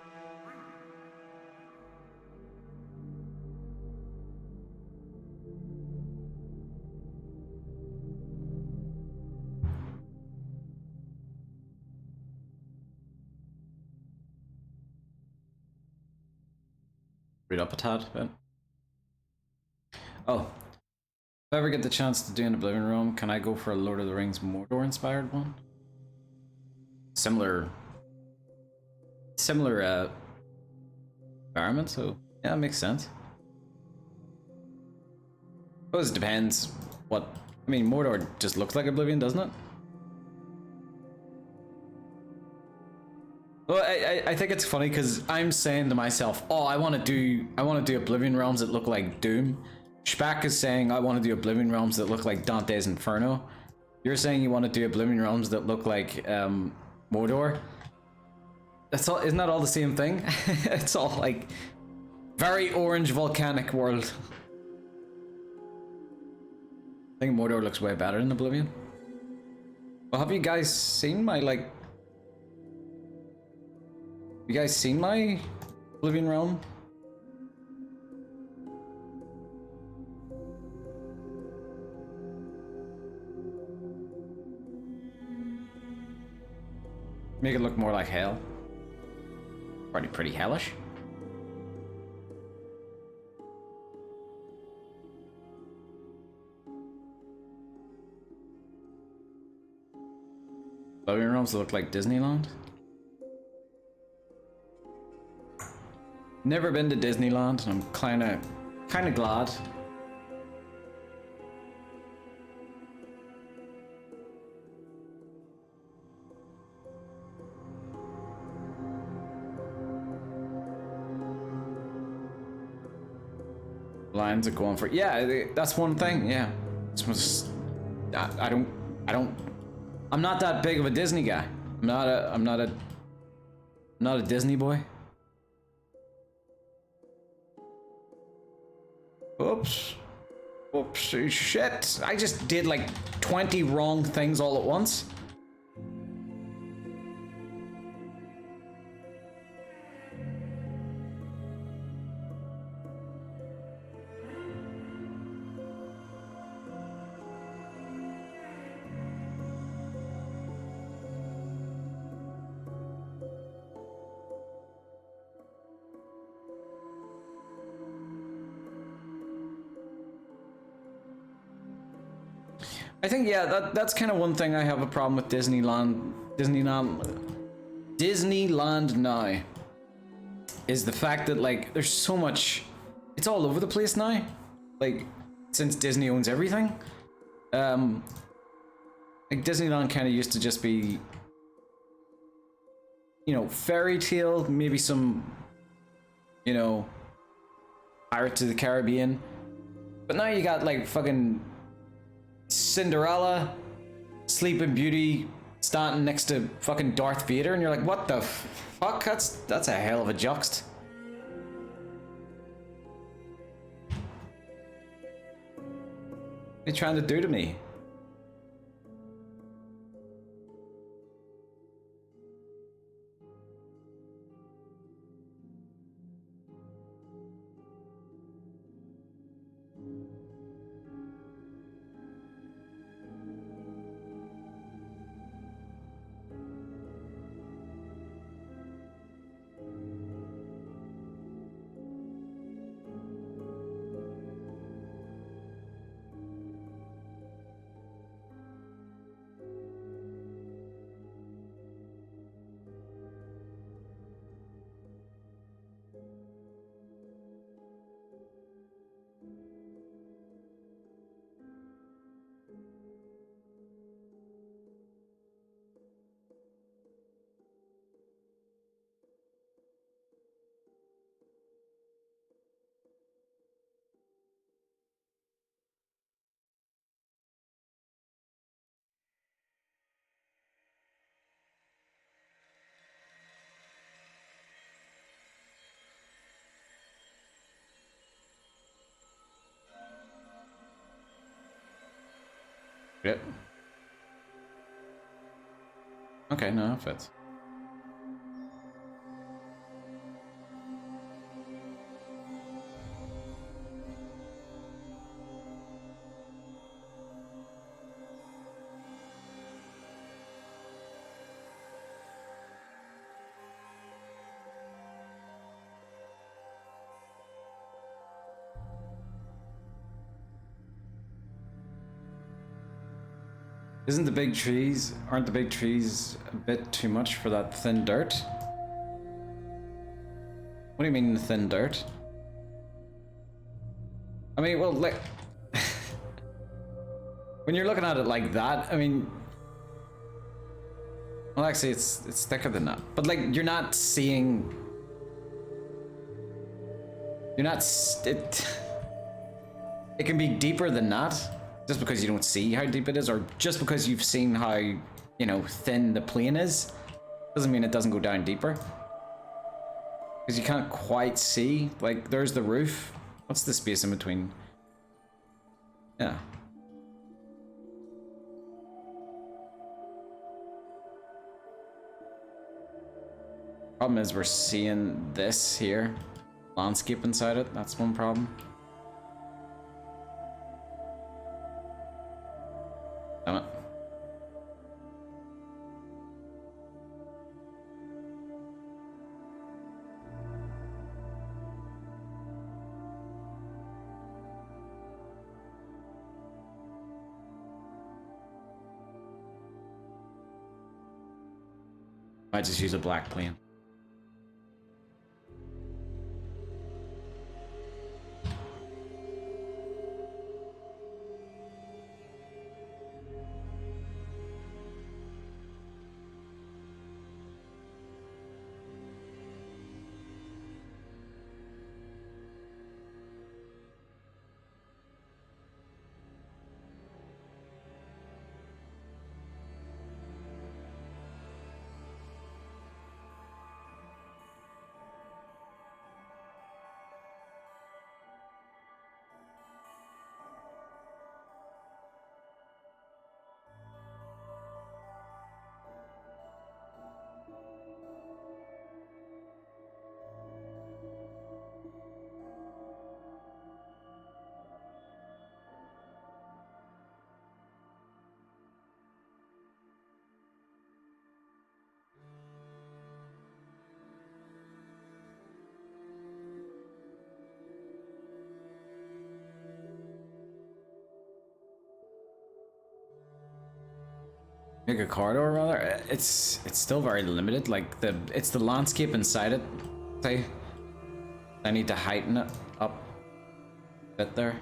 Read up a tad, but oh, if I ever get the chance to do an Oblivion realm, can I go for a Lord of the Rings Mordor inspired one? Similar environment, so yeah, it makes sense. I suppose it depends what, I mean, Mordor just looks like Oblivion, doesn't it? Well, I think it's funny because I'm saying to myself, oh, I want to do Oblivion realms that look like Doom. Shpak is saying I want to do Oblivion realms that look like Dante's Inferno. You're saying you want to do Oblivion realms that look like Mordor. That's all. Isn't that all the same thing? It's all like very orange volcanic world. I think Mordor looks way better than Oblivion. Well, have you guys seen my like? You guys seen my Oblivion realm? Make it look more like hell. Already pretty hellish. Oblivion realms look like Disneyland. Never been to Disneyland, and I'm kinda glad. Lions are going for, yeah, that's one thing, yeah. This was, I'm not that big of a Disney guy. I'm not a Not a Disney boy. Oops. Oops, shit. I just did like 20 wrong things all at once. I think, yeah, that's kind of one thing I have a problem with Disneyland now, is the fact that, like, there's so much, it's all over the place now, like, since Disney owns everything. Like, Disneyland kind of used to just be, you know, fairy tale, maybe some, you know, Pirates of the Caribbean, but now you got, like, fucking Cinderella, Sleeping Beauty, standing next to fucking Darth Vader, and you're like, what the fuck? That's a hell of a juxt. What are you trying to do to me? Yep. Okay, no, that fits. Aren't the big trees a bit too much for that thin dirt? What do you mean thin dirt? I mean, well, like, when you're looking at it like that, I mean, well, actually, it's thicker than that. But like, you're not seeing. It can be deeper than that. Just because you don't see how deep it is, or just because you've seen how, you know, thin the plane is, doesn't mean it doesn't go down deeper. Because you can't quite see. Like, there's the roof. What's the space in between? Yeah. Problem is we're seeing this here. Landscape inside it. That's one problem. Damn it. I just use a black plane. make a corridor rather. It's still very limited. Like it's the landscape inside it. Say, I need to heighten it up a bit there.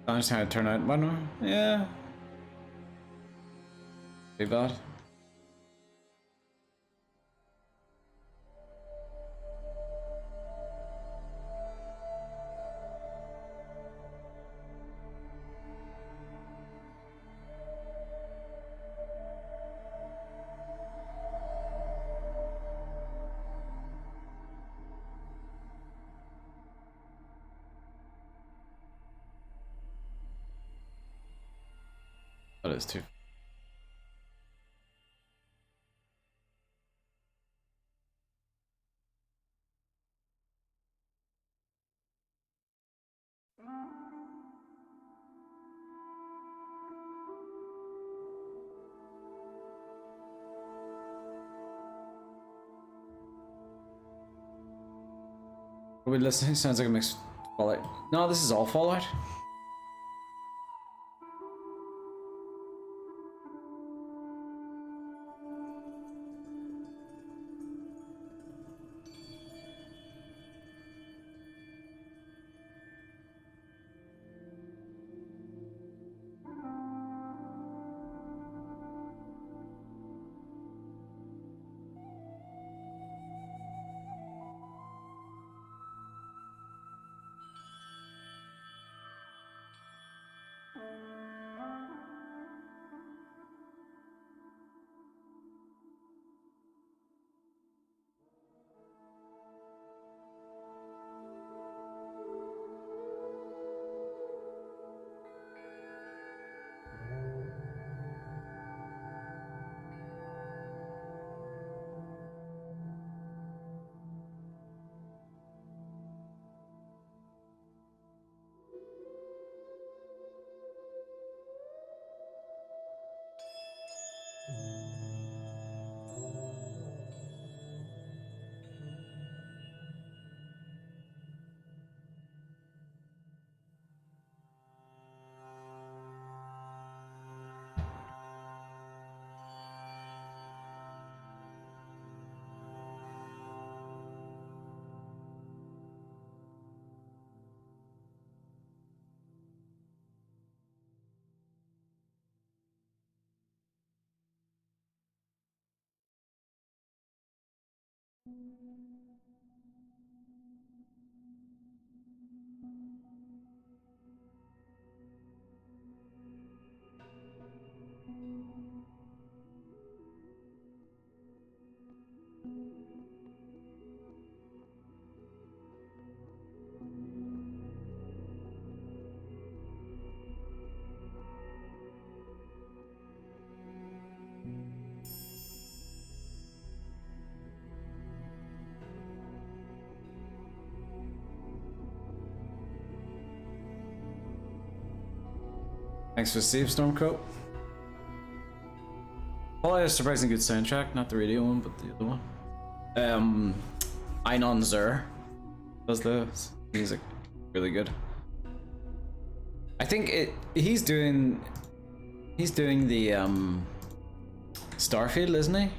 I just had to turn out one more. Yeah. Too bad. That is too. Are we listening? Sounds like a mix. Fallout. No, this is all Fallout. Thanks for Steve Stormcoat. Well, I had a surprisingly good soundtrack, not the radio one, but the other one. Einon Zur does the music really good. I think he's doing the Starfield, isn't he?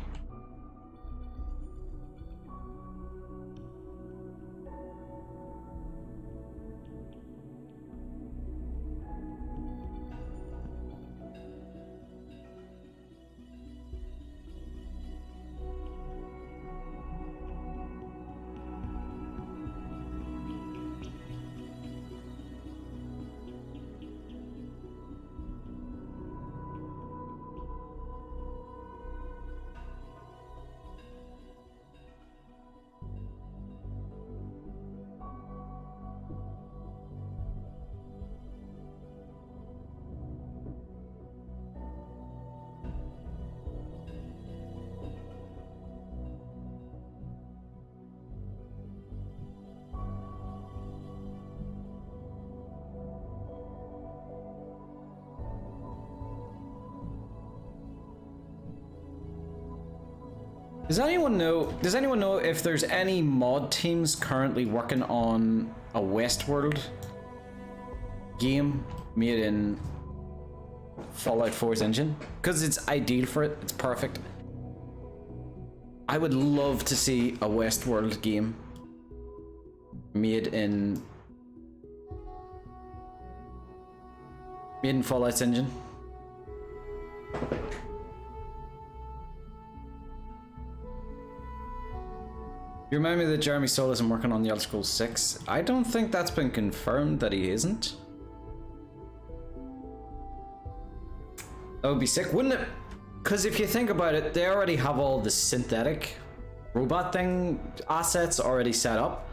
Does anyone know if there's any mod teams currently working on a Westworld game made in Fallout 4's engine? Because it's ideal for it, it's perfect. I would love to see a Westworld game made in Fallout's engine. You remind me that Jeremy Soule isn't working on the Elder Scrolls 6. I don't think that's been confirmed that he isn't. That would be sick, wouldn't it? Because if you think about it, they already have all the synthetic robot thing assets already set up.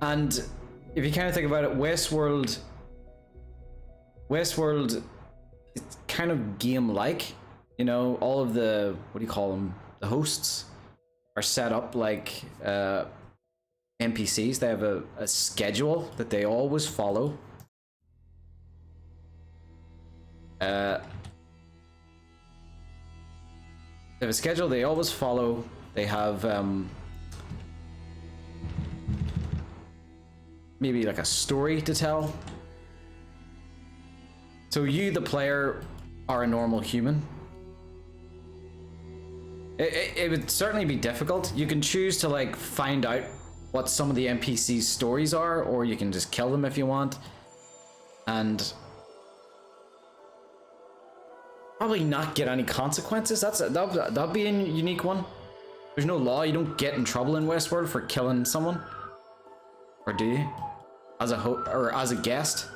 And if you kind of think about it, Westworld is kind of game-like. You know, all of the, what do you call them? The hosts are set up like NPCs. They have a schedule that they always follow. They have a schedule they always follow. They have maybe like a story to tell. So you, the player, are a normal human. It would certainly be difficult. You can choose to like find out what some of the NPC's stories are, or you can just kill them if you want. And probably not get any consequences. That'd be a unique one. There's no law. You don't get in trouble in Westworld for killing someone, or do you? As a guest.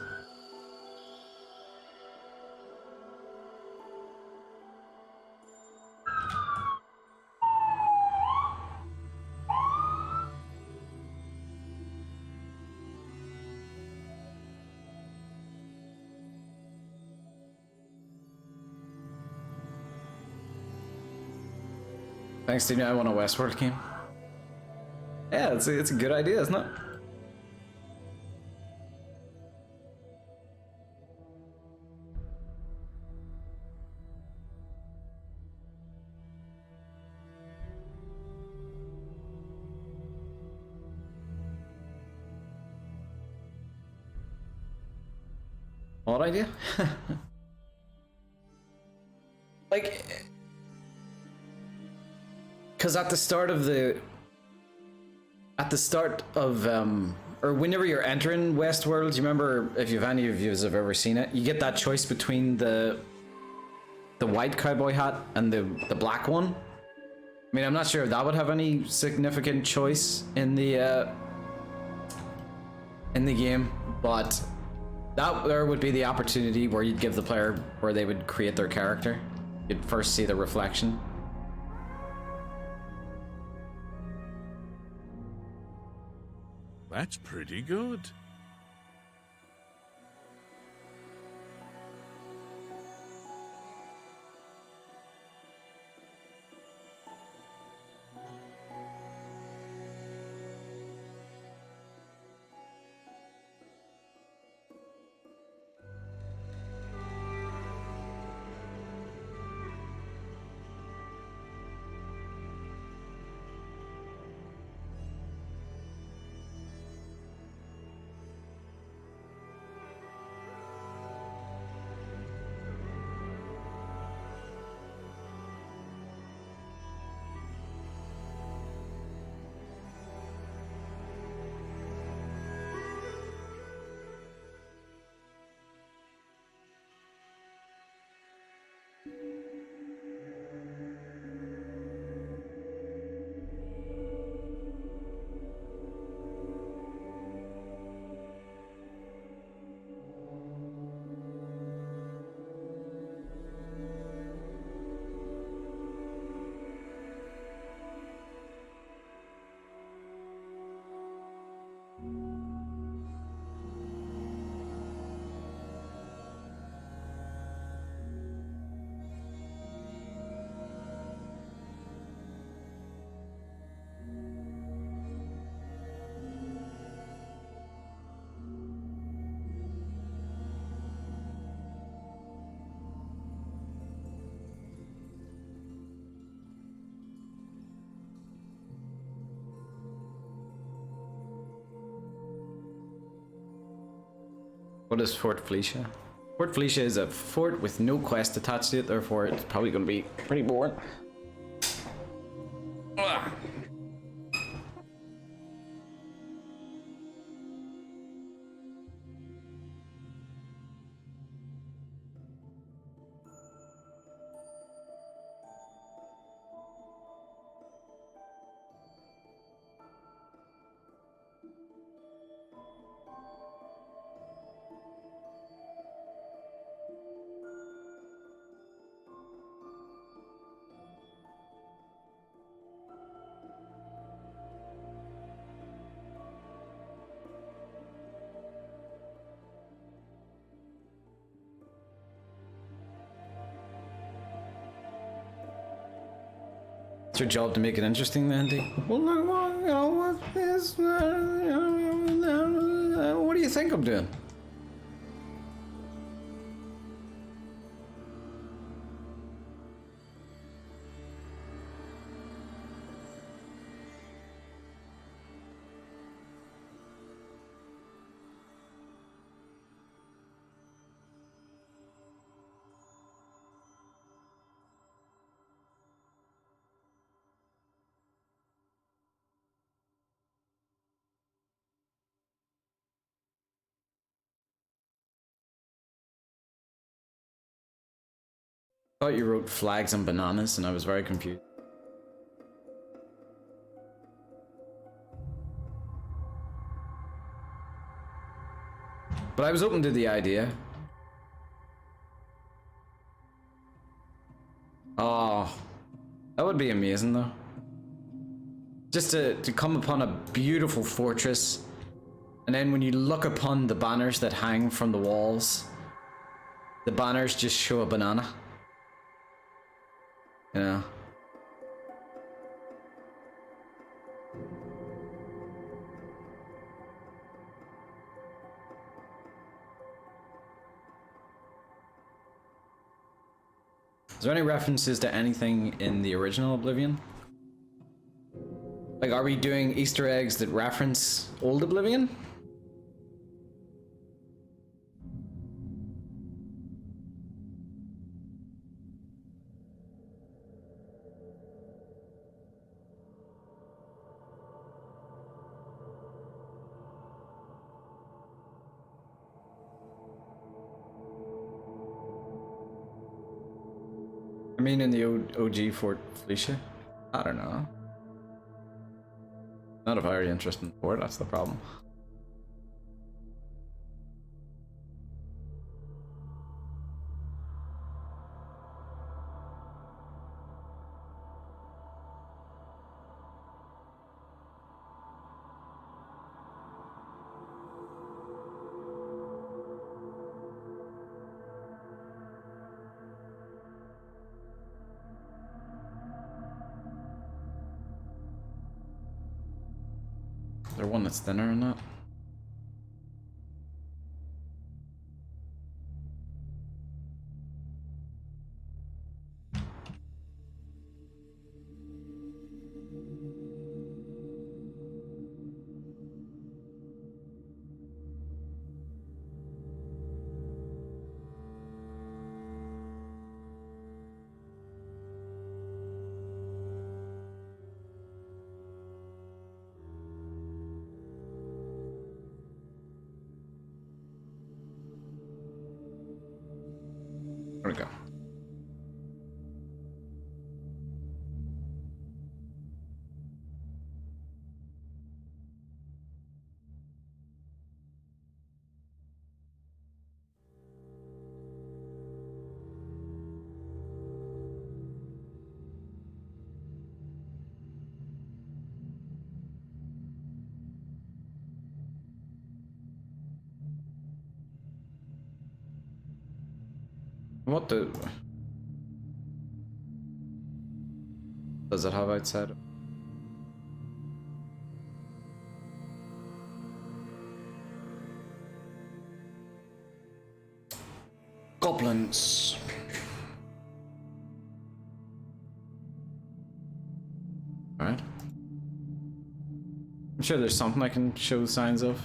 Thanks, Dina. I want a Westworld game. Yeah, it's a good idea, isn't it? What idea? Like, because at the start of or whenever you're entering Westworld, you remember, if you've any of you have ever seen it, you get that choice between the white cowboy hat and the black one. I mean, I'm not sure if that would have any significant choice in the game, but that there would be the opportunity where you'd give the player where they would create their character. You'd first see the reflection. That's pretty good. What is Fort Flecia? Fort Flecia is a fort with no quest attached to it, therefore it's probably going to be pretty boring. Ugh. It's your job to make it interesting, Andy. Well, look, what, you know, what is, what do you think I'm doing? I thought you wrote flags and bananas, and I was very confused. But I was open to the idea. Oh, that would be amazing, though. Just to come upon a beautiful fortress, and then when you look upon the banners that hang from the walls, the banners just show a banana. You know? Is there any references to anything in the original Oblivion? Like, are we doing Easter eggs that reference old Oblivion? I mean, in the OG Fort Flecia? I don't know. Not a very interesting fort, that's the problem. Is there one that's thinner or not? There we go. What the... Does it have outside? Goblins. Alright. I'm sure there's something I can show signs of.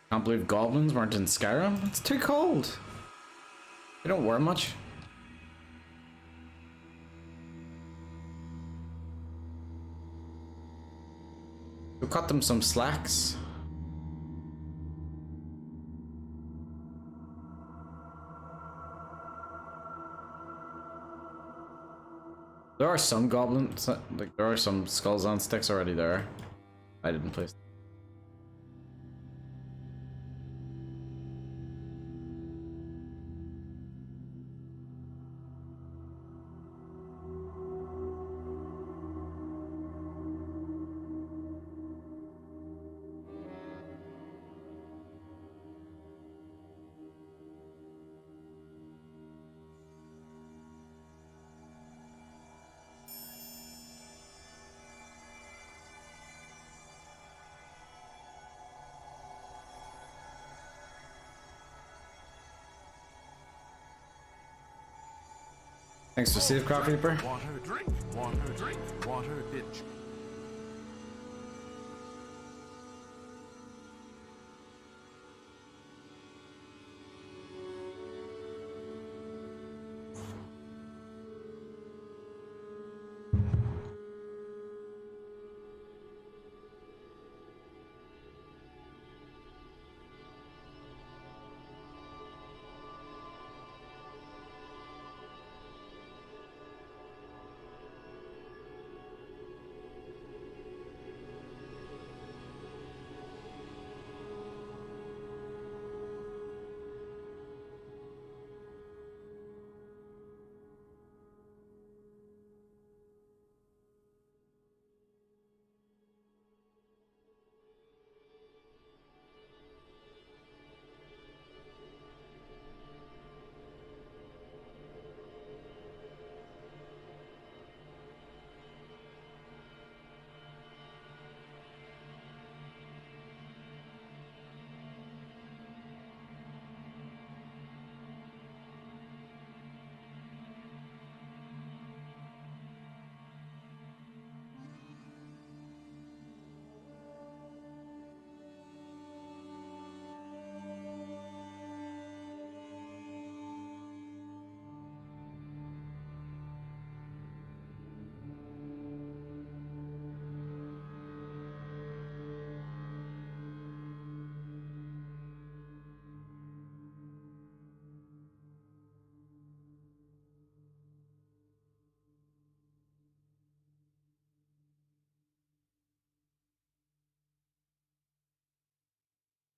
Can't believe goblins weren't in Skyrim. It's too cold. They don't wear much. We'll cut them some slacks. There are some goblins, like there are some skulls on sticks already there. I didn't place. Thanks for save, Craft Reaper. Water, drink, water, drink, water, ditch.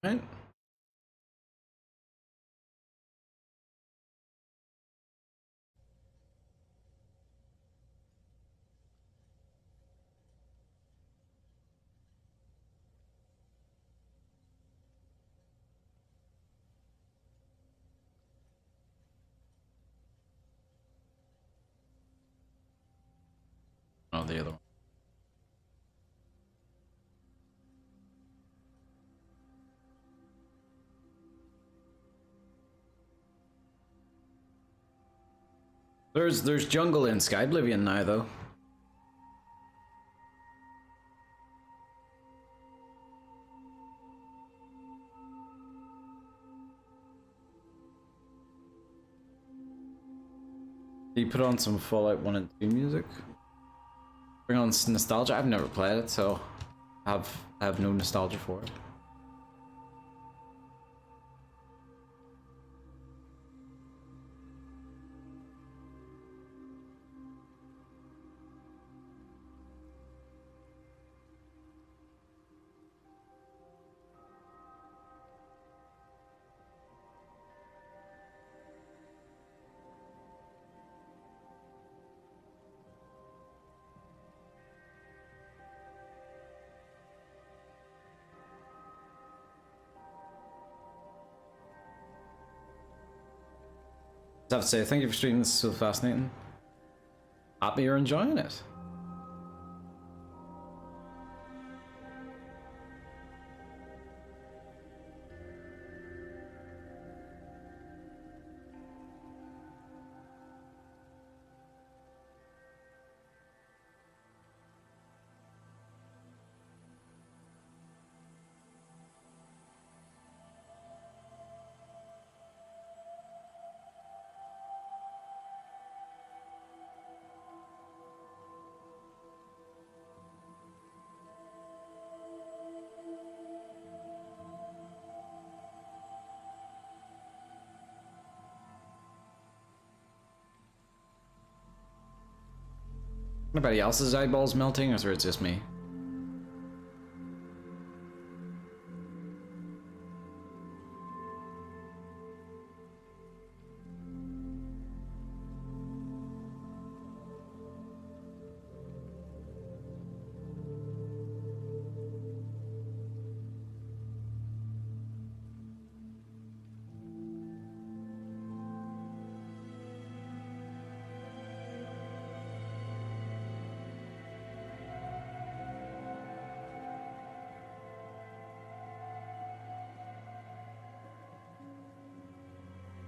Right? Oh, the other one. There's jungle in Skyblivion now though. You put on some Fallout 1 and 2 music. Bring on nostalgia. I've never played it, so I have no nostalgia for it. I have to say, thank you for streaming. This is so fascinating. Happy you're enjoying it. Anybody else's eyeballs melting, or is it just me?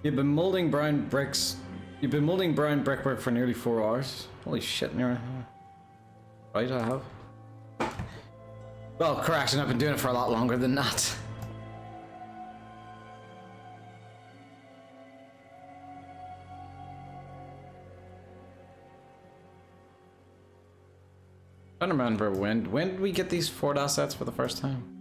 You've been molding brown bricks. You've been molding brown brickwork for nearly 4 hours. Holy shit, near. Right, I have. Well, correction, I've been doing it for a lot longer than that. I don't remember when did we get these Ford assets for the first time?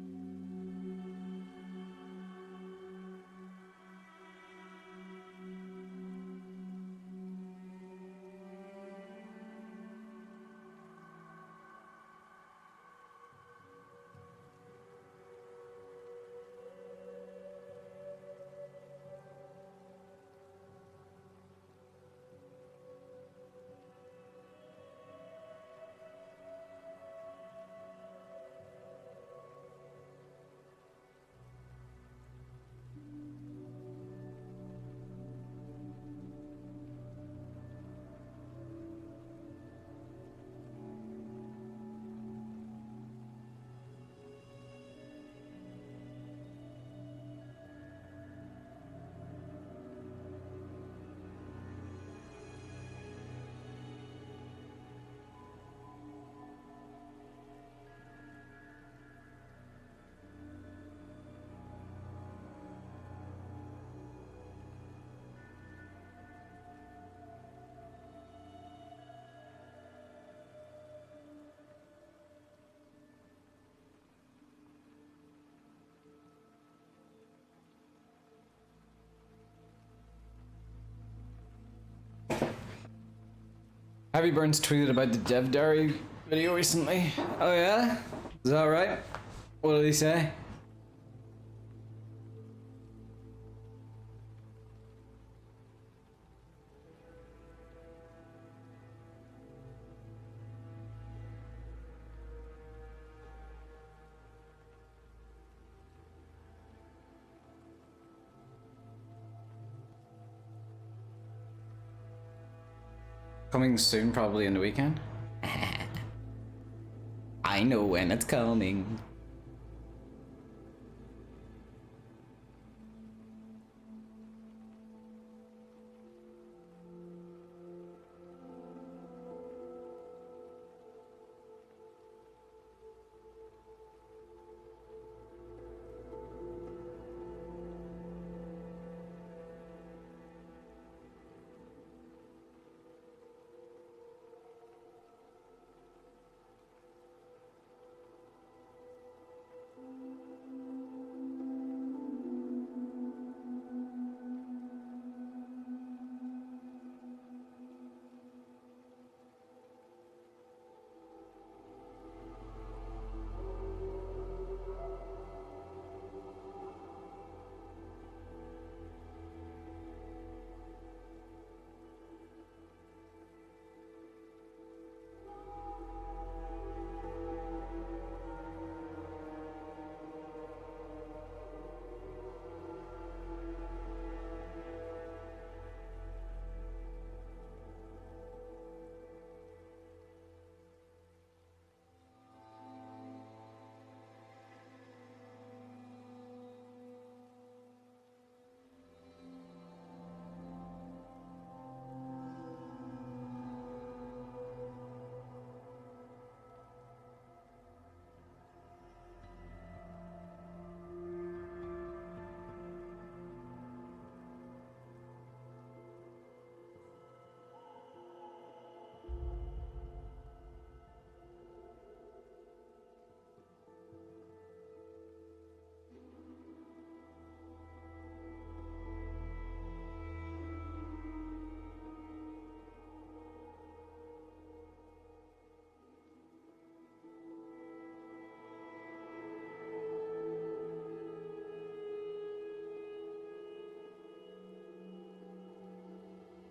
Heavy Burns tweeted about the Dev Diary video recently. Oh yeah? Is that right? What did he say? Coming soon, probably in the weekend. I know when it's coming.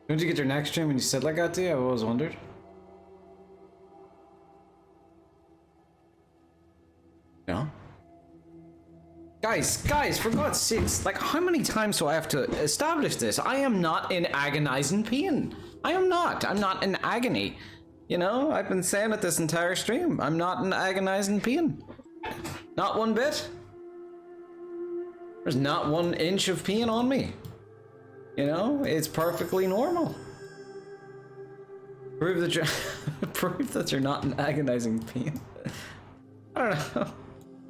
Don't you get your next stream when you said like that to you? I've always wondered. No? Guys, for God's sakes, like how many times do I have to establish this? I am not in agonizing pain. I am not. I'm not in agony. You know, I've been saying it this entire stream. I'm not in agonizing pain. Not one bit. There's not 1 inch of pain on me. You know, it's perfectly normal. Prove that you're prove that you're not in agonizing pain. I don't know.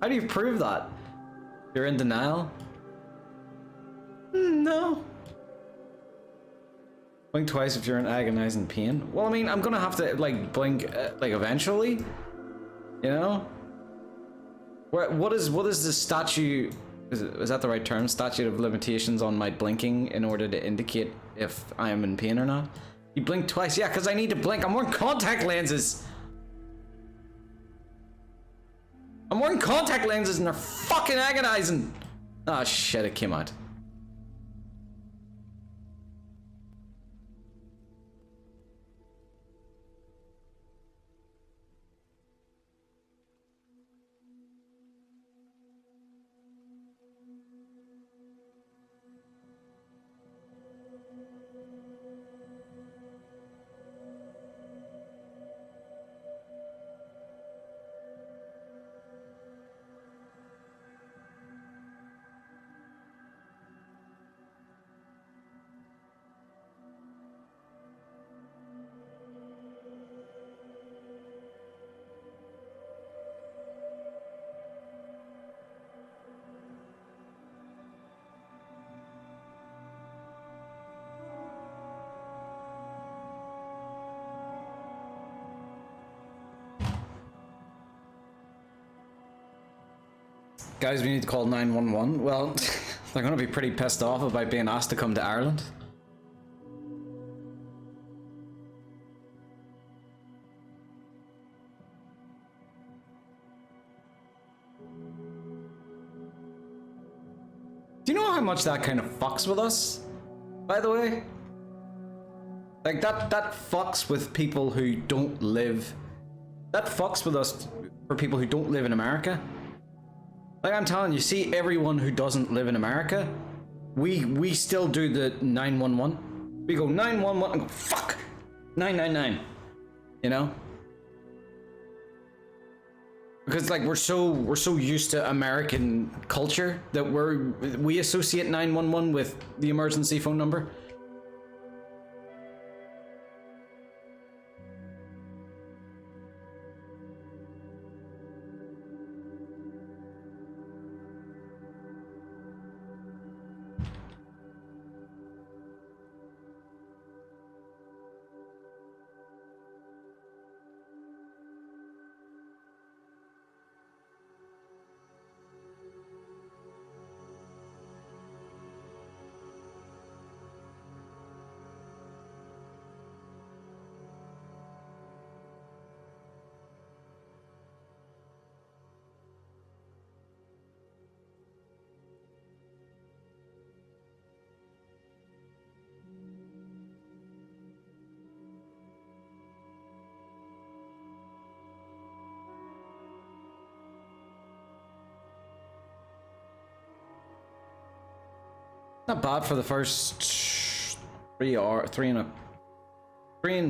How do you prove that? You're in denial? No. Blink twice if you're in agonizing pain. Well, I mean, I'm gonna have to like blink like eventually. You know. What is the statute? Is that the right term? Statute of limitations on my blinking in order to indicate if I am in pain or not? You blink twice, yeah, because I need to blink. I'm wearing contact lenses. I'm wearing contact lenses and they're fucking agonizing. Ah, shit, it came out. Guys, we need to call 911. Well, they're gonna be pretty pissed off about being asked to come to Ireland. Do you know how much that kind of fucks with us? By the way? Like that fucks with people who don't live. That fucks with us for people who don't live in America. Like I'm telling you, see everyone who doesn't live in America, we still do the 911. We go 911 and go fuck 999. You know? Because like we're so used to American culture that we associate 911 with the emergency phone number. Not bad for the first 3 and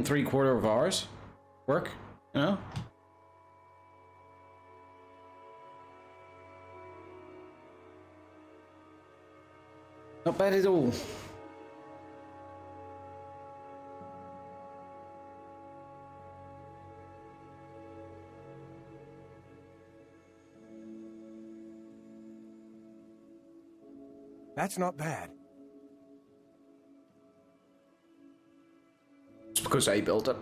3.75 hours work, you know? Not bad at all. That's not bad. It's because I built it.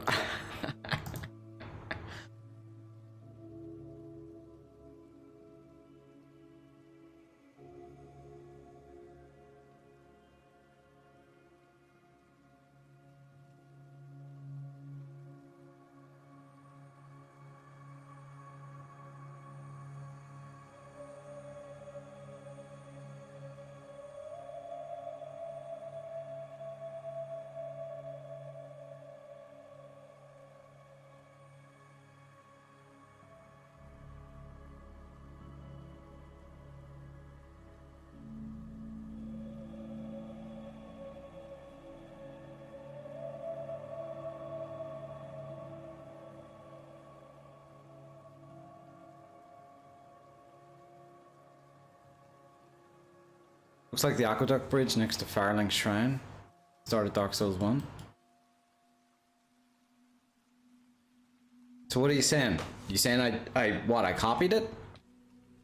Looks like the aqueduct bridge next to Firelink Shrine. Started Dark Souls 1. So what are you saying? You saying I copied it?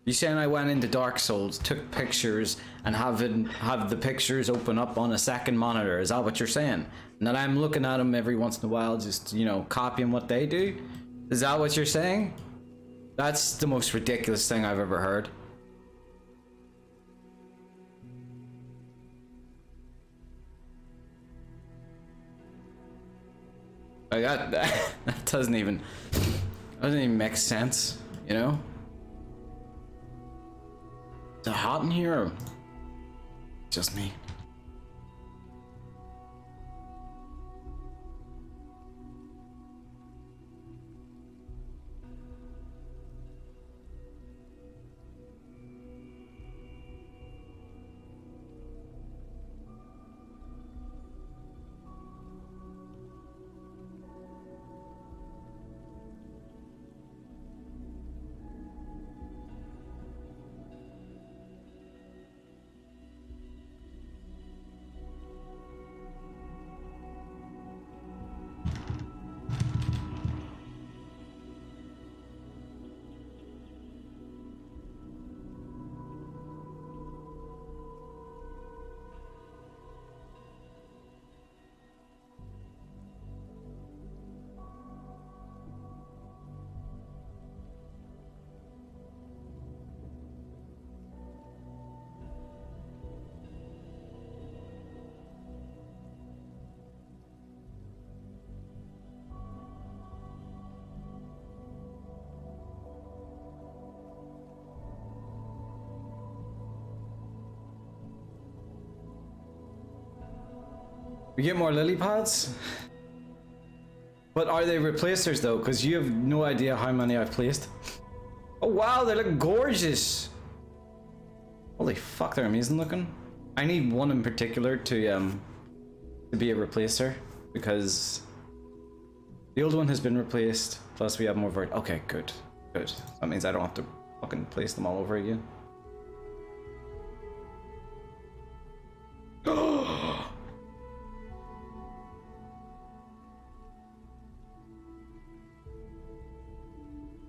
You saying I went into Dark Souls, took pictures, and have the pictures open up on a second monitor? Is that what you're saying? And that I'm looking at them every once in a while, just, you know, copying what they do? Is that what you're saying? That's the most ridiculous thing I've ever heard. Like that doesn't even make sense, you know? Is it hot in here or just me? We get more lily pads? But are they replacers though? Because you have no idea how many I've placed. Oh wow, they look gorgeous! Holy fuck, they're amazing looking. I need one in particular to be a replacer, because the old one has been replaced, plus we have more vert. Okay, good. Good. That means I don't have to fucking place them all over again.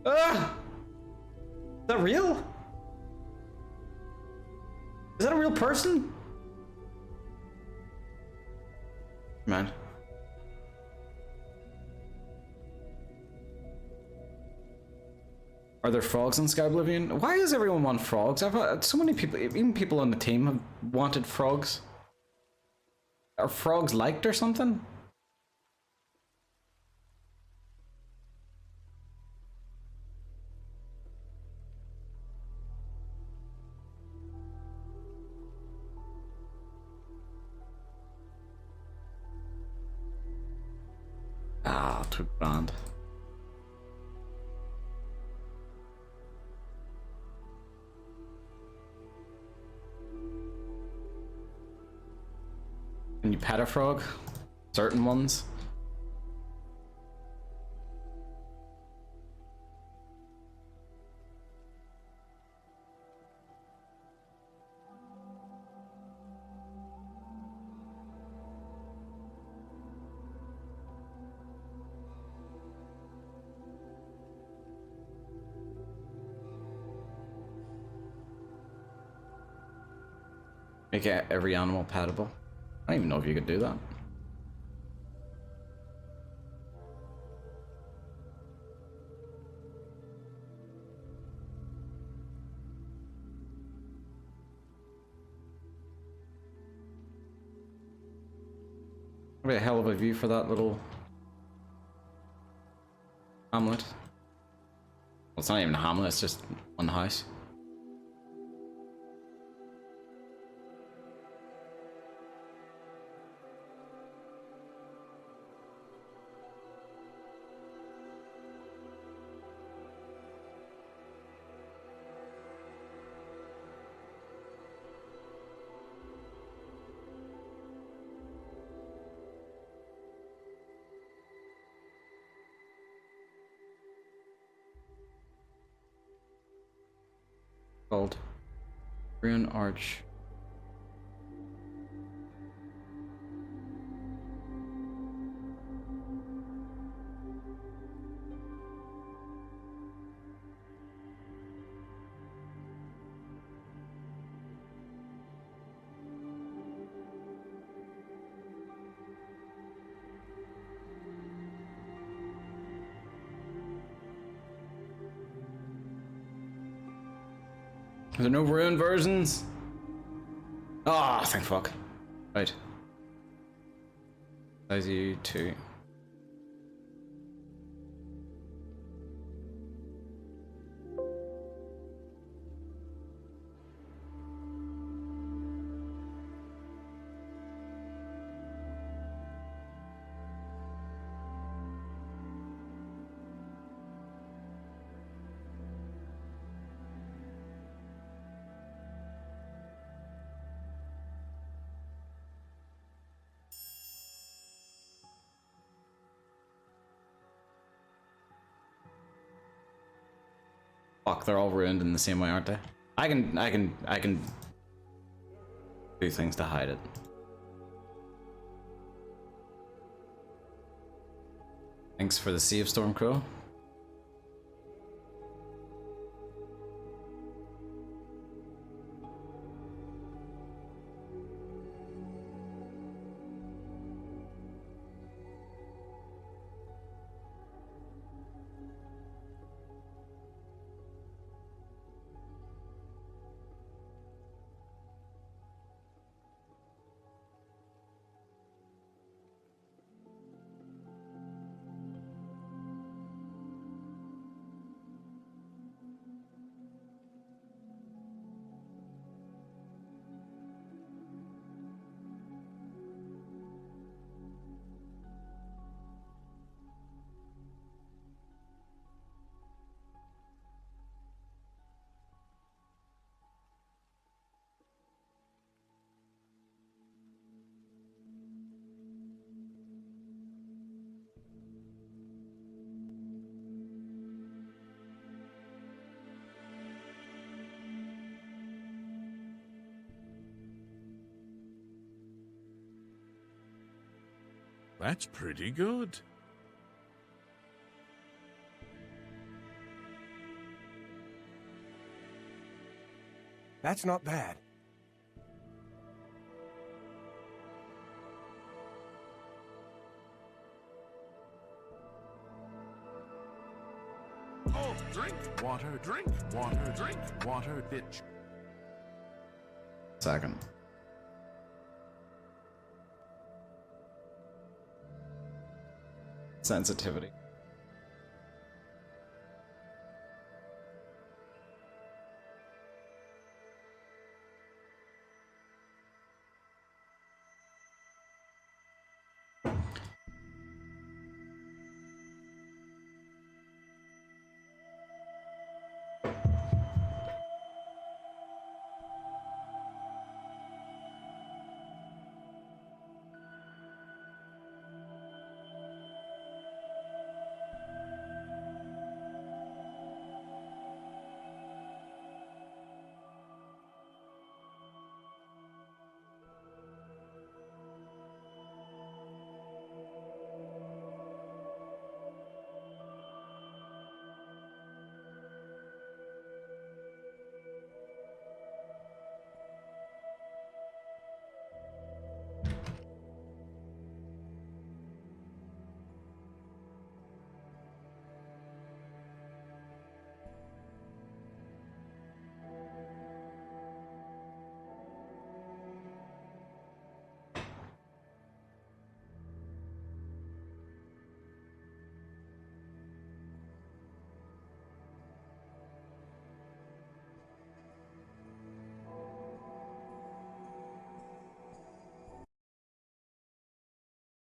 Ah! Is that real? Is that a real person? Man. Are there frogs in Skyblivion? Why does everyone want frogs? I've had so many people, even people on the team have wanted frogs. Are frogs liked or something? Ah, too grand. Can you pet a frog? Certain ones? Make every animal petable. I don't even know if you could do that. That'd be a hell of a view for that little hamlet. Well, it's not even a hamlet, it's just one house. Called Ruin Arch. Are there no ruined versions? Ah, thank fuck. Right. Size you 2. Fuck, they're all ruined in the same way, aren't they? I can do things to hide it. Thanks for the save, Stormcrow. That's pretty good. That's not bad. Oh, drink water, drink water, drink water, bitch. Second. Sensitivity.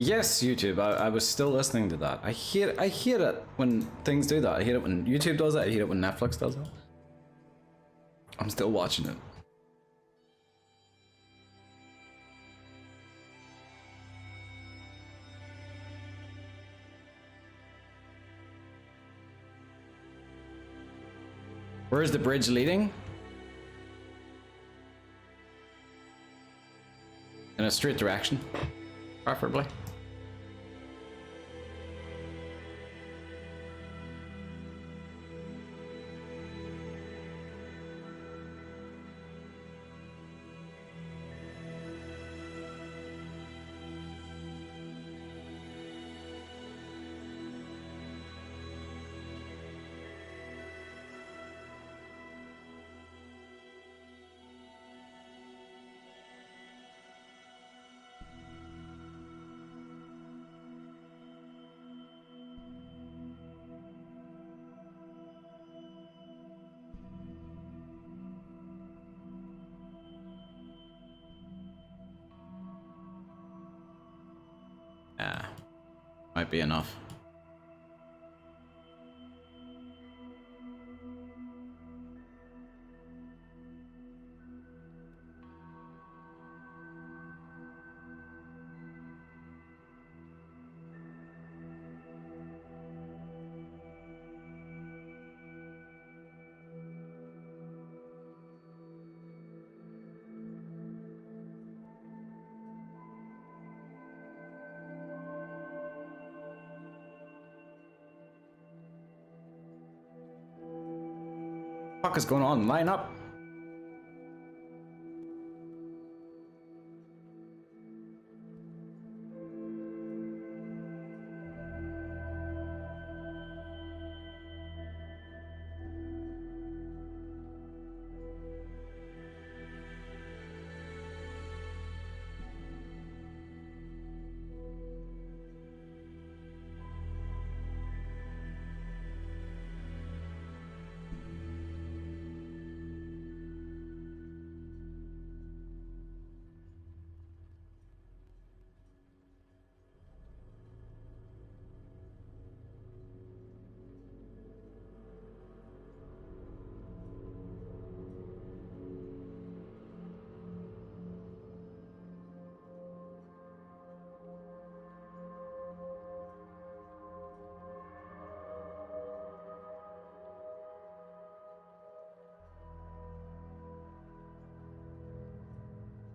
Yes, YouTube. I was still listening to that. I hate it when things do that. I hate it when YouTube does it. I hate it when Netflix does it. I'm still watching it. Where is the bridge leading? In a straight direction, preferably. Yeah, might be enough. What the fuck is going on? Line up.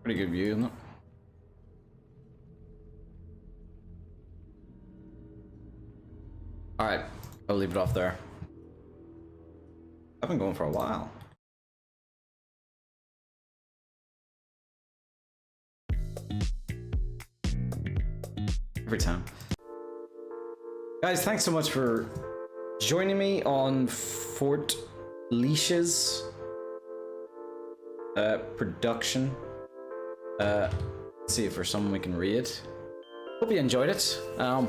Pretty good view, isn't it? Alright, I'll leave it off there. I've been going for a while. Every time. Guys, thanks so much for joining me on Fort Flecia's production. Let's see if there's someone we can read. Hope you enjoyed it.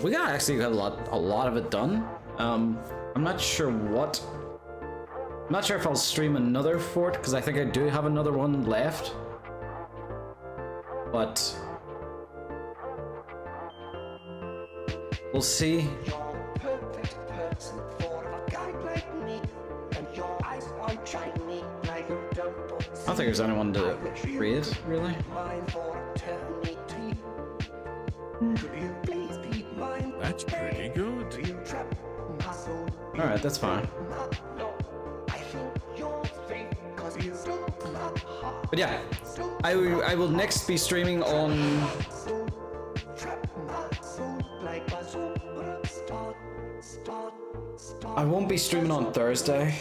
We got actually got a lot of it done. I'm not sure what. I'm not sure if I'll stream another fort because I think I do have another one left. But we'll see. Perfect person for a guy like me, and your eyes are shiny like a dump. I don't think there's anyone to read, really. Mine for eternity. Could you please be mine? That's pretty good. You trap my soul. Alright, that's fine. No, I think you're fake, 'cause you stole my heart. But yeah, I will next be streaming on. Trap my soul like a superstar. I won't be streaming on Thursday.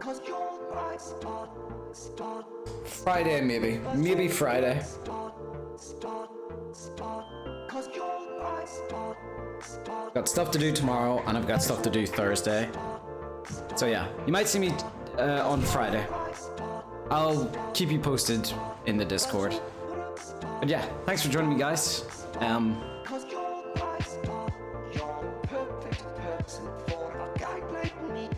Cause you're my star. Friday, maybe Friday. Cause you're my star. Got stuff to do tomorrow, and I've got stuff to do Thursday. So yeah, you might see me on Friday. I'll keep you posted in the Discord. But yeah, thanks for joining me, guys. Cause you're my star. You're the perfect person for a guy like me.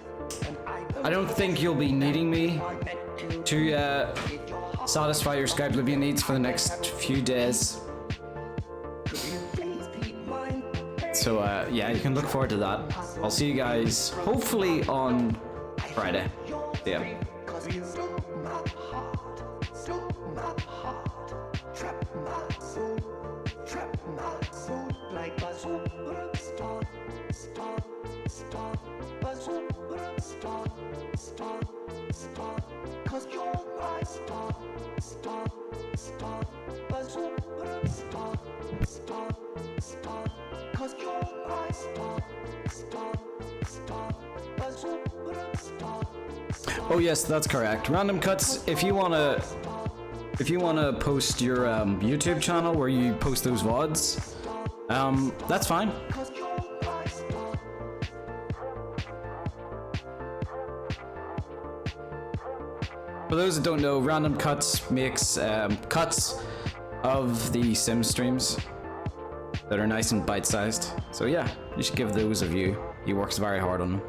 And I don't think you'll be needing me to satisfy your Skyblivion needs for the next few days. So yeah, you can look forward to that. I'll see you guys hopefully on Friday. Yeah. Cause you stole my heart, stole my heart, trap my soul like a superstar, a superstar, cause you're my star, a superstar, cause you're my star, a superstar. Oh yes, that's correct. Random Cuts, if you wanna post your YouTube channel where you post those VODs, that's fine. For those that don't know, Random Cuts makes cuts of the Sim streams that are nice and bite-sized. So yeah, you should give those a view. He works very hard on them.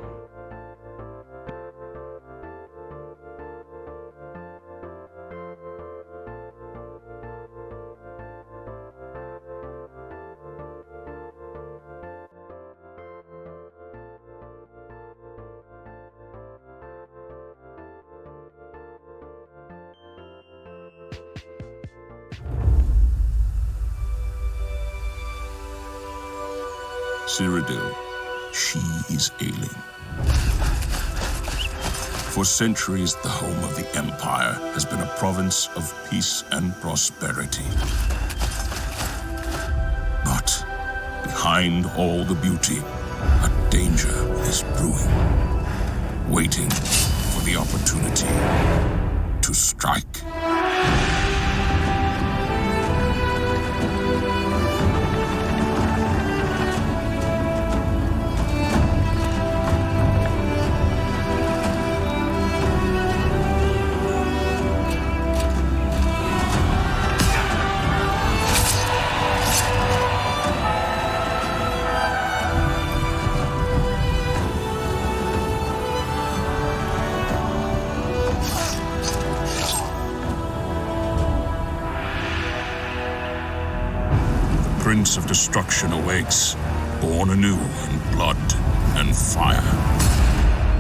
Cyrodiil. She is ailing. For centuries, the home of the Empire has been a province of peace and prosperity. But behind all the beauty, a danger is brewing, waiting for the opportunity to strike. Prince of Destruction awakes, born anew in blood and fire.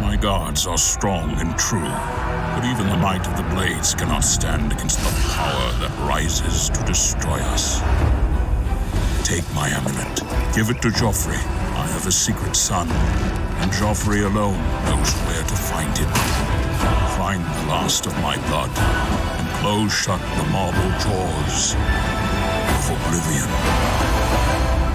My gods are strong and true, but even the might of the blades cannot stand against the power that rises to destroy us. Take my amulet, give it to Joffrey. I have a secret son, and Joffrey alone knows where to find him. Find the last of my blood, and close shut the marble jaws of Oblivion.